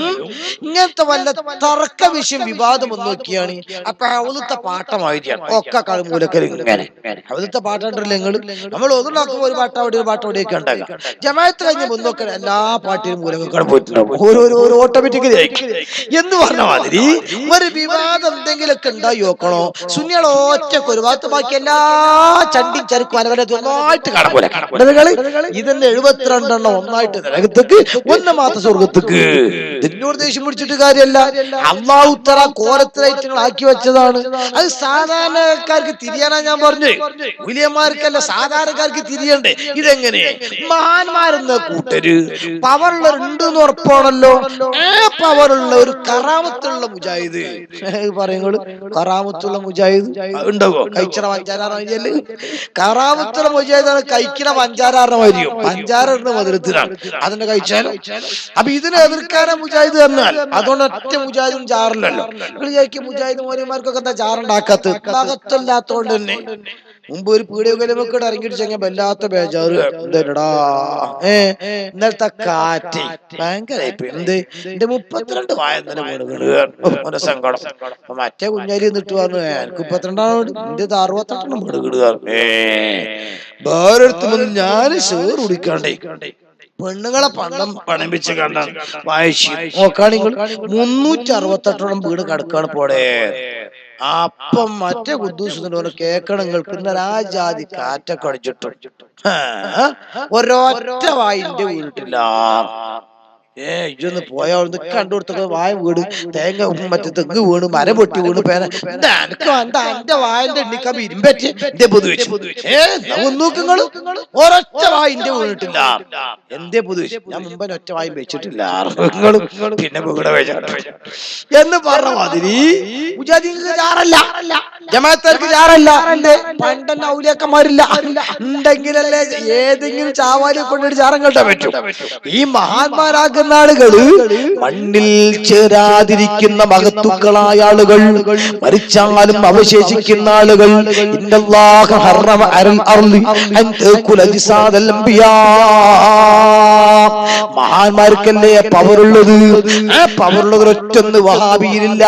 ഇങ്ങനത്തെ വല്ല തർക്ക വിഷയം വിവാദം ഒന്ന് നോക്കിയാണ്. അപ്പൊ അവലത്തെ പാട്ടമായിരിക്കാം ഒക്കെ കളിമൂലക്കൽ. ഇങ്ങനെ അവലത്തെ പാട്ടുണ്ടല്ലോ നിങ്ങൾ, നമ്മൾ ഒന്നുണ്ടാക്കുമ്പോൾ ഒരു പാട്ട് അവിടെ ഒരു പാട്ട് അവിടെയൊക്കെ ഉണ്ടാകാം. ജമാഅത്ത് കഴിഞ്ഞ മുന്നോക്കെ എല്ലാ പാട്ടിലും മൂലങ്ങൾ പോയിട്ടുണ്ടാവും. ഓരോരോ ഓട്ടോമാറ്റിക്കലി എന്ന് പറഞ്ഞ മാതിരി ഒരു വിവാദം എന്തെങ്കിലുമൊക്കെ ഉണ്ടായി നോക്കണോ. സുന്നികളെ ഒറ്റക്ക് ഒരു ഭാഗത്ത്, ബാക്കി എല്ലാ ചണ്ടി ചരക്കും ഒന്നായിട്ട് കാണാൻ. ഇതിന്റെ 72 ഒന്നായിട്ട് നരകത്തേക്ക്, ഒന്ന് മാത്രം സ്വർഗത്തേക്ക്. ഇതിനോട് ദേഷ്യം പിടിച്ചിട്ട് കാര്യമല്ല. അല്ലാഹു തആല കോലത്തിലായിട്ട് ആക്കി വെച്ചതാണ്. അത് സാധാരണക്കാർക്ക് തിരിയാനാ ഞാൻ പറഞ്ഞു. വലിയമാർക്കല്ല, സാധാരണക്കാർക്ക് തിരിയണ്ടേ. ഇതെങ്ങനെ? മഹാന്മാരെന്ന കൂട്ടര് പവറുള്ളവരുണ്ട് എന്ന് ഉറപ്പാണല്ലോ. ആ പവറുള്ള ഒരു കറാമത്തുള്ള മുജാഹിദ് പറയുന്നത്, കറാമത്തുള്ള മുജാഹിദ് ഉണ്ടാവോ? കഴിച്ചറ വഞ്ചാനാണ് കറാമത്തുള്ള മുജാഹിദാണ്. കഴിക്കണ വഞ്ചന പഞ്ചാര പഞ്ചാര മധുരത്തിലാണ്, അതിന്റെ കഴിച്ചാലും. അപ്പൊ ഇതിനെ എതിർക്കാനാ മുജാഹിദ് പറഞ്ഞാൽ അതുകൊണ്ട് ഒറ്റ മുജാഹിദും ചാറില്ലല്ലോ. നിങ്ങൾ വിചാരിക്കും മുജാഹിദ് മോനിമാർക്കൊക്കെ എന്താ ചാറുണ്ടാക്കാത്ത ഭാഗത്തല്ലാത്തോണ്ട് തന്നെ. മുമ്പ് ഒരു പീഡിയൊക്കെ ഇറങ്ങിയിട്ട് ചെങ്ങ വല്ലാത്ത ബേജാറ് എന്തേടാ ഇന്നലത്തെ കാറ്റ് ഭയങ്കര എന്ത് എന്റെ 32 വായന വീടുകള് സങ്കടം. അപ്പൊ മറ്റേ കുഞ്ഞാലി എന്നിട്ട് പറഞ്ഞു എനിക്ക് 32 എന്റെ 68 വീടുകള് വേറെടുത്ത് വന്ന് ഞാൻ ഷേർ കുടിക്കാണ്ടേ പെണ്ണുങ്ങളെ പണം പണമിച്ച് കണ്ടാണ് വായിച്ചു നോക്കാണെങ്കിൽ 368 വീട് കിടക്കാണ് പോടെ. അപ്പം മറ്റേ കുദ്ദൂസിന്റെ കേക്കണം നിങ്ങൾക്ക് ഇന്നലെ ആ ജാതി കാറ്റൊക്കെ അടിച്ചിട്ടും ഒരൊറ്റ വായിന്റെ വീണിട്ടില്ല. ഇതൊന്ന് പോയാ കണ്ടു കൊടുത്തൊക്കെ വായ വീട് തേങ്ങ മറ്റേ തെങ്ങ് വീണ് മരം പൊട്ടി വീണ് പേന എന്റെ വായന്റെ എണ്ണിക്കാൻ ഇരുമ്പറ്റി എന്റെ പൊതു നോക്കുങ്ങള് ഒരൊറ്റ വായിന്റെ വീണിട്ടില്ല. എന്തേ പൊതു ഞാൻ മുമ്പേ ഒറ്റ വായും വെച്ചിട്ടില്ല പിന്നെ വീട് എന്ന് പറഞ്ഞ മാതിരി മുജാഹിദീങ്ങൾക്ക് ചാറല്ല, ജമാഅത്തുകാർക്ക് ചാറല്ല. പണ്ടല്ല ഔലിയാക്കന്മാരില്ല ഉണ്ടെങ്കിലല്ലേ ഏതെങ്കിലും ചാവാലിയെ കൊണ്ടിട്ട് ചാരം കേട്ടാൻ പറ്റും. ഈ മഹാന്മാരാകുന്ന ആളുകള് മണ്ണിൽ ചേരാതിരിക്കുന്ന മഹത്തുക്കളായ ആളുകൾ, മരിച്ചാലും അവശേഷിക്കുന്ന ആളുകൾ. ഇന്നല്ലാഹ ഹറമ അലൽ അർളി അൻ തഅകുല അജ്സാദൽ അംബിയാ. മഹാന്മാർക്കല്ലേ പവറുള്ളത്. ആ പവറുള്ളത് ഒരൊറ്റൊന്ന് വഹാബിയിലില്ല,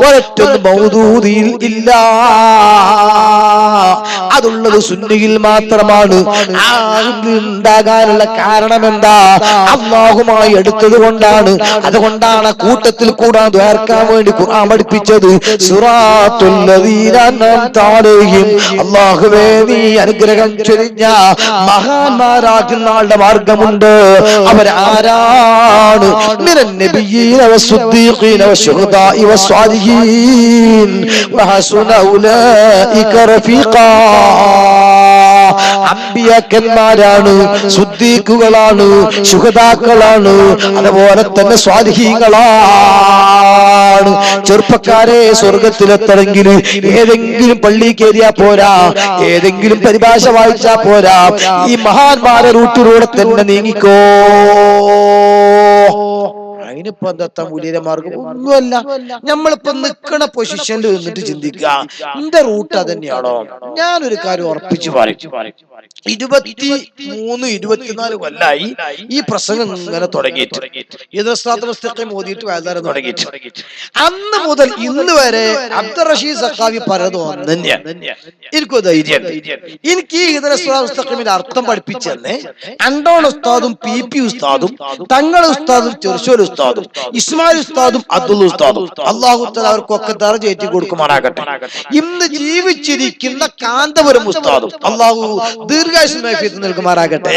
ഒരൊറ്റൊന്ന് മൗദൂദിയിൽ ഇല്ല. അതുള്ളത് സുന്നിയിൽ മാത്രമാണ്. ഉണ്ടാകാനുള്ള കാരണം എന്താ? അല്ലാഹുമായി അടുത്തത് കൊണ്ടാണ്. അതുകൊണ്ടാണ് കൂട്ടത്തിൽ കൂടാൻ ദ്വാർക്കാൻ വേണ്ടി ഖുർആൻ പഠിപ്പിച്ചത്. സിറാത്തുൽ ലദീന അൻഅംത അലൈഹിം. അല്ലാഹുവേ നീ അനുഗ്രഹം ചൊരിഞ്ഞ മഹാന്മാരാകുന്ന ആളുടെ മാർഗമുണ്ട്. അവരാരാണ്? മിനൻ നബിയ്യീന വസ്സുദ്ദീഖീന വശുഹദാഇ വസ്സാലിഹീൻ വഹസുന ഉലൈക റഫീഖാ. അമ്പിയാക്കന്മാരാണ്, സുദ്ദീഖുകളാണ്, ശുഹദാക്കളാണ്, അതുപോലെ തന്നെ സ്വാലിഹീങ്ങളാണ്. ചെറുപ്പക്കാരെ സ്വർഗത്തിലെത്തണമെങ്കിൽ ഏതെങ്കിലും പള്ളി കയറിയാ പോരാ, ഏതെങ്കിലും പരിഭാഷ വായിച്ചാ പോരാ, ഈ മഹാന്മാരെ റൂട്ടിലൂടെ തന്നെ നീങ്ങിക്കോ. അതിനിപ്പോ എന്താ മൂല്യമാർഗം ഒന്നുമല്ല. നമ്മളിപ്പോ നിക്കണ പൊസിഷനിൽ നിന്നിട്ട് ചിന്തിക്കുക, എന്റെ റൂട്ട് അതന്നെയാണോ? ഞാനൊരു കാര്യം ഉറപ്പിച്ചു പറയും, 23-24 കൊല്ലായി ഈ പ്രസംഗം ഇങ്ങനെ തുടങ്ങിയിട്ട്, ഓതിയിട്ട് വേദാരം തുടങ്ങിയിട്ട്. അന്ന് മുതൽ ഇന്ന് വരെ അബ്ദുർ റഷീദ് സഖാഫി പലതും തന്നെയാണ്. എനിക്കൊരു ധൈര്യം, എനിക്ക് ഈ ഹിദറസ്ലാമിന്റെ അർത്ഥം പഠിപ്പിച്ചെന്നെ അണ്ടോൺ ഉസ്താദും PP ഉസ്താദും തങ്ങൾ ഉസ്താദും ചെറുശോൽ ഉസ്താദും ഇസ്മായിൽ ഉസ്താദും അബ്ദുൽ ഉസ്താദും അല്ലാഹു തആല അവർക്കൊക്കെ ദർജ ഏറ്റി കൊടുക്കുമാറാകട്ടെ. ഇന്ന് ജീവിച്ചിരിക്കുന്ന കാന്തപുരം ഉസ്താദും അല്ലാഹു ദീർഘായുസ്സും നൽകുമാറാകട്ടെ.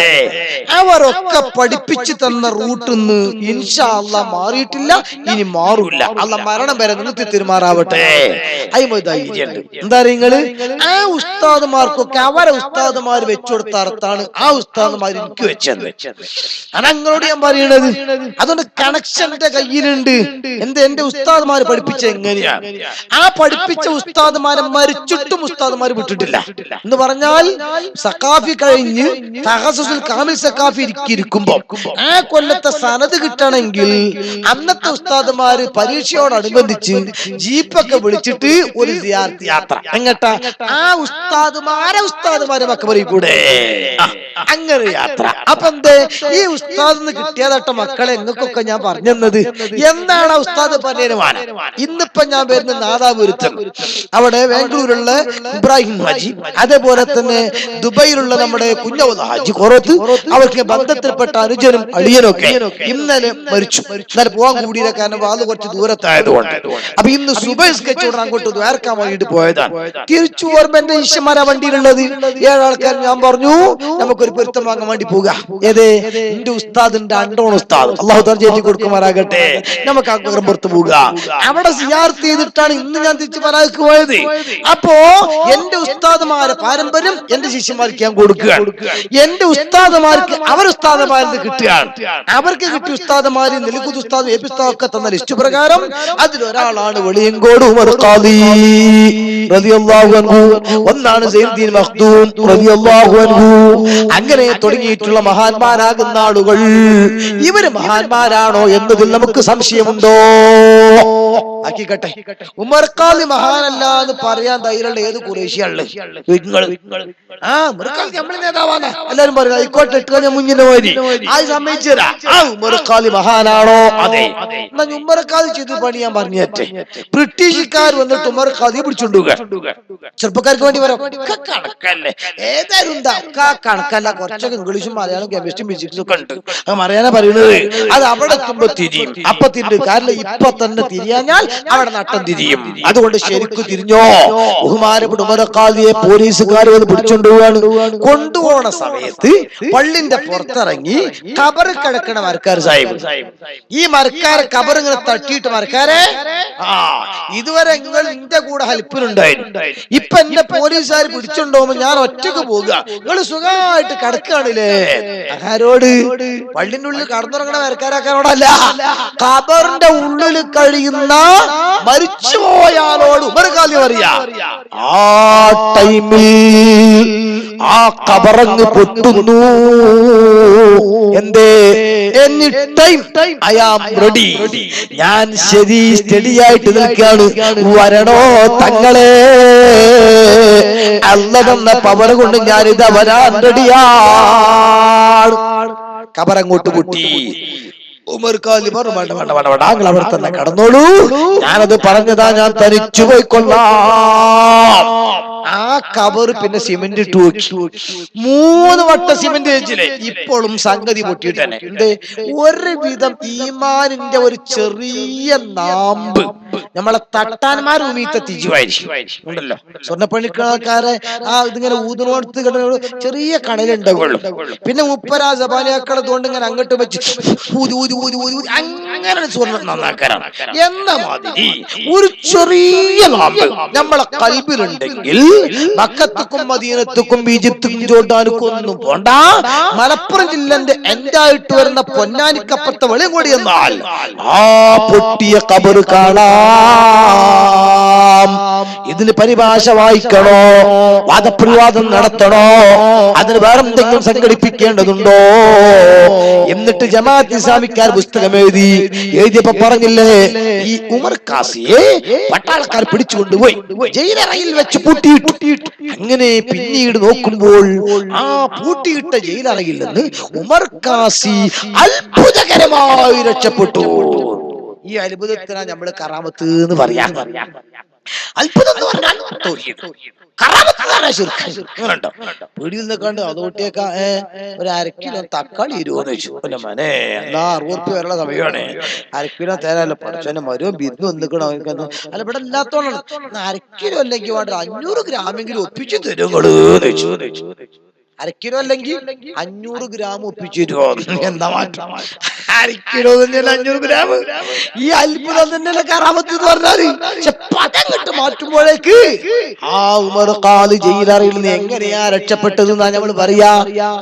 അവരൊക്കെ പഠിപ്പിച്ചു തന്ന റൂട്ടിന്ന് ഇൻഷാ അല്ലാഹ് മാറിയിട്ടില്ല, ഇനി മാറൂല. അല്ലാഹ് മരണം വരെ നിർത്തി തിരുമാറാവട്ടെ. എന്താ നിങ്ങള് ആ ഉസ്താദുമാർക്കൊക്കെ അവരെ ഉസ്താദുമാർ വെച്ചുകൊടുത്ത അർത്ഥാണ് ആ ഉസ്താദുമാർ എനിക്ക് വെച്ചത്. അനങ്ങളോട് ഞാൻ പറയണത് അതുകൊണ്ട് കണക്ഷന്റെ കയ്യിലുണ്ട്. എന്റെ ഉസ്താദുമാര് പഠിപ്പിച്ച എങ്ങനെയാണ്? ആ പഠിപ്പിച്ച ഉസ്താദുമാരെ മരിച്ചിട്ടും ഉസ്താദുമാര് വിട്ടിട്ടില്ല എന്ന് പറഞ്ഞാൽ സഖാഫി കഴിഞ്ഞ് തഹസ്സുസുൽ കാമിൽ സഖാഫി ഇരിക്കുമ്പോ ആ കൊല്ലത്തെ സനത് കിട്ടണമെങ്കിൽ അന്നത്തെ ഉസ്താദുമാര് പരീക്ഷയോടനുബന്ധിച്ച് ജീപ്പൊക്കെ വിളിച്ചിട്ട് ഒരു സിയാറത്ത് യാത്ര എങ്ങട്ടാ ആ ഉസ്താദുമാരെ മക്കബറിൽ കൂടെ അങ്ങനെ യാത്ര. അപ്പൊ എന്തേ ഈ ഉസ്താദിന് കിട്ടിയതട്ട മക്കളെ എങ്ങൾക്കൊക്കെ ഞാൻ പറഞ്ഞത് എന്താണ് ആ ഉസ്താദ് പറഞ്ഞതിന് മാനം? ഇന്നിപ്പൊ ഞാൻ വരുന്ന നാദാപുരത്ത് അവിടെ ബാംഗ്ലൂരുള്ള ഇബ്രാഹിം ഹാജി, അതേപോലെ തന്നെ ദുബൈയിലുള്ള നമ്മുടെ കുഞ്ഞവ ഹാജി കൊറത്ത്, അവർക്ക് ബന്ധത്തിൽപ്പെട്ട അനുജനും അളിയനൊക്കെ ഇന്നലെ മരിച്ചു. ഇന്നലെ പോകാൻ കൂടിയില്ല, കാരണം വാത് കുറച്ച് ദൂരത്തായതുകൊണ്ട്. അപ്പൊ ഇന്ന് സുബൈസ്കച്ചോട് അങ്ങോട്ട് ദ്വാരക്കാൻ വേണ്ടിട്ട് പോയതാണ്. തിരിച്ചു ഓർമ്മ എന്റെ ഈശ്വരന്മാരാ വണ്ടിയിലുള്ളത് 7 ആൾക്കാർ. ഞാൻ പറഞ്ഞു നമുക്കൊരു പൊരുത്തം വാങ്ങാൻ വേണ്ടി പോവുക. ഏതേ എന്റെ ഉസ്താദിന്റെ അണ്ടോൺ ഉസ്താദ് അല്ലാഹു തആല ജയിച്ചു കൊടുക്കും. കൊടുക്കുമാറാകട്ടെ. നമുക്ക് ആ പുറത്തു പോവുക. അവിടെ സിയാറത്ത് ചെയ്തിട്ടാണ് ഇന്ന് ഞാൻ തിരിച്ച് പരാക്ക് പോയത്. അപ്പോ എന്റെ ഉസ്താദുമാരെ പാരമ്പര്യം എന്റെ ശിഷ്യന്മാർക്ക് ഞാൻ കൊടുക്കുകയാണ്. എന്റെ ഉസ്താദുമാർക്ക് അവർ ഉസ്താദുമാരിൽ കിട്ടുകയാണ്. അവർക്ക് കിട്ടിയ ഉസ്താദുമാര് നെല്ലിക്കുത്ത് ഉസ്താദും എ പി ഉസ്താദും ഒക്കെ തന്ന ലിസ്റ്റ് പ്രകാരം അതിലൊരാളാണ് വെളിയങ്കോട് ഉമർ ഖാദി റളിയല്ലാഹു അൻഹു. ഒന്നാണ് സൈനുദ്ദീൻ മഖ്ദൂം റളിയല്ലാഹു അൻഹു. അങ്ങനെ തുടങ്ങിയിട്ടുള്ള മഹാന്മാരാകുന്ന ആളുകൾ ഇവര് മഹാന്മാരാണോ എന്നതിൽ നമുക്ക് സംശയമുണ്ടോ? ആക്കിക്കട്ടെ. ഉമർ ഖാദി മഹാനല്ല എന്ന് പറയാൻ ധൈര്യമുള്ള ഏത് ഖുറൈശിയാണുള്ളത്? നമ്മളെ നേതാവാണ് എല്ലാരും പറയുന്നത്. ആയിക്കോട്ടെ, ഇട്ട് മുന്നിന്റെ പോയി ആ സമ്മതിച്ചു തരാം. ആ ഉമർ ഖാദി മഹാനാണോ? അതെ. എന്നാ ഉമർ ഖാദി ചെയ്ത് പണി ഞാൻ പറഞ്ഞേ. ബ്രിട്ടീഷുകാർ വന്നിട്ട് ഉമർ ഖാദിയെ പിടിച്ചോണ്ടുക. ചെറുപ്പക്കാർക്ക് വേണ്ടി വരാം. കണക്കല്ലേ ഏതായാലും കണക്കല്ല. കുറച്ചൊക്കെ ഇംഗ്ലീഷും മലയാളം കെമിസ്ട്രിയും ഫിസിക്സും ഒക്കെ ഉണ്ട്. അറിയാനാ പറയുന്നത്. അത് അവിടെ എത്തുമ്പോ തിരിയും. അപ്പൊ തിരിഞ്ഞു. കാരണം ഇപ്പൊ തന്നെ തിരിയാഞ്ഞാൽ അവിടെ നട്ടം തിരിയും. അതുകൊണ്ട് ശരിക്കും തിരിഞ്ഞോ. ബഹുമാനപ്പെട്ട ഉമർ ഖാദിയെ പോലീസുകാർ വന്ന് പിടിച്ചോണ്ടുപോവാണ്. കൊണ്ടുപോണ സമയത്ത് പള്ളിന്റെ പുറത്തിറങ്ങി കബർ കിടക്കണ മരക്കാർ സാഹിബ്, ഈ മരക്കാരെ കബർ ഇങ്ങനെ തട്ടിയിട്ട്, മരക്കാരെ ഇതുവരെ നിങ്ങൾ നിന്റെ കൂടെ ഹെൽപ്പിനുണ്ടായിരുന്നു, ഇപ്പൊ എന്റെ പോലീസുകാർ പിടിച്ചോണ്ടുപോകുമ്പോ ഞാൻ ഒറ്റക്ക് പോകുക, നിങ്ങൾ സുഖമായിട്ട് കിടക്കുകയാണില്ലേ? ആരോട്? പള്ളിന്റെ ഉള്ളിൽ കടന്നുറങ്ങണ മരക്കാരൊക്കെയോടല്ല, ഖബറിന്റെ ഉള്ളിൽ കഴിയുന്ന മരിച്ചുപോയാലോട് ഉമർ ഖാദി പറയാ. ആ ടൈമിൽ ആ ഖബറങ്ങ് പൊട്ടുന്നു. എന്തേ? Any time I am ready. ഞാൻ സ്റ്റഡിയായിട്ട് നിൽക്കാണ്. വരണോ തങ്ങളെ? അല്ലാഹ് തന്ന പവർ കൊണ്ട് ഞാനിതാ വരാൻ റെഡിയാണ്. ഖബറങ്ങോട്ട് പൊട്ടി. ഉമർ ഖാദി പറഞ്ഞു, വേണ്ട വേണ്ട വേണ്ട വേണ്ട, താങ്കൾ അവിടെ തന്നെ കടന്നോളൂ, ഞാനത് പറഞ്ഞതാ, ഞാൻ തനിച്ചു പോയിക്കൊള്ളാം. ആ കബർ പിന്നെ സിമെന്റ് ഇട്ടു വെച്ചു. 3 വട്ടം സിമെന്റ് വെച്ചില്ലേ. ഇപ്പോഴും സംഗതി പൊട്ടിയിട്ട് തന്നെ ഉണ്ട്. ഒരുവിധം ഈമാനിന്റെ ഒരു ചെറിയ നാമ്പ് നമ്മളെ തട്ടാന്മാർ ഉമീത്തെ തിരിച്ചുവായിരിക്കും. സ്വർണ്ണപ്പണിക്കാരെ ആ ഇതിങ്ങനെ ഊതിനോടുത്ത് ചെറിയ കടലുണ്ടാവുള്ളൂ. പിന്നെ മുപ്പരാ സബാലിയാക്കളതുകൊണ്ട് ഇങ്ങനെ അങ്ങോട്ട് വെച്ച് ഊതി ഊതി ഊതി ഊതി ഊതി അങ്ങനെ സ്വർണ്ണം നന്നാക്കാനാണ്. എന്ന മാതിരി ഒരു ചെറിയ നാമ്പ് നമ്മളെ കൽബിലുണ്ടെങ്കിൽ മക്കത്തുക്കും മദീനത്തുക്കും ഈജിപ്തുക്കും ജോർഡാനുക്കും ഒന്നും പോണ്ട. മലപ്പുറം ജില്ലന്റെ എന്തായിട്ട് വരുന്ന പൊന്നാനിക്കപ്പുറത്തെ വെളിയും കൂടി എന്നാൽ ആ പൊട്ടിയ ഖബർ കാണാം. ഇതിന് പരിഭാഷ വായിക്കണോ? വാദപ്രവാദം നടത്തണോ? അതിന് വേറെ എന്തെങ്കിലും സംഘടിപ്പിക്കേണ്ടതുണ്ടോ? എന്നിട്ട് ജമാഅത്ത് ഇസ്ലാമിക്കാർ പുസ്തകം എഴുതിയപ്പോ പറഞ്ഞില്ലേ, ഈ ഉമർ ഖാസിയെ പട്ടാളക്കാർ പിടിച്ചുകൊണ്ടുപോയി ജയിലറയിൽ വെച്ച് പൂട്ടിയിട്ടു. അങ്ങനെ പിന്നീട് നോക്കുമ്പോൾ ആ പൂട്ടിയിട്ട ജയിലറയിൽ നിന്ന് ഉമർ ഖാസി അത്ഭുതകരമായി രക്ഷപ്പെട്ടു. ഈ അത്ഭുതത്തിനാണ് നമ്മള് കറാമത്ത് എന്ന് പറയാ. അത്ഭുതം എന്ന് പറഞ്ഞാൽ വീടിൽ നിൽക്കാണ്ട് അതോട്ടിയേക്ക ഒരു 1/2 കിലോ തക്കാളി 20 വെച്ചു. മനെ എന്നാ 60 റുപ്യ വരെയുള്ള സമയമാണ്. 1/2 കിലോ തേനല്ലോ പഠിച്ചോനെ മരോ ബിരുന്ന് വന്നിക്കണോ? അല്ല ഇവിടെ ഇല്ലാത്തോളാണ്. 1/2 കിലോ അല്ലെങ്കിൽ വേണ്ട 500 ഗ്രാമെങ്കിലും ഒപ്പിച്ചു തരുങ്ങള്. 1/2 കിലോ അല്ലെങ്കിൽ 500 ഗ്രാം ഒപ്പിച്ചു തരുമോ? എന്താ മാറ്റം? 1/2 കിലോ തന്നെയല്ല 500 ഗ്രാം. ഈ അത്ഭുതം തന്നെയല്ല കറാമത്ത് എന്ന് പറഞ്ഞാല്. പക്ഷെ പദം കിട്ട് മാറ്റുമ്പോഴേക്ക് ആ ഉമർ ഖാദി ജയിലറയിൽ നിന്ന് എങ്ങനെയാ രക്ഷപ്പെട്ടത് എന്നാ നമ്മൾ പറയാ.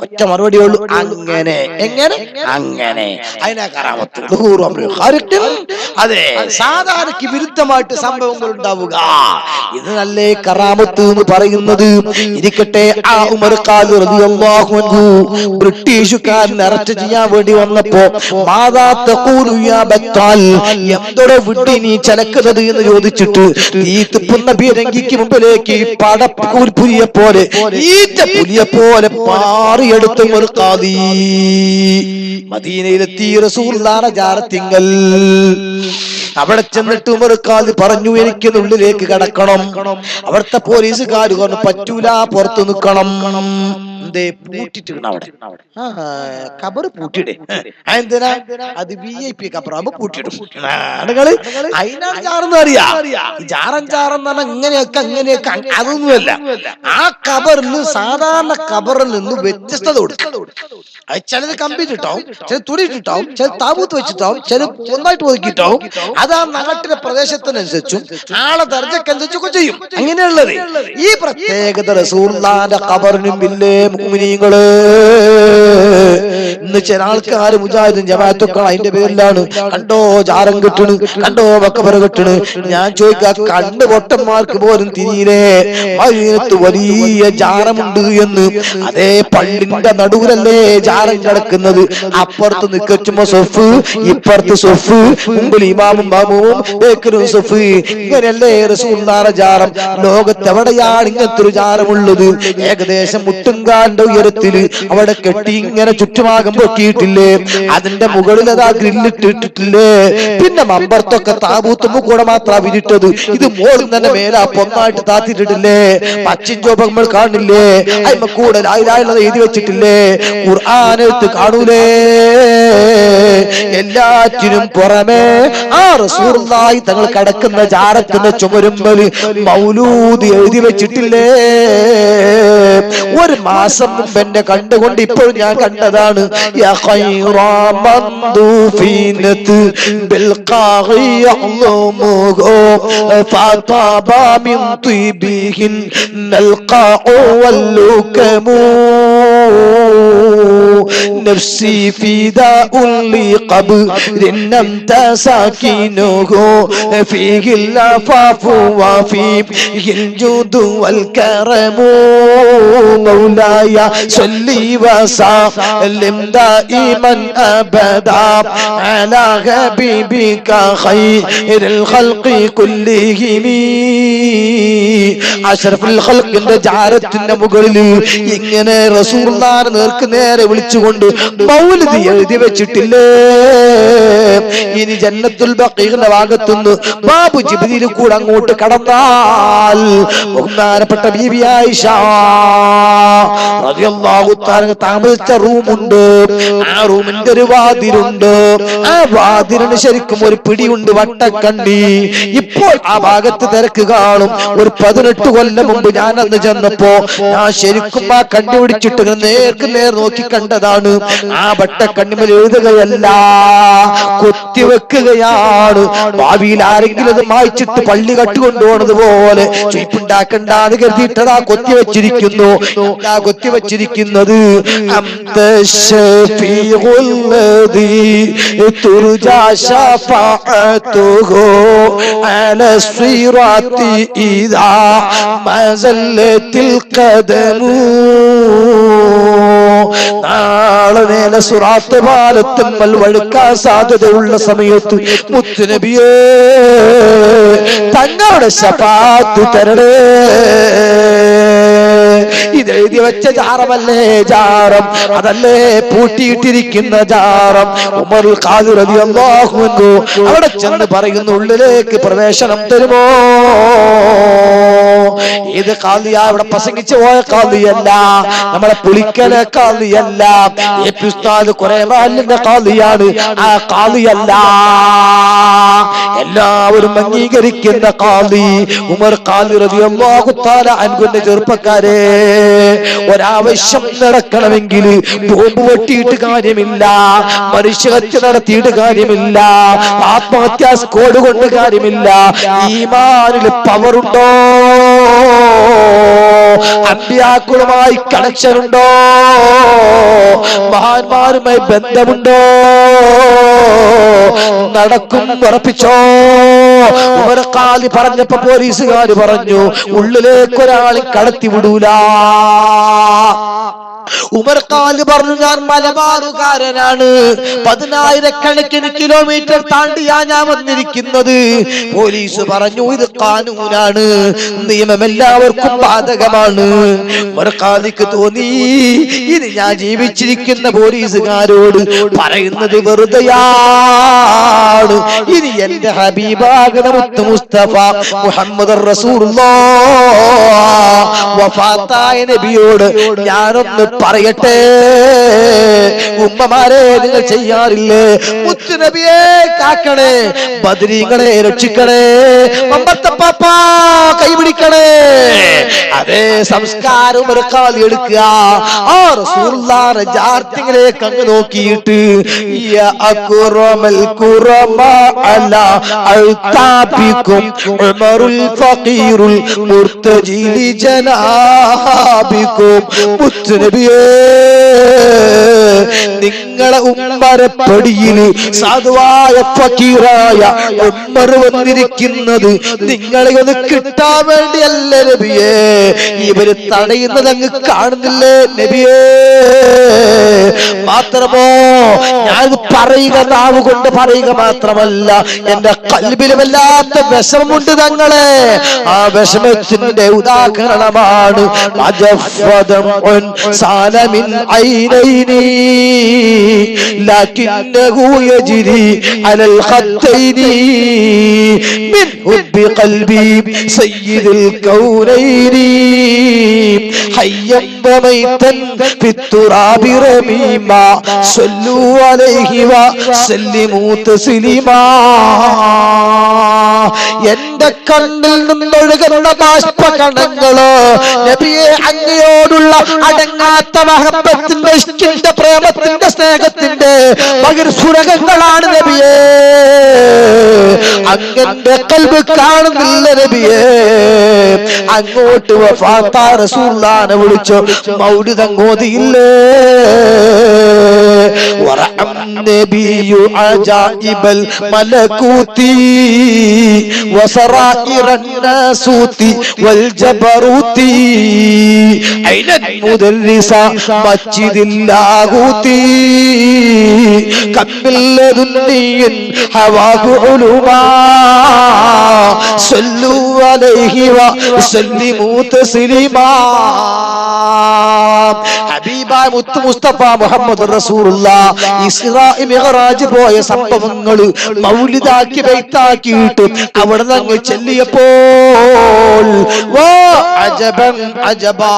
ഒറ്റ മറുപടി ഉള്ളൂ, അങ്ങനെ. എങ്ങനെ? അങ്ങനെ. അതിനാ കറാമത്ത്. അതെ, സാധാരണക്ക് വിരുദ്ധമായിട്ട് സംഭവങ്ങൾ ഉണ്ടാവുക. ഇത് നല്ലേ കറാമത്ത് എന്ന് പറയുന്നത്. ഇരിക്കട്ടെ, ആ ഉമർ ഖാദി റളിയല്ലാഹു അൻഹു ബ്രിട്ടീഷുകാരൻ അറസ്റ്റ് ചെയ്യാൻ വേണ്ടി വന്നപ്പോ മാതാ തഖൂലു യാ ബത്താൽ, എന്തോടെ വിട്ടി നീ ചലക്കുന്നത് എന്ന് ചോദിച്ചിട്ട് ഈ തുപ്പുന്ന ബീരങ്കിക്ക് മുമ്പിലേക്ക് പടപ്പുലിയെ പോലെ ഈറ്റ പുലിയെ പോലെ പാറിയെടുത്ത ഉമർ ഖാദി മദീനയിലെത്തി. റസൂലുള്ളാഹിന്റെ ജാറത്തിങ്കൽ അവിടെ ചെന്നിട്ട് ഉമർ ഖാദി പറഞ്ഞു, എനിക്ക് ഉള്ളിലേക്ക് കടക്കണം. അവിടുത്തെ പോലീസുകാർ പറഞ്ഞു പറ്റൂല, പുറത്ത് നിൽക്കണം. എന്തേ പൂട്ടിട്ടിടണം അവിടെ, ഖബർ പൂട്ടിയിടേ. എന്തിനാ? അത് VIP ഖബർ, അത് പൂട്ടിയിടും. അതിനാണ് ജാറെന്ന് അറിയാ. ജാറൻ ജാറെന്ന് പറഞ്ഞാൽ അങ്ങനെയൊക്കെ അതൊന്നുമല്ല. ആ ഖബറിന് സാധാരണ ഖബറിൽ നിന്ന് വ്യത്യസ്തത കൊടുക്കും. ചിലത് കമ്പിട്ടിട്ടാവും, ചില തുണിയിട്ടിട്ടാവും, ചില താബൂത്ത് വെച്ചിട്ടാവും, ചില ഒന്നായിട്ട് ഒതുക്കിയിട്ടാവും. അത് ആ നാട്ടിലെ പ്രദേശത്തിനനുസരിച്ചും ആളെ ദർജക്കനുസരിച്ചൊക്കെ ചെയ്യും. അങ്ങനെയുള്ളത് ഈ പ്രത്യേകത റസൂലുള്ളാഹിന്റെ ഖബറിനും ഇല്ലേ മുഅ്മിനീങ്ങള്. ഇന്ന് ചില ആൾക്കാർ മുജാഹിദും ജമാഅത്തൊക്കെ അതിന്റെ പേരിലാണ് കണ്ടോ ജാറം കെട്ടണ്, കണ്ടോ മക്കബറ കെട്ടണ്. ഞാൻ ചോദിക്കാം, കണ്ണ് പൊട്ടന്മാർക്ക് പോലും തിരിയില്ലേ മദീനത്ത് വലിയ ജാറമുണ്ട് എന്ന്? അതേ പള്ളിന്റെ നടുവിലല്ലേ ജാറം കിടക്കുന്നത്. അപ്പുറത്ത് നിൽക്കുമ്പോ സൊഫ്, ഇപ്പുറത്ത് സൊഫ്, മുമ്പിൽ ഇമാമും മാമുവും ബേക്കലും സൊഫ്. ഇങ്ങനെയല്ലേ റസൂലുള്ളാഹിന്റെ ജാറം? ലോകത്ത് എവിടെയാണ് ഇങ്ങനത്തെ ഒരു ജാറമുള്ളത്? ഏകദേശം മുട്ടുംകാലിന്റെ ഉയരത്തില് അവിടെ കെട്ടി ഇങ്ങനെ ചുറ്റുമാകം പൊക്കിയിട്ടില്ലേ? അതിന്റെ മുകളിൽ അതാ ഗ്രില്ലിട്ടിട്ടില്ലേ? പിന്നെ മമ്പർത്തൊക്കെ താബൂത്തുമ്പോ കൂടെ മാത്രം വിരിട്ടത്. ഇത് മോളിൽ തന്നെ മേലാ പൊന്നായിട്ട് താത്തിട്ടിട്ടില്ലേ? പച്ചിഞ്ചോപം നമ്മൾ കാണില്ലേ? അയ്മ കൂടെ ലായിലായുള്ളത് എഴുതി വെച്ചിട്ടില്ലേ? ഖുർആനെടുത്ത് കാണൂലേ? എല്ലാറ്റിനും പുറമെ ആ റസൂലുള്ളാഹി തങ്ങൾ കിടക്കുന്ന ജാറത്തിന്റെ ചുമരുമ്പല് മൗലൂദ് എഴുതി വെച്ചിട്ടില്ലേ? ഒരു മാസം മുമ്പ് എന്നെ കണ്ടുകൊണ്ട് ഇപ്പോഴും ഞാൻ കണ്ടതാണ്. نفسي فداء لقبر أنت ساكنه فيه العفاف وفيه الجود والكرم مولاي صل وسلم دائما أبدا على حبيبك خير الخلق كلهم أشرف الخلق ജാരത്തിന്റെ മുകളിൽ ഇങ്ങനെ റസൂലുള്ളാഹിനെ നേർക്ക് നേരെ വിളിച്ചുകൊണ്ട് മൗലിദ് എഴുതി വെച്ചിട്ടില്ലേ? ഇനി ജന്നത്തുൽ ബഖീന്റെ ഭാഗത്തുനിന്ന് ബാബു ജിബ്രീൽ കൂടെ അങ്ങോട്ട് കടന്നാൽ ബഹുമാനപ്പെട്ട ബീബി ആയിഷ റളിയല്ലാഹു തആല താമസിച്ച റൂമുണ്ട്. ആ റൂമിന്റെ ഒരു വാതിലുണ്ട്. ആ വാതിലിന് ശരിക്കും ഒരു പിടിയുണ്ട്, വട്ടക്കണ്ടി. ഇപ്പോൾ ആ ഭാഗത്ത് തിരക്ക് കാണും. ഒരു 18 കൊല്ലം മുമ്പ് ഞാൻ അന്ന് ചെന്നപ്പോ ഞാൻ ശരിക്കും ആ കണ്ണി പിടിച്ചിട്ട് നേർക്ക് നേർ നോക്കി കണ്ടതാണ്. ആ വട്ടക്കണ്ണിമേൽ എഴുതുകയല്ല, കൊത്തിവെക്കുകയാണ്. ഭാവിയിൽ ആരെങ്കിലും അത് മായ്ച്ചിട്ട് പള്ളി കട്ടുകൊണ്ടുപോണത് പോലെ ചുയിപ്പുണ്ടാക്കണ്ടെന്ന് കരുതിയിട്ടതാ കൊത്തിവെച്ചിരിക്കുന്നു. എന്താ കൊത്തിവെച്ചിരിക്കുന്നത്? നാളെ നേരെ സുറാത്ത് പാലത്തുമ്മൽ വഴുക്കാൻ സാധ്യതയുള്ള സമയത്ത് മുത്തുനബിയേ തങ്ങളുടെ ശഫാഅത്ത് തരണേ. ഇതെഴുതി വെച്ച ജാറമല്ലേ ജാറം? അതല്ലേ പൂട്ടിയിട്ടിരിക്കുന്ന ജാറം? ഉമർ ഖാദി റളിയല്ലാഹു അൻഹു അവിടെ ചെന്ന് പറയുന്നു, ഉള്ളിലേക്ക് പ്രവേശനം തരുമോ? ഇത് ഖാദിയാ? ഇവിടെ പ്രസംഗിച്ചു പോയ ഖാദിയല്ല, നമ്മളെ പുളിക്കലെ ഖാദിയല്ല. എപി ഉസ്താദ് കുറെ മാലിന്റെ ഖാദിയാണ്. ആ ഖാദിയല്ല, എല്ലാവരും അംഗീകരിക്കുന്ന ഖാദി ഉമർ ഖാദി റളിയല്ലാഹു തആല അൻഹുവിന്റെ ചെറുപ്പക്കാരെ, ഒരാവശ്യം നടക്കണമെങ്കിൽ ബോംബ് പൊട്ടിയിട്ട് കാര്യമില്ല, മനുഷ്യഹത്യ നടത്തിയിട്ട് കാര്യമില്ല, ആത്മഹത്യാ സ്കോഡ് കൊണ്ട് കാര്യമില്ല. ഈമാനിൽ പവറുണ്ടോ? അമ്പിയാക്കളുമായി കണക്ഷൻ ഉണ്ടോ? മഹാന്മാരുമായി ബന്ധമുണ്ടോ? നടക്കും, ഉറപ്പിച്ചോ? ഉമർ ഖാദി പറഞ്ഞപ്പോ പോലീസുകാർ പറഞ്ഞു, ഉള്ളിലേക്ക് ഒരാൾ കടത്തി വിടൂല. ഉമർ ഖാലി പറഞ്ഞു, ഞാൻ മലബാറുകാരനാണ്, 10,000 കിലോമീറ്റർ താണ്ടിയാ ഞാൻ വന്നിരിക്കുന്നത്. പോലീസ് പറഞ്ഞു, ഇത് കാനൂനാണ്, നിയമം എല്ലാവർക്കും ബാധകമാണ്. ഉമർ ഖാലിക്ക് തോന്നി, ഇനി ഞാൻ ജീവിച്ചിരിക്കുന്ന പോലീസുകാരോട് പറയുന്നത് വെറുതെയാണ്. ഇനി എന്റെ ഹബീബാകുന്ന മുത്ത് മുസ്തഫ മുഹമ്മദ് റസൂലുള്ളാഹ് വഫാത്തായ നബിയോട് ഞാനൊന്ന് പറയട്ടെ. ഉമ്മമാരെ, നിങ്ങൾ ചെയ്യാറില്ലേ? മുത്ത് നബിയെ കാക്കണേ, ബദരീങ്ങളെ രക്ഷിക്കണേ, മമ്പത്തപ്പാപ്പ കൈപിടിക്കണേ. അതേ സംസ്കാരം എടുക്കുക. ആ റസൂലുള്ളാഹിന്റെ ജാർത്തിങ്ങളിലേക്ക് അങ്ങ് നോക്കിയിട്ട്, യാ അക്റമൽ ഖുറമ അലാ അൽതാബികും ഉമറുൽ ഫഖീറുൽ മുർതജിലി ജനാബികും. മുത്ത് നബിയേ, നിങ്ങളെ ഉമ്മരപ്പടിയിൽ സാധുവായ ഫക്കീറായ ഉമ്മർ വന്നിരിക്കുന്നത് നിങ്ങളെ ഒന്ന് കിട്ടാൻ വേണ്ടിയല്ല നബിയേ. ഇവര് തടയുന്നത് അങ്ങ് കാണുന്നില്ലേ നബിയേ? മാത്രമോ ഞാൻ പറയുക, നാവ് കൊണ്ട് പറയുക മാത്രമല്ല, എന്റെ ഖൽബിലും വല്ലാത്ത വിഷമമുണ്ട് തങ്ങളെ. ആ വിഷമത്തിന്റെ ഉദാഹരണമാണ് സാലമിൻ ഐനൈനി ലകിന്നഹു യജ്രി അലൽ ഖത്തൈനി മിൻ ഹുബ്ബി ഖൽബി സയ്യിദുൽ കൗനൈനി ഹയ്യം വമൈതൻ ഫിത്തുറാബി റമീമാ സല്ലു അലൈഹി വസല്ലിമു തസ്ലീമാ. എന്റെ കണ്ണിൽ നിന്നൊഴുകുന്ന ബാഷ്പകണങ്ങള് നബിയെ അങ്ങയോടുള്ള അടങ്ങാത്ത മഹബത്തിന്റെ ഇഷ്കിന്റെ പ്രേമത്തിന്റെ സ്നേഹത്തിന്റെ ബഹിർസുരകങ്ങളാണ് നബിയേ. അങ്ങന്റെ ഖൽബ് കാണുന്നില്ല നബിയേ. അങ്ങോട്ട് വഫാത്തായ റസൂലുള്ളാഹിനെ വിളിച്ചു മൗലിദ് ഓതിയില്ലേ? വറഅം നബിയു അജായിബൽ മലകൂതി വസറായിറൻ നാസൂതി വൽ ജബറൂതി ഐനൻ മുദല്ലിസ മസ്ജിദിൽ ലാഹൂതി കമ്മില്ലദുന്നിയൻ ഹവാഹു ഉലുമാ സല്ലു അലൈഹി വസല്ലിമു തസ്ലീമാ. ഹബീബായ മുത്ത് മുസ്തഫ മുഹമ്മദ് റസൂലുള്ളാഹ് ഇസ്റാ മിഅ്റാജ് പോയ സംഭവങ്ങൾ മൗലിദാക്കി ബൈത്താക്കിയിട്ട് അവിടെ നിന്ന് ചെല്ലിയപ്പോൾ വാ അജബൻ അജബാ,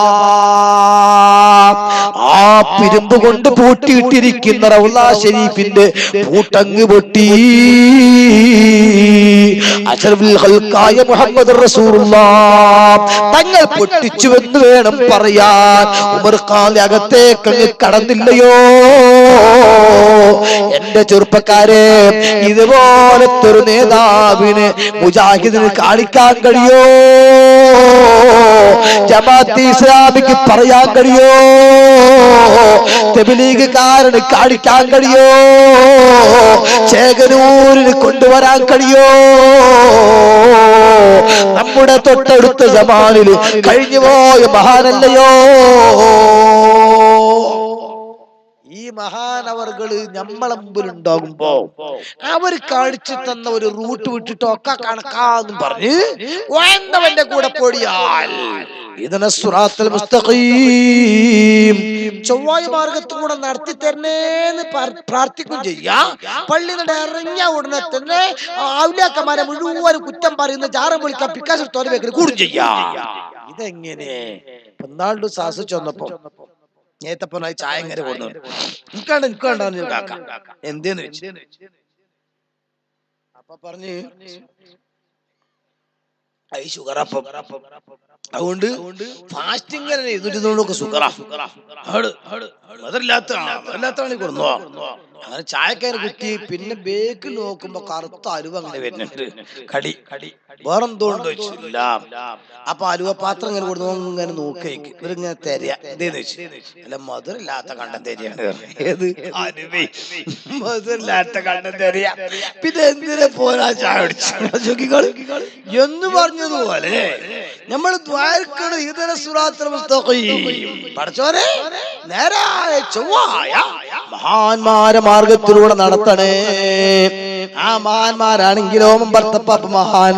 ആ പിരുമ്പ് കൊണ്ട് പൂട്ടിയിട്ടിരിക്കുന്ന റൗള ശരീഫിന്റെ പൂട്ടങ്ങ് പൊട്ടി. അഷ്റഫുൽ ഖൽഖായ മുഹമ്മദ് റസൂലുള്ളാഹ് തങ്ങൾ പൊട്ടിച്ചുവെന്ന് വേണം പറയാൻ. ഉമർ ഖാലി അകത്തേക്ക് കടന്നില്ലയോ? എന്റെ ചെറുപ്പക്കാരെ, ഇതുപോലത്തെ ഒരു നേതാവിന് മുജാഹിദിന് കാണിക്കാൻ കഴിയോ? ജമാഅത്തെ ഇസ്ലാമിക്ക് പറയാൻ കഴിയോ? തബ്ലീഗുകാരന് കാണിക്കാൻ കഴിയോ? ചേകനൂരിന് കൊണ്ടുവരാൻ കഴിയോ? നമ്മുടെ തൊട്ടടുത്ത ജമാനിൽ കഴിഞ്ഞുപോയ മഹാനല്ലയോ? ഈ മഹാനവർകള് നമ്മളെ മുമ്പിൽ ഉണ്ടാകുമ്പോ അവർ കാണിച്ചു തന്ന ഒരു റൂട്ട് വിട്ടിട്ട് ഒക്കെ കണക്കാന്നും പറഞ്ഞ് വേണ്ടവന്റെ കൂടെ പൊടിയാൽ ഇതിനെ സിറാത്തുൽ മുസ്തഖീം ചൊവ്വായ മാർഗത്തിലൂടെ നടത്തി തരണേന്ന് പ്രാർത്ഥിക്കും ചെയ്യാ. പള്ളി നിന്ന് ഇറങ്ങിയ ഉടനെ തന്നെ ഔലിയാക്കന്മാരെ മുഴുവൻ കുറ്റം പറയുന്ന ജാറം വിളിക്കാൻ പിക്കാസ് തോലവേക്കൽ കൂടും ചെയ്യാ. ഇതെങ്ങനെ? എന്നാളുടെ സാഹസിച്ചു വന്നപ്പോ നേത്തപ്പനായി ചായ ഇങ്ങനെ കൊണ്ടു നിൽക്കാണ്ടാന്ന് കാക്കാം എന്തേന്ന് വെച്ച് അപ്പൊ പറഞ്ഞ് ഷുഗറപ്പം അതുകൊണ്ട് ഫാസ്റ്റിംഗ് ഇരുന്നൂറ്റൊക്കെ സുഖറാ അതല്ലാത്തതാണ് കൊടുന്നോ. അങ്ങനെ ചായക്കാരെ കുത്തി പിന്നെ ബേക്കിൽ നോക്കുമ്പോ കറുത്ത അലുവ അങ്ങനെ വരുന്നുണ്ട്. കടി വേറെന്തോണ്ട് വെച്ചില്ല. അപ്പൊ അലുവ പാത്രം ഇങ്ങനെ കൊടുത്തു ഇങ്ങനെ നോക്കിയേക്ക് ഇവരിങ്ങനെ തെരയ എന്തേന്ന് വെച്ച് അല്ല മധുരമില്ലാത്ത കണ്ടം തെരയാണ്. ഏത് അലുവേ മധുരമില്ലാത്ത കണ്ടം തെരയ. പിന്നെ എന്തിനെ പോരാ ചായ അടിച്ചു എന്ന് പറഞ്ഞതുപോലെ നമ്മൾ ദ്വാരക്കണ് ഇതര സിറാത്തുൽ മുസ്തഖീം. പഠിച്ചോനെ നേരായ ചൊവ്വായ മഹാന്മാരെ മാർഗത്തിലൂടെ നടത്തണേ. ആ മഹാന്മാരാണെങ്കിലോ ഭർത്തപ്പാപ്പ മഹാൻ,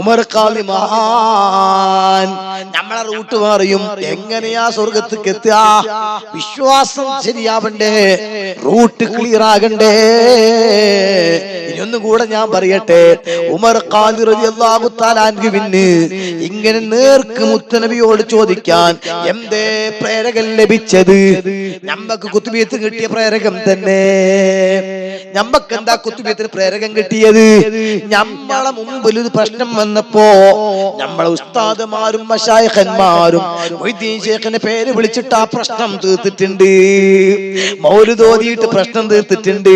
ഉമർ ഖാദി മഹാൻ. നമ്മളെ റൂട്ട് മാറിയും എങ്ങനെയാ സ്വർഗത്തേക്ക് എത്തുക? വിശ്വാസം ശരിയാവണ്ടേ, റൂട്ട് ക്ലിയർ ആകണ്ടേ. ഇനിയൊന്നുകൂടെ ഞാൻ പറയട്ടെ, ഉമർ ഖാദി റളിയല്ലാഹു തആല അൻഹുവിന് ഇങ്ങനെ നേർക്ക് മുത്തനബിയോട് ചോദിക്കാൻ എന്തേ പ്രേരകം ലഭിച്ചത്? നമ്മക്ക് കുത്തുബിയത്ത് കിട്ടിയ പ്രേരകം തന്നെ. നമ്മക്ക് എന്താ കുത്തുബിയത്തിന് പ്രേരകം കിട്ടിയത്? നമ്മളെ മുമ്പിൽ ഒരു പ്രശ്നം വന്നപ്പോ നമ്മളെ ഉസ്താദുമാരും മശായിഖന്മാരും മൊയ്തീൻ ശൈഖിന്റെ പേര് വിളിച്ചിട്ട് ആ പ്രശ്നം തീർത്തിട്ടുണ്ട്. മൗലിദ് ഓതിയിട്ട് പ്രശ്നം തീർത്തിട്ടുണ്ട്.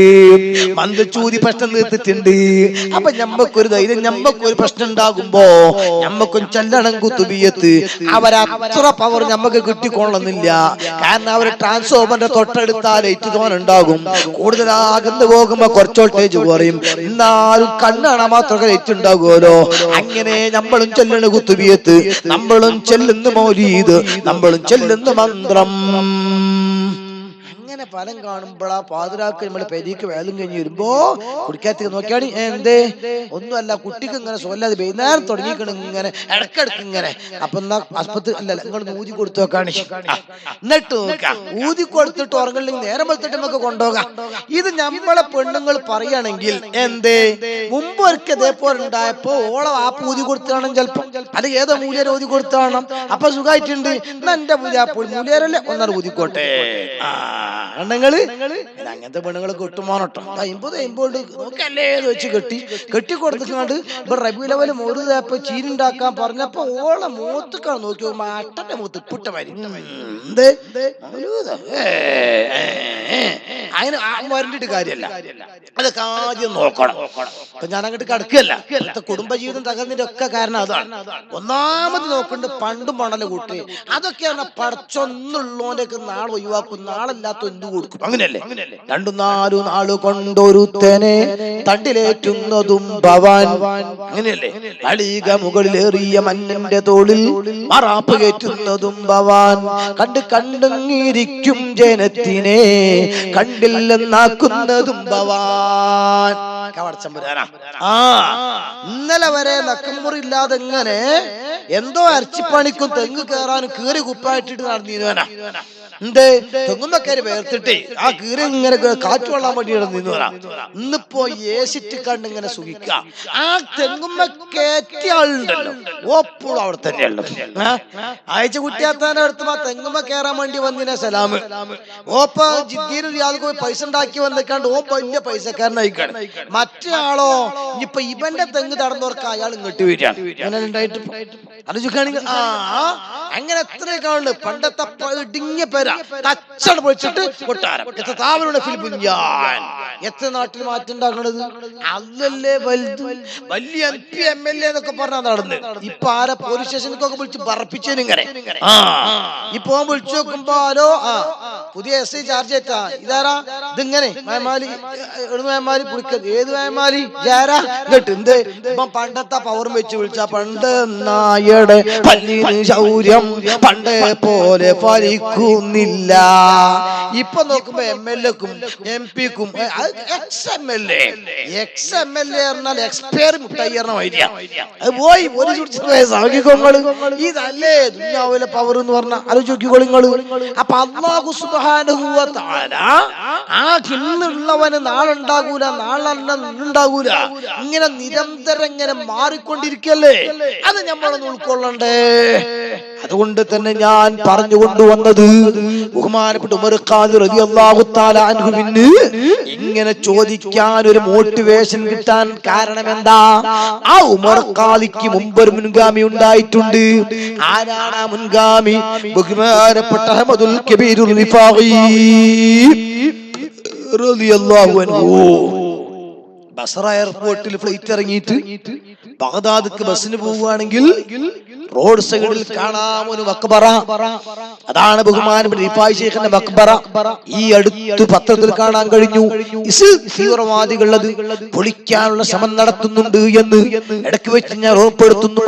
മന്ദച്ചൂതി പ്രശ്നം തീർത്തിട്ടുണ്ട്. അപ്പൊ നമ്മക്കൊരു ധൈര്യം, നമ്മക്കൊരു പ്രശ്നം ഉണ്ടാകുമ്പോ നമ്മക്കും ചെല്ലണം കുത്തുബിയത്ത്. അവരത്ര പവർ നമുക്ക് കിട്ടിക്കൊള്ളുന്നില്ല. കാരണം അവർ ട്രാൻസ്ഫോമറിന്റെ തൊട്ടടുത്താ ലൈറ്റ് തോനുണ്ടാകും. കൂടുതലാകുന്നു പോകുമ്പോ കുറച്ച് വോൾട്ടേജ് കുറയും. എന്നാലും കണ്ണാണാ മാത്രമേ ലൈറ്റ് ഉണ്ടാകുമല്ലോ. അങ്ങനെ നമ്മളും ചെല്ലണ കുത്തുബിയത്ത്, നമ്മളും ചെല്ലുന്ന മൗലീദ്, നമ്മളും ചെല്ലുന്ന മന്ത്രം. അങ്ങനെ ഫലം കാണുമ്പോഴാ പാതിരാക്ക് നമ്മള് പെരീക്ക് വേലും കഴിഞ്ഞ് വരുമ്പോ കുടിക്കാത്ത നോക്കിയാണി എന്തേ ഒന്നുമല്ല, കുട്ടിക്ക് ഇങ്ങനെ സ്വല്ലാതെ വൈകുന്നേരം തുടങ്ങിക്കണം ഇങ്ങനെ ഇടക്കിടക്ക് ഇങ്ങനെ. അപ്പൊ എന്നാ ആസ്പത്രി അല്ല, നിങ്ങൾ ഊതി കൊടുത്തു നോക്കാണ്. എന്നിട്ട് നോക്കാം, ഊതി കൊടുത്തിട്ട് ഉറങ്ങണമെങ്കിൽ നേരം വെളുത്തിട്ട് നമുക്ക് കൊണ്ടുപോകാം. ഇത് നമ്മളെ പെണ്ണുങ്ങൾ പറയുകയാണെങ്കിൽ എന്തേ മുമ്പ് ഒരിക്കൽ ഇതേപോലെ ഉണ്ടായപ്പോ ഓളെ ആ ഊതി കൊടുത്താണം ചിലപ്പോ, അല്ലെങ്കിൽ ഏതോ മൂല്യരെ ഊതി കൊടുത്താണം. അപ്പൊ സുഖമായിട്ടുണ്ട്, എന്നാ എന്റെ മൂല്യരല്ലേ ഒന്നാറ് ഊതിക്കോട്ടെ. പെണ്ണുങ്ങള് അങ്ങനത്തെ പെണ്ണുങ്ങൾ കിട്ടുമോനോട്ടോ 50 നോക്കല്ലേ വെച്ച് കെട്ടി കൊടുത്തിങ്ങാണ്ട് ഇപ്പൊ റബീഉൽ അവ്വൽ മൗലൂദ് ചീനുണ്ടാക്കാൻ പറഞ്ഞപ്പോ ഓളെ മൂത്തുക്കാണ് നോക്കി, അട്ടന്റെ മൂത്ത് ഇപ്പിട്ട മാതിരി. അതിന് വരണ്ടിട്ട് കാര്യമല്ല, അതൊക്കെ ആദ്യം നോക്കണം. അപ്പൊ ഞാൻ അങ്ങോട്ട് കിടക്കുകയല്ല, ഇന്നത്തെ കുടുംബജീവിതം തകർന്നതിന്റെ ഒക്കെ കാരണം അതാണ്. ഒന്നാമത് നോക്കണ്ട് പണ്ടും പണല കൂട്ടി, അതൊക്കെയാണ് പടച്ചൊന്നുള്ളോണ്ടൊക്കെ നാളെ ഒഴിവാക്കും, നാളല്ലാത്ത എന്തു കൊടുക്കും. അങ്ങനെയല്ലേ? 2-4 നാള് കൊണ്ടൊരുത്തനെ തണ്ടിലേറ്റുന്നതും ഭവാൻ. അങ്ങനെയല്ലേ? അളിക മുകളിലേറിയ മന്നന്റെ തോളിൽ മറാപ്പ് കയറ്റുന്നതും ഭവാൻ. കണ്ടിരിക്കും ജനത്തിനെ കണ്ടില്ലെന്നാക്കുന്നതും ഭവാൻ. ഇന്നലെ വരെ നക്കമുറില്ലാതെ ഇങ്ങനെ എന്തോ അരച്ചിപ്പണിക്കും തെങ്ങ് കയറാനും കീറി കുപ്പായിട്ടിട്ട് നടന്നിരുവനാ. എന്തേ തെങ്ങുമ്മക്കാര് വേർത്തിട്ടേ ആ കീറി ഇങ്ങനെ കാറ്റ് കൊള്ളാൻ വേണ്ടി നടന്നിരുന്നവരാ. ഇന്നിപ്പോ ഏസിറ്റ് കണ്ട് ഇങ്ങനെ സുഖിക്ക. ആ തെങ്ങുമ്മ കയറ്റിയ ആളുണ്ടല്ലോ ഓപ്പോഴും അവിടെ തന്നെയല്ലോ. അയച്ച കുട്ടിയാത്താന്റെ അടുത്ത് ആ തെങ്ങുമ്മ കയറാൻ വേണ്ടി വന്നിനെ സലാമ് ഓപ്പ ജിദ്ദീന് റിയാദിക്ക് പോയി പൈസ ഉണ്ടാക്കി വന്നിക്കാണ്ട് ഓ വലിയ പൈസക്കാരനായിക്കാണ്. മറ്റേ ആളോ ഇനിയിപ്പൊ ഇവന്റെ തെങ്ങ് തടന്നവർക്ക് അയാൾ ഇങ്ങോട്ട് വരികയാണ്. അങ്ങനെ ഉണ്ടായിട്ട് ആലോചിക്കുകയാണെങ്കിൽ അങ്ങനെ എത്ര കാണുന്നു. പണ്ടത്തെ ഇടുങ്ങിയ പേരാ തച്ചട പൊളിച്ചിട്ട് കൊട്ടാരം എത്ര താവരുടെ ഫിലിപ്പുഞ്ഞാൻ. എത്ര നാട്ടിൽ മാറ്റം ഉണ്ടാക്കണത് അതല്ലേ വലുത്. വലിയ MP MLA എന്നൊക്കെ പറഞ്ഞാ നടന്ന് ഇപ്പൊ ആരെ പോലീസ് സ്റ്റേഷനിലൊക്കെ വിളിച്ച് പറപ്പിച്ചേന് ഇങ്ങനെ. ഇപ്പൊ വിളിച്ചു നോക്കുമ്പോ ആരോ പുതിയ SI ചാർജ് ഏറ്റാ ഇതാരാ ഇതിങ്ങനെ വേമാലി പുളിക്കത് ഏത് വേമാലി ജാരാ കേട്ട് എന്ത് ഇപ്പൊ പണ്ടത്തെ പവറും വെച്ച് വിളിച്ച പണ്ട് നായയുടെ പല്ലിന് ശൗര്യം പണ്ടേ പോലെ ഫലിക്കുന്നില്ല. ഇപ്പൊ നോക്കുമ്പോ MLA-ക്കും MP-ക്കും XMLA പറഞ്ഞാൽ എക്സ്പയർ മുട്ടയ്യറിന അത് പോയി ഇതല്ലേ ദുനിയാവിലെ പവർ എന്ന് പറഞ്ഞ ആലോചിക്കോളിങ്ങള്. അപ്പൊ അല്ലാഹു സുബ്ഹാനഹു വ തആല ആ ഇന്നുള്ളവന് നാളുണ്ടാകൂല, നാളെ ഉണ്ടാകൂല, ഇങ്ങനെ നിരന്തരം ഇങ്ങനെ മാറിക്കൊണ്ടിരിക്കല്ലേ. അത് നമ്മളൊന്ന് ഉൾക്കൊള്ളണ്ടേ. അതുകൊണ്ട് തന്നെ ഞാൻ പറഞ്ഞു കൊണ്ടുവന്നത് ബഹുമാനപ്പെട്ട ഉമർ ഖാദി റളിയല്ലാഹു തആല അൻഹുവിന് ഇങ്ങനെ ചോദിക്കാൻ ഒരു മോട്ടിവേഷൻ കിട്ടാൻ കാരണം എന്താ? ആ ഉമർ ഖാദിക്ക് മുമ്പ് ഒരു മുൻഗാമി ഉണ്ടായിട്ടുണ്ട്. ആരാണ് ആ മുൻഗാമി? ബഹുമാനപ്പെട്ട അഹ്മദുൽ കബീറുൽ റിഫാഖി റളിയല്ലാഹു അൻഹു. ബസറ എയർപോർട്ടിൽ ഫ്ലൈറ്റ് ഇറങ്ങിയിട്ട് ബഗ്ദാദിക്ക് ബസ്സിന് പോവുകയാണെങ്കിൽ റോഡ് സൈഡിൽ കാണാം ഒരു മക്ബറ. അതാണ് ബഹുമാനപ്പെട്ട റിഫായി ശൈഖിന്റെ മക്ബറ. ഈ അടുത്ത് പത്രത്തിൽ കാണാൻ കഴിഞ്ഞു തീവ്രവാദികൾ അത് പൊളിക്കാനുള്ള ശ്രമം നടത്തുന്നുണ്ട് എന്ന് ഇടയ്ക്ക് വെച്ച് ഞാൻ ഉറപ്പെടുത്തുന്നു.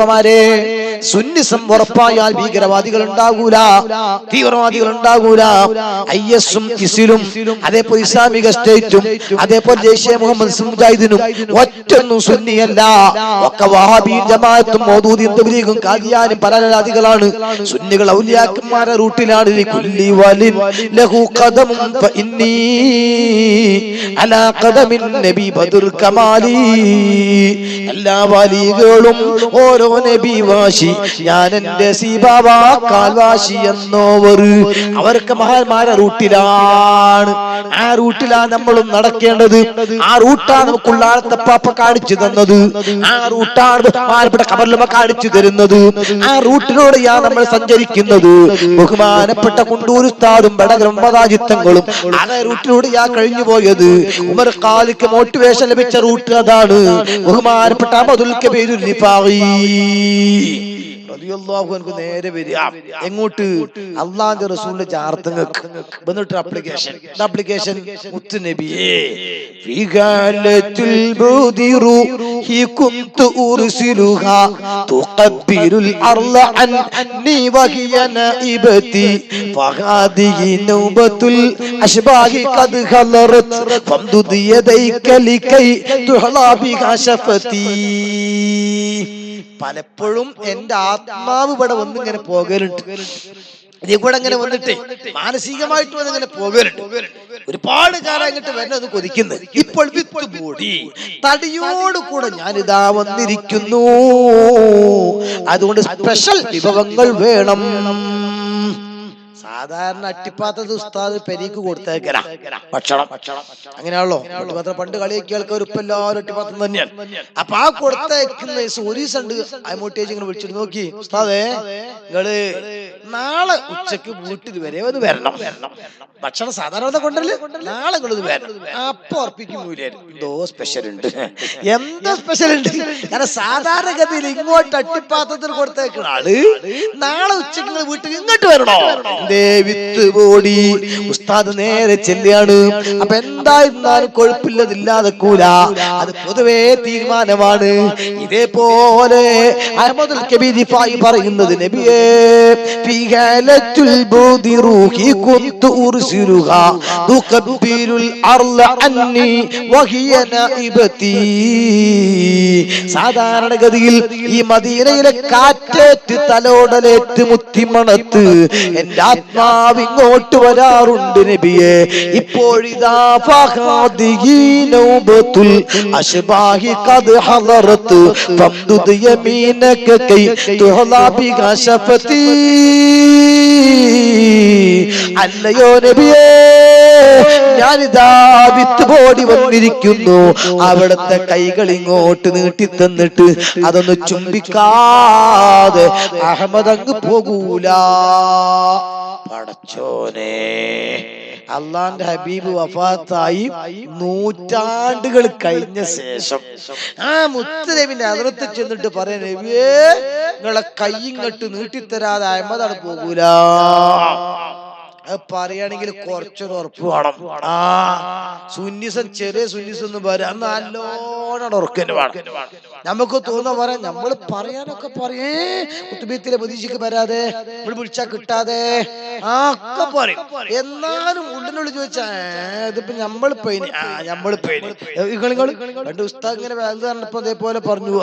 സുന്നിസം ഉറപ്പായാൽ ഭീകരവാദികൾ ഉണ്ടാകൂല, തീവ്രവാദികൾ ഉണ്ടാകൂല. IS-ഉം ISIL-ഉം അതേപോലെ ഇസ്ലാമിക സ്റ്റേറ്റും അതേപോലെ ജയ്ഷെ മുഹമ്മദ് മുജാഹിദിനും ഒറ്റൊന്നും സുന്നിയല്ല. ഒക്കെ വഹാബി ജമാഅത്തും മൗദൂദിയും തബ്ലീഗും ഖാദിയാനും പലരാദികളാണ്. സുന്നികൾ ഔലിയാക്കന്മാരുടെ റൂട്ടിലാണ്. കുല്ലി വലിൻ ലഹു ഖദമുൻ ഫഇന്നി അലാ ഖദമിൻ നബി ബദർ കമാലി. എല്ലാ വലികളും ഓരോ നബി വാശി, ഞാൻ എന്റെ സീബാബ കാൽവാശി എന്നോവർ. അവർക്ക് മഹാന്മാരെ റൂട്ടിലാണ്. ആ റൂട്ടിലാണ് നമ്മളും നടക്കേണ്ടത്. ആ റൂട്ടാണ് നമുക്ക് ഉള്ളാളത്തെ പാപ്പ കാണിച്ചു തന്നത്. ആ റൂട്ടാണ് ബഹുമാനപ്പെട്ട ഖബറിലുമ കാണിച്ചു തരുന്നത്. ആ റൂട്ടിലൂടെയാണ് നമ്മൾ സഞ്ചരിക്കുന്നത്. ബഹുമാനപ്പെട്ട കുണ്ടൂർ ഉസ്താദും ബടഗ്രഹ്മദാജിത്തങ്ങളും അതേ റൂട്ടിലൂടെയാ കഴിഞ്ഞു പോയത്. ഉമർ ഖാലിക്ക് മോട്ടിവേഷൻ ലഭിച്ച റൂട്ട് അതാണ്. ബഹുമാനപ്പെട്ട അഹ്മദുൽ കബീറുൽ റിഫായി റളിയല്ലാഹു അൻഹു നേരെ വരിക എങ്ങോട്ട്? അല്ലാഹുവിന്റെ റസൂലിന്റെ ജാറത്തങ്ങൾക്ക് വന്നിട്ട് ആപ്ലിക്കേഷൻ മുത്ത് നബിയേ ഫിഗാലത്തുൽ ബുദിറു ഹി കുന്തു ഉർസിലുഹാ തുഖബ്ബിറുൽ അർള അന്നി വഹിയ നൈബതി ഫഹാദിഹി നൗബത്തുൽ അശ്ബാഹി ഖദ് ഖലറത് ഫംദുദ് യദൈക ലികൈ തുഹ്ലാ ബിഹാ ശഫതി. പലപ്പോഴും എന്റെ ആത്മാവ് ഇവിടെ വന്നിങ്ങനെ പോകലുണ്ട്. ഇതിൽ കൂടെ അങ്ങനെ വന്നിട്ട് മാനസികമായിട്ട് വന്നിങ്ങനെ പോകലുണ്ട്. ഒരുപാട് കാലം അങ്ങോട്ട് വരുന്നത് കൊതിക്കുന്നത്. ഇപ്പോൾ വിത്ത് ബോഡി തടിയോട് കൂടെ ഞാനിതാ വന്നിരിക്കുന്നു. അതുകൊണ്ട് സ്പെഷ്യൽ വിഭവങ്ങൾ വേണം. സാധാരണ അട്ടിപ്പാത്തത് ഉസ്താദ് പെരീക്ക് കൊടുത്തേക്കല ഭക്ഷണം. അങ്ങനെയാണല്ലോ അട്ടിപ്പാത്രം പണ്ട് കളിയൊക്കെ ആൾക്കാർ ഇപ്പൊ എല്ലാവരും അട്ടിപ്പാത്രം തന്നെയാണ്. അപ്പൊ ആ കൊടുത്തേക്കുന്ന സോരീസ് ഉണ്ട്. അമോട്ടേജ് ഇങ്ങനെ വിളിച്ചിട്ട് നോക്കി, ഉസ്താദേ നിങ്ങള് നാളെ ഉച്ചക്ക് വീട്ടിൽ വരെ ഒന്ന് വരണം. ഭക്ഷണം സാധാരണ കൊണ്ടല്ലേ, നാളെ നിങ്ങളിത് വരണം. അപ്പൊ ഉറപ്പിക്കും എന്തോ സ്പെഷ്യൽ ഉണ്ട്. എന്തോ സ്പെഷ്യൽ ഉണ്ട്. കാരണം സാധാരണഗതിയിൽ ഇങ്ങോട്ട് അട്ടിപ്പാത്രത്തിൽ കൊടുത്തേക്കുന്ന ആള് നാളെ ഉച്ചക്ക് നിങ്ങൾ വീട്ടിൽ ഇങ്ങോട്ട് വരണോ? വിത്ത് ബോഡി ഉസ്താദ് നേരെ ചെല്ലുകയാണ്. അപ്പൊ എന്തായിരുന്നാലും കൊഴുപ്പില്ലതില്ലാതെ കൂല, അത് പൊതുവേ തീരുമാനമാണ്. ഇതേപോലെ അഹ്മദുൽ കബീർ റിഫായി പറയുന്നത്, നബിയേ ഫിഗാലത്തുൽ ബുദിറൂഹി കുന്തു ഉർസിലുഹാ തുഖബ്ബിറുൽ അർള അന്നി വഹിയ നൈബതി. സാധാരണഗതിയിൽ ഈ മദീനയിലെ കാറ്റേറ്റ് തലോടലേറ്റ് മുത്തിമണത്ത് എന്റെ ആത്മാവ് ഇങ്ങോട്ട് വരാറുണ്ട് നബിയെ. ഇപ്പോഴിതാ ഫഹാദിഹി നൗബത്തുൽ അശ്ബാഹി ഖദ് ഹളറത് ഫംദുദ് യമീനക കൈ തുഹ്ലാ ബിഹാ ശഫതി. അല്ലയോ നബിയേ, ഞാനിതാ വിത്ത് ബോഡി വന്നിരിക്കുന്നു. അവിടുത്തെ കൈകൾ ഇങ്ങോട്ട് നീട്ടി തന്നിട്ട് അതൊന്ന് ചുംബിക്കാതെ അഹമ്മദ് അങ്ങ് പോകൂല. പടച്ചോനെ, അള്ളാന്റെ ഹബീബ് വഫാത്തായി നൂറ്റാണ്ടുകൾ കഴിഞ്ഞ ശേഷം ആ മുത്തുനബിന്റെ അതിർത്ത് ചെന്നിട്ട് പറയാൻ, നബിയേ നിങ്ങളെ കൈയിങ്ങട്ട് നീട്ടിത്തരാതെ അഹമ്മദ് പോകൂല. അത് പറയുകയാണെങ്കിൽ കുറച്ചൊരു ഉറപ്പ് വേണം. സുന്നിസം ചെറിയ സുന്നിസം എന്ന് പറയാം, നല്ലോണം ഉറക്കന്നെ വേണം. നമുക്ക് തോന്നുന്ന പറയാം, നമ്മൾ പറയാനൊക്കെ പറയേ കുത്തുബീത്തിലെ പ്രതീക്ഷയ്ക്ക് വരാതെ, നമ്മൾ വിളിച്ചാൽ കിട്ടാതെ ഒക്കെ പറയും. എന്നാലും ഉള്ളിനുള്ളിൽ ചോദിച്ചാ ഇതിപ്പോ നമ്മൾ രണ്ട് ഉസ്താദ് ഇങ്ങനെ പറഞ്ഞപ്പോ അതേപോലെ പറഞ്ഞു,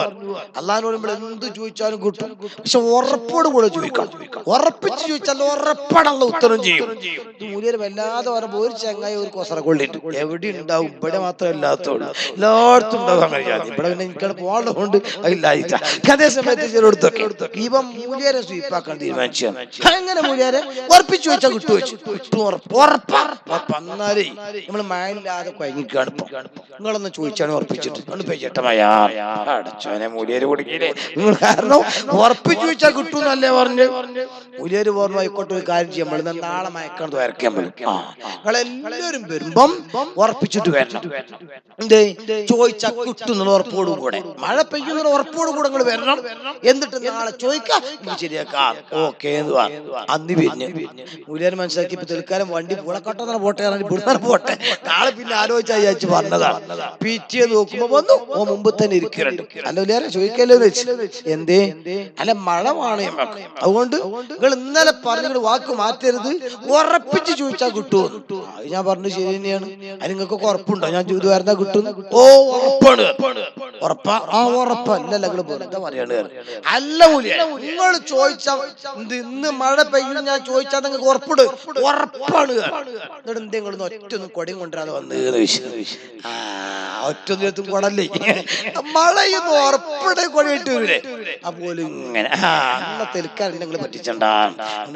അള്ളാഹിനോട് നമ്മൾ എന്ത് ചോദിച്ചാലും കിട്ടും. പക്ഷെ ഉറപ്പോട് കൂടെ ചോദിക്കണം. ഉറപ്പിച്ച് ചോദിച്ചാൽ ഉറപ്പാണല്ലോ ഉത്തരം ചെയ്യും. മൂല്യര് വല്ലാതെ പറയുമ്പോ ഒരു ചങ്ങായി ഒരു കൊസറ കൊള്ളിട്ട് എവിടെ ഉണ്ടാവും? ഇവിടെ മാത്രം ഇല്ലാത്തോളൂ, എല്ലായിടത്തും ഉണ്ടാവും. അങ്ങനെ ഇവിടെ പിന്നെ എനിക്കാണ് പോകാനുള്ളതുകൊണ്ട് അതില്ലായിട്ട. അതേ സമയത്ത് ചിലടത്തൊക്കെ ഇവൻ മൂല്യരെ സ്വീപ്പാക്കാൻ തീരുമാനിച്ചു. അങ്ങനെ മൂല്യരെ ഉറപ്പിച്ചു വെച്ചാൽ ഉറപ്പാന്നാലേ നമ്മള് മഴയില്ലാതെ കുഴങ്ങിക്കാണ്. ഇപ്പൊ നിങ്ങളൊന്ന് ചോദിച്ചാണ് ഉറപ്പിച്ചിട്ട് അടച്ചോനെ മൂല്യര് കൊടുക്കില്ലേ നിങ്ങൾ? കാരണം ഉറപ്പിച്ചു വെച്ചാൽ കിട്ടൂന്നല്ലേ പറഞ്ഞ്. മൂല്യര് പറഞ്ഞു ആയിക്കോട്ടെ, ഒരു കാര്യം ചെയ്യാം, നമ്മൾ നാളെ മയക്കണത് വരയ്ക്കാൻ പറ്റും. നിങ്ങളെല്ലാവരും വരുമ്പം ഉറപ്പിച്ചിട്ട് വരണം. എന്തേ ചോദിച്ചാൽ കിട്ടുന്നുള്ള ഉറപ്പോടുകൂടെ, മഴ പെയ്യുന്ന ഉറപ്പോടുകൂടെ നിങ്ങൾ വരണം, എന്നിട്ട് നാളെ ചോദിക്കാം ശരിയാക്കാം, ഓക്കെ എന്ന് പറഞ്ഞു. അന്ന് പിന്നെ മൂല്യം മനസ്സിലാക്കി ഇപ്പൊ തൽക്കാലം വണ്ടി പൂളക്കോട്ടെ പോട്ടെ ഇവിടുന്ന് പോട്ടെ, നാളെ പിന്നെ ആലോചിച്ചാ വിചാരിച്ച് പറഞ്ഞതാണ്. പിറ്റേ നോക്കുമ്പോ വന്നു ഓ മുമ്പ് തന്നെ ഇരിക്കുന്നുണ്ട്. അല്ല മൂല്യാരെ ചോദിക്കല്ലോ എന്ന് വെച്ച്, എന്തേ അല്ല മഴ വേണം, അതുകൊണ്ട് നിങ്ങൾ ഇന്നലെ പറഞ്ഞ വാക്ക് മാറ്റരുത്, ഉറപ്പിച്ച് ചോദിച്ചാൽ കിട്ടുമോ? അത് ഞാൻ പറഞ്ഞു ശരി തന്നെയാണ്. അത് നിങ്ങൾക്കൊക്കെ ഉറപ്പുണ്ടോ ഞാൻ ചെയ്തു വരുന്ന കിട്ടും? ഓ ഉറപ്പാണ്. ഉറപ്പാ? ആ ഉറപ്പല്ല നിങ്ങൾ വെറുതെ പറയാണ്. അല്ല മൂല്യ നിങ്ങൾ ചോദിച്ച ഇന്ന് മഴ പെയ്യും ഞാൻ ചോദിച്ചാൽ നിങ്ങൾക്ക് ഉറപ്പിട്, ഉറപ്പാണ്. എന്നിട്ട് എന്തെങ്കിലും ഒറ്റൊന്നും കൊടയും കൊണ്ടുവരാതെ വന്ന് ഒറ്റൊന്നും കൊടല്ലേ, മഴയൊന്ന് ഉറപ്പിടെ കൊടയിട്ട് വരൂലേ? അപ്പോലും ഇങ്ങനെ അന്നത്തെ നിങ്ങൾ പറ്റിച്ചണ്ട.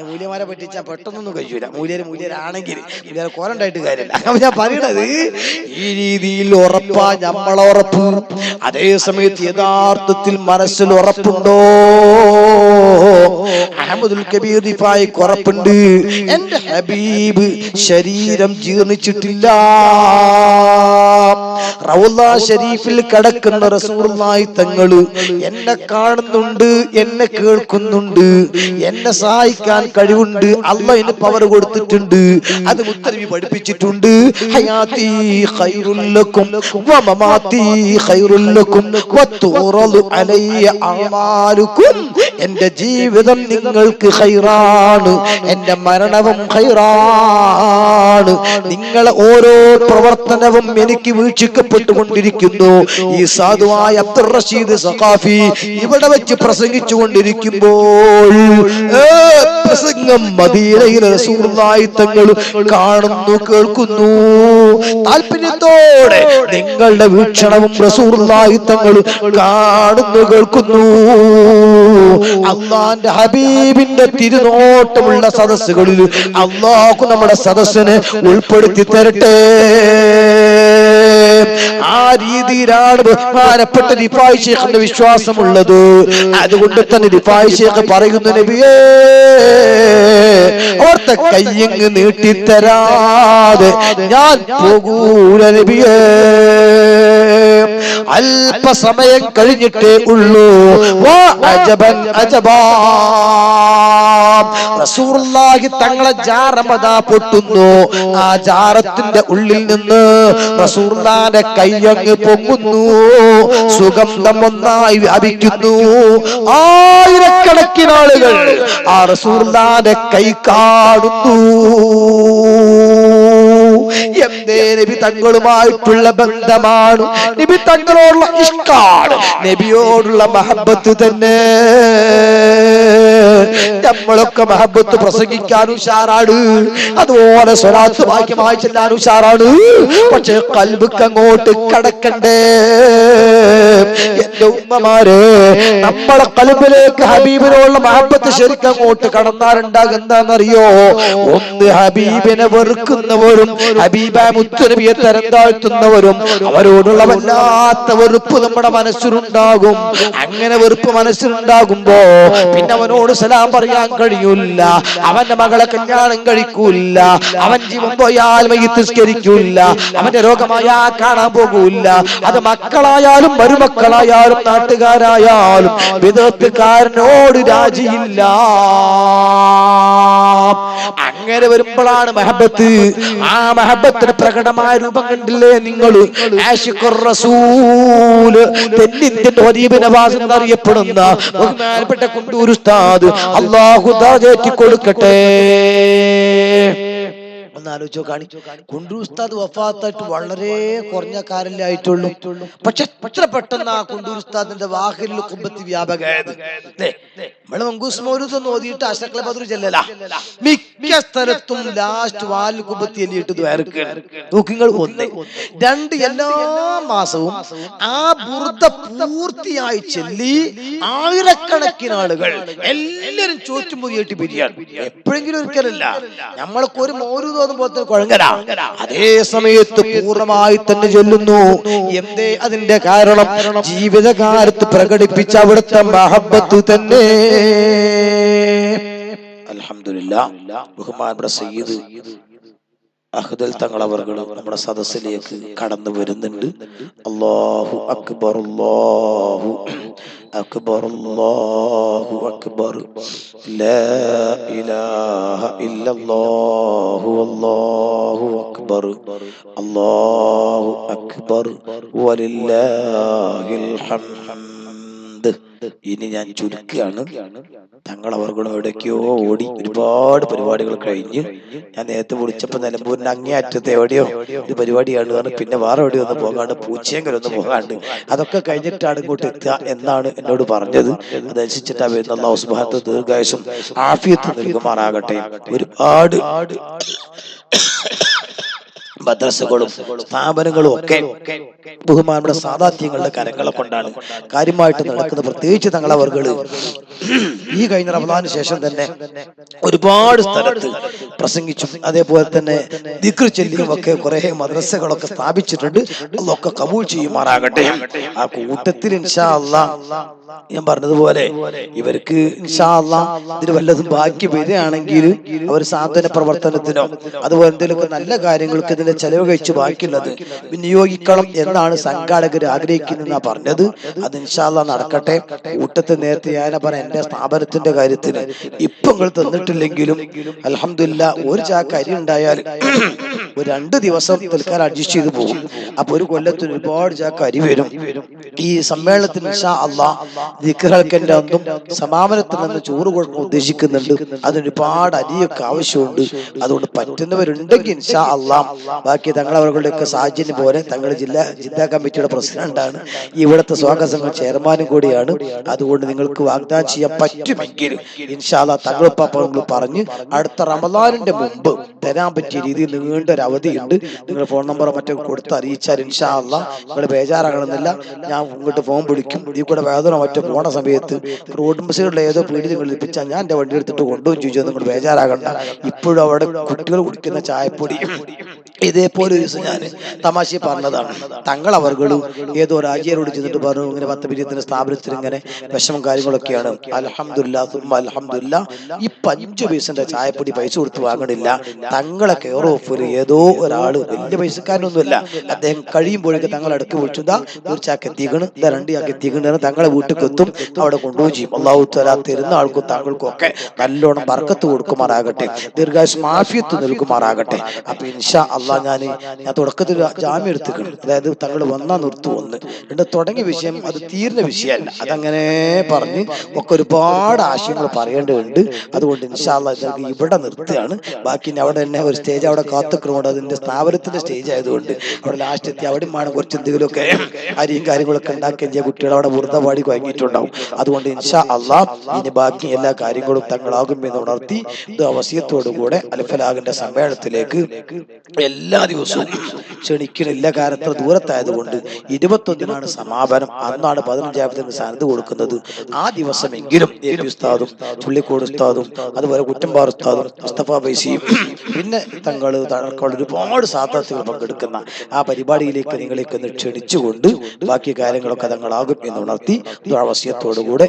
മൂല്യമാരെ പറ്റിച്ചാൽ പെട്ടെന്നൊന്നും കഴിയൂല. മൂല്യരാണെങ്കിൽ മൂല്യരെ കോലുണ്ടായിട്ട് കാര്യമില്ല. അപ്പൊ ഞാൻ പറയണത് ഈ രീതിയിൽ ഉറപ്പാ നമ്മളെ അതേ സമയത്ത് യഥാർത്ഥത്തിൽ മനസ്സിൽ ഉറപ്പുണ്ടോ? അഹ്മദുൽ കബീർ റിഫായിക്ക് ഉറപ്പുണ്ട്, എന്റെ ഹബീബ് ശരീരം ജീർണിച്ചിട്ടില്ല. റൗള ഷരീഫിൽ കിടക്കുന്ന റസൂലുള്ളാഹി തങ്ങള് എന്നെ കാണുന്നുണ്ട്, എന്നെ കേൾക്കുന്നുണ്ട്, എന്നെ സഹായിക്കാൻ കഴിവുണ്ട്. അല്ലാഹ് എനിക്ക് പവർ കൊടുത്തിട്ടുണ്ട്. അത് മുത്തനബി പഠിപ്പിച്ചിട്ടുണ്ട്. ഹയാത്തി ഖൈറുൽ ലക്കും വ മമാതി ഖൈറുൽ ലക്കും വതുറദു അലയ്യ അമാലുക്കും. എന്റെ ജീവിതം നിങ്ങൾക്ക് ഖൈറാണ്, എന്റെ മരണവും ഖൈറാണ്. നിങ്ങളെ ഓരോ പ്രവർത്തനവും എനിക്ക് വീക്ഷിക്കപ്പെട്ടുകൊണ്ടിരിക്കുന്നു. ഈ സാധുവായ അബ്ദുർ റഷീദ് സഖാഫി ഇവിടെ വെച്ച് പ്രസംഗിച്ചു കൊണ്ടിരിക്കുമ്പോൾ പ്രസംഗം മദീനയിലെ റസൂലുള്ളാഹി തങ്ങൾ കാണുന്നു, കേൾക്കുന്നു. താല്പര്യത്തോടെ നിങ്ങളുടെ വീക്ഷണവും റസൂലുള്ളാഹി തങ്ങൾ കാണുന്നു, കേൾക്കുന്നു. അല്ലാഹുവിന്റെ ഹബീബിന്റെ തിരുനോട്ടമുള്ള സദസ്സുകളിൽ അല്ലാഹു നമ്മുടെ സദസ്സിനെ ഉൾപ്പെടുത്തി തരട്ടെ. ആ രീതിയിലാണ് ബഹുമാനപ്പെട്ട റിഫായി ശൈഖിന്റെ വിശ്വാസമുള്ളത്. അതുകൊണ്ട് തന്നെ റിഫായി ശൈഖ് പറയുന്നു, നബിയേ ഓർത്ത കയ്യങ്ങ് നീട്ടിത്തരാതെ ഞാൻ പോകൂല നബിയേ. അല്പസമയം കഴിഞ്ഞിട്ടേ ഉള്ളൂ. വാ അജബൻ അജബാ, റസൂലുള്ളാഹി തങ്ങളെ ജാറമദാ പൊട്ടുന്നു. ആ ജാറത്തിന്റെ ഉള്ളിൽ നിന്ന് റസൂലുള്ളാഹിന്റെ കയ്യങ്ങ് പൊങ്ങുന്നു. സുഗന്ധം ഒന്നായി വ്യാപിക്കുന്നു. ആയിരക്കണക്കിന് ആളുകൾ ആ റസൂലുള്ളാഹിന്റെ കൈ കാണുന്നു. എന്തേ? നബി തങ്ങളുമായിട്ടുള്ള ബന്ധമാണ്, നബി തങ്ങളോടുള്ള ഇഷ്കാണ്, നബിയോടുള്ള മഹബത്ത് തന്നെ. നമ്മളൊക്കെ മഹബത്ത് പ്രസംഗിക്കാൻ ഉഷാറാണ്, അതുപോലെ സ്വലാത്ത് വാക്യമായി ചെല്ലാൻ ഉഷാറാണ്. പക്ഷെ ഖൽബിക്ക് അങ്ങോട്ട് കടക്കണ്ടേ? എന്റെ ഉമ്മമാരെ, നമ്മളെ ഖൽബിലേക്ക് ഹബീബിനോടുള്ള മഹബത്ത് ശരിക്കും അങ്ങോട്ട് കടന്നാലുണ്ടാകുന്നറിയോ? ഒന്ന് ഹബീബിനെ വെറുക്കുന്നവരും ഹബീബായ മുത്തുനബിയെ തരം താഴ്ത്തുന്നവരും അവരോടുള്ള വല്ലാത്ത വെറുപ്പ് നമ്മുടെ മനസ്സിലുണ്ടാകും. അങ്ങനെ വെറുപ്പ് മനസ്സിലുണ്ടാകുമ്പോ പിന്നെ അവനോട് സലാം പറയാൻ കഴിയൂല, അവന്റെ മകളെ കല്യാണം കഴിക്കൂല, അവൻ ജീവൻ പോയാൽ മയ്യിത്തിസ്കരിക്കൂല, അവന്റെ രോഗമായാൽ കാണാൻ പോകൂല. അത് മക്കളായാലും മരുമക്കളായാലും നാട്ടുകാരായാലും വിദഗ്ധക്കാരനോട് രാജിയില്ല. അങ്ങനെ വരുമ്പോഴാണ് മഹബത്ത്. ആ മഹബത്തിന് പ്രകടമായ രൂപം കണ്ടില്ലേ നിങ്ങൾ? ആശിഖുർ റസൂൽ തെന്നിന്ത്യൻ ഹബീബ് നവാസ് എന്നറിയപ്പെടുന്ന ബഹുമാനപ്പെട്ട കുണ്ടൂർ ഉസ്താദ് അല്ലാഹു ദറജ കൊടുക്കട്ടെ. ഒന്നാലോചിച്ചോ കാണി, കുണ്ടൂർ ഉസ്താദ് വഫാത്തായിട്ട് വളരെ കുറഞ്ഞ കാലല്ലേ ആയിട്ടുള്ളൂ. പക്ഷെ എത്ര പെട്ടെന്ന് ആ കുണ്ടൂർ ഉസ്താദിന്റെ വാഹിലുൽ ഖുബ്ബത്തി വ്യാപകമായത്. നമ്മള് മങ്കൂസ് മൗലൂദ് ഓതിയിട്ട് അശറഖുൽ ബദ്ർ ചെല്ലലാ, മിക്ക സ്ഥലത്തും ലാസ്റ്റ് വാലുൽ ഖുബ്ബത്തി എല്ലിയിട്ട് ദ്വാരക്കാണ്. നോക്കിങ്ങൾ, ഒന്ന് രണ്ട് എല്ലാ മാസവും ആ ബുർദ പൂർത്തിയായി ചെല്ലി ആയിരക്കണക്കിന് ആളുകൾ എല്ലാരും ചോറ്റും പൊതിയായിട്ട് പിരിയാണ്. എപ്പോഴെങ്കിലും ഒരിക്കലല്ല, നമ്മൾക്ക് ഒരു മൗലൂദ് ഓതുമ്പോൾ കുഴങ്ങലാ. അതേ സമയത്ത് പൂർണ്ണമായി തന്നെ ചൊല്ലുന്നു. എന്തേ അതിന്റെ കാരണം? ജീവിതകാലത്ത് പ്രകടിപ്പിച്ച അവിടുത്തെ മഹബത്ത് തന്നെ. അൽഹംദുലില്ലാഹ്, ബഹുമാനപ്പെട്ട സയ്യിദ് അഹ്ദൽ തങ്ങൾ അവർകൾ നമ്മുടെ സദസ്സിലേക്ക് കടന്നു വരുന്നുണ്ട്. അല്ലാഹു അക്ബർ, അല്ലാഹു അക്ബർ, അല്ലാഹു അക്ബർ, ലാ ഇലാഹ ഇല്ലല്ലാഹു അല്ലാഹു അക്ബർ, അല്ലാഹു അക്ബർ വലില്ലാഹിൽ ഹംദ്. ഇനി ഞാൻ ചുരുക്കുകയാണ്. തങ്ങൾ അവർകളും എവിടേക്കോ ഓടി ഒരുപാട് പരിപാടികൾ കഴിഞ്ഞ് ഞാൻ നേരത്തെ വിളിച്ചപ്പോൾ നിലമ്പൂരിന്റെ അങ്ങേയറ്റത്ത് എവിടെയോ ഒരു പരിപാടിയാണ് കാരണം പിന്നെ വേറെ എവിടെയോ ഒന്ന് പോകാണ്ട് പൂച്ചയെങ്കിലൊന്ന് പോകാണ്ട് അതൊക്കെ കഴിഞ്ഞിട്ടാണ് ഇങ്ങോട്ട് എത്തുക എന്നാണ് എന്നോട് പറഞ്ഞത്. അതനുസരിച്ചിട്ടാ വരുന്ന അല്ലാഹു സുബ്ഹാനഹു ദീർഘായുസ്സും ആഫിയത്തും നൽകുമാറാകട്ടെ. ഒരുപാട് മദ്രസകളും സ്ഥാപനങ്ങളും ഒക്കെ ബഹുമാനയുടെ സാദാത്യങ്ങളുടെ കരങ്ങളെ കൊണ്ടാണ് കാര്യമായിട്ട് നടക്കുന്നത്. പ്രത്യേകിച്ച് തങ്ങളവർകള് ഈ കഴിഞ്ഞ റമദാന് ശേഷം തന്നെ ഒരുപാട് സ്ഥലത്ത് പ്രസംഗിച്ചും അതേപോലെ തന്നെ ദിക്ർ ചൊല്ലിയും ഒക്കെ കുറെ മദ്രസകളൊക്കെ സ്ഥാപിച്ചിട്ടുണ്ട്. അതൊക്കെ കബൂൽ ചെയ്യുമാറാകട്ടെ. ആ കൂട്ടത്തിൽ ഇൻഷാ അല്ലാഹ് ഞാൻ പറഞ്ഞതുപോലെ ഇവർക്ക് ഇൻഷാ അല്ലാഹ് ഇതിന് വല്ലതും ബാക്കി വരികയാണെങ്കിൽ അവർ സാന്ത്വന പ്രവർത്തനത്തിനോ അതുപോലെ എന്തെങ്കിലുമൊക്കെ നല്ല കാര്യങ്ങൾക്ക് ഇതിന്റെ ചെലവ് കഴിച്ച് ബാക്കിയുള്ളത് വിനിയോഗിക്കണം എന്നാണ് സംഘാടകർ ആഗ്രഹിക്കുന്നതെന്നാ പറഞ്ഞത്. അത് ഇൻഷാ അല്ലാഹ് നടക്കട്ടെ. കൂട്ടത്തിൽ നേരത്തെ ഞാൻ പറയാം എന്റെ സ്ഥാപനത്തിന്റെ കാര്യത്തിന് ഇപ്പൊ നിങ്ങൾ തന്നിട്ടില്ലെങ്കിലും അൽഹംദുലില്ലാഹ് ഒരു ചാക്ക് അരി ഉണ്ടായാൽ ഒരു 2 ദിവസം തൽക്കാലം അഡ്ജസ്റ്റ് ചെയ്ത് പോകും. അപ്പൊ ഒരു കൊല്ലത്തിന് ഒരുപാട് ചാക്ക് അരി വരും. ഈ സമ്മേളനത്തിൽ ഇൻഷാ അല്ലാഹ് ദിക്റുകൾക്കെന്റെ അന്നും സമാപനത്തിൽ നിന്ന് ചോറ് കൊടുക്കാൻ ഉദ്ദേശിക്കുന്നുണ്ട്. അതിനൊരുപാട് അരിയൊക്കെ ആവശ്യമുണ്ട്. അതുകൊണ്ട് പറ്റുന്നവരുണ്ടെങ്കിൽ ഇൻഷാ അല്ലാഹ് ബാക്കി തങ്ങളവர்களுടെയൊക്കെ സാഹചര്യം പോലെ തങ്ങൾ ജില്ലാ കമ്മിറ്റിയുടെ പ്രസിഡന്റാണ്, ഇവിടുത്തെ സ്വാഗത സംഘം ചെയർമാനും കൂടിയാണ്. അതുകൊണ്ട് നിങ്ങൾക്ക് വാഗ്ദാനം ചെയ്യാൻ പറ്റുമെങ്കിൽ ഇൻഷാ അല്ലാഹ് തങ്ങളുപ്പാപ്പങ്ങൾ പറഞ്ഞ് അടുത്ത റമദാനിന്റെ മുമ്പ് തരാൻ പറ്റിയ രീതിയിൽ നീണ്ട ഒരു അവധിയുണ്ട്. നിങ്ങൾ ഫോൺ നമ്പറോ മറ്റോ കൊടുത്ത് അറിയിച്ചാൽ ഇൻഷാ അല്ലാഹ് നിങ്ങൾ ബേജാറാകണമെന്നില്ല. ഞാൻ ഇങ്ങോട്ട് ഫോൺ വിളിക്കും. ഈ കൂടെ വേദന മറ്റോ പോണ സമയത്ത് റോഡ് ബസ്സുകളിലെ ഏതോ പീടി നിങ്ങൾ ലഭിച്ചാൽ ഞാൻ എന്റെ വണ്ടി എടുത്തിട്ട് കൊണ്ടുപോകും ചോദിച്ചാൽ നിങ്ങൾ ബേജാറാകണ്ട. ഇപ്പോഴും അവിടെ കുട്ടികൾ കുടിക്കുന്ന ചായപ്പൊടി ഇതേപോലെ ഒരു ദിവസം ഞാൻ തമാശ പറഞ്ഞതാണ്. തങ്ങൾ അവർകളും ഏതോ രാജ്യരോട് ചെന്നിട്ട് പറഞ്ഞു ഇങ്ങനെ 10 പിരിയത്തിന്റെ സ്ഥാപനത്തിൽ ഇങ്ങനെ വിഷമം കാര്യങ്ങളൊക്കെയാണ്. അൽഹംദുലില്ലാഹ് സുമ്മ അൽഹംദുലില്ലാഹ് ഈ 5 പൈസന്റെ ചായപ്പൊടി പൈസ കൊടുത്ത് വാങ്ങണില്ല. തങ്ങളെ കെയർ ഓഫർ ഏതോ ഒരാള് വലിയ പൈസക്കാരനൊന്നുമില്ല. അദ്ദേഹം കഴിയുമ്പോഴേക്ക് തങ്ങൾ അടുക്ക് വിളിച്ചുതാ ഒരു ചാക്ക് എത്തിക്കണം, 2 ചാക്ക് എത്തിക്കണം, തങ്ങളെ വീട്ടിൽ എത്തും, അവിടെ കൊണ്ടുപോയി ചെയ്യും. അല്ലാഹു തആല തരുന്ന ആൾക്കും താങ്കൾക്കും ഒക്കെ നല്ലോണം ബർക്കത്ത് കൊടുക്കുമാറാകട്ടെ, ദീർഘായുസ്സും ആഫിയത്തും നൽകുമാറാകട്ടെ. അപ്പൊ ഇൻഷാ അല്ലാഹ് ഞാൻ തുടക്കത്തിൽ ജാമ്യം എടുത്തിക്കണം. അതായത് തങ്ങൾ വന്നാ നിർത്തു ഒന്ന് രണ്ട് തുടങ്ങിയ വിഷയം അത് തീർന്ന വിഷയമല്ല. അതങ്ങനെ പറഞ്ഞ് ഒക്കെ ഒരുപാട് ആശയങ്ങൾ പറയേണ്ടതുണ്ട്. അതുകൊണ്ട് ഇൻഷാ അല്ലാഹ് ഇതൊക്കെ ഇവിടെ നിർത്തുകയാണ്. ബാക്കി അവിടെ തന്നെ ഒരു സ്റ്റേജ് അവിടെ കാത്തുക്കളുണ്ട്. അതിന്റെ സ്ഥാപനത്തിന്റെ സ്റ്റേജ് ആയതുകൊണ്ട് അവിടെ ലാസ്റ്റ് എത്തി അവിടെ വേണം കുറച്ച് എന്തെങ്കിലുമൊക്കെ അരിയും കാര്യങ്ങളൊക്കെ ഉണ്ടാക്കുകയും ചെയ്യാൻ. കുട്ടികൾ അവിടെ വൃദ്ധ പാടി വാങ്ങിയിട്ടുണ്ടാവും. അതുകൊണ്ട് ഇൻഷാ അല്ലാഹ് ഇനി ബാക്കി എല്ലാ കാര്യങ്ങളും തങ്ങളാകും എന്ന് ഉണർത്തി വസിയത്തോടുകൂടെ അൽഫലാഹിന്റെ സമ്മേളനത്തിലേക്ക് എല്ലാ ദിവസവും ക്ഷണിക്കണില്ല. കാരണം അത്ര ദൂരത്തായതുകൊണ്ട് 21-നാണ് സമാപനം. അന്നാണ് 15-ാമത്തെ സ്ഥാനത്ത് കൊടുക്കുന്നത്. ആ ദിവസമെങ്കിലും എ പി ഉസ്താദും ചുള്ളിക്കോട് ഉസ്താദും അതുപോലെ കുറ്റമ്പാറ ഉസ്താദും മുസ്തഫ ബൈസിയും പിന്നെ തങ്ങള് തടക്കളുടെ ഒരുപാട് സാധാർത്ഥ്യങ്ങൾ പങ്കെടുക്കുന്ന ആ പരിപാടിയിലേക്ക് നിങ്ങളേക്ക് ഒന്ന് ക്ഷണിച്ചുകൊണ്ട് ബാക്കി കാര്യങ്ങളൊക്കെ തങ്ങളാകും എന്ന് ഉണർത്തി വസിയത്തോടുകൂടെ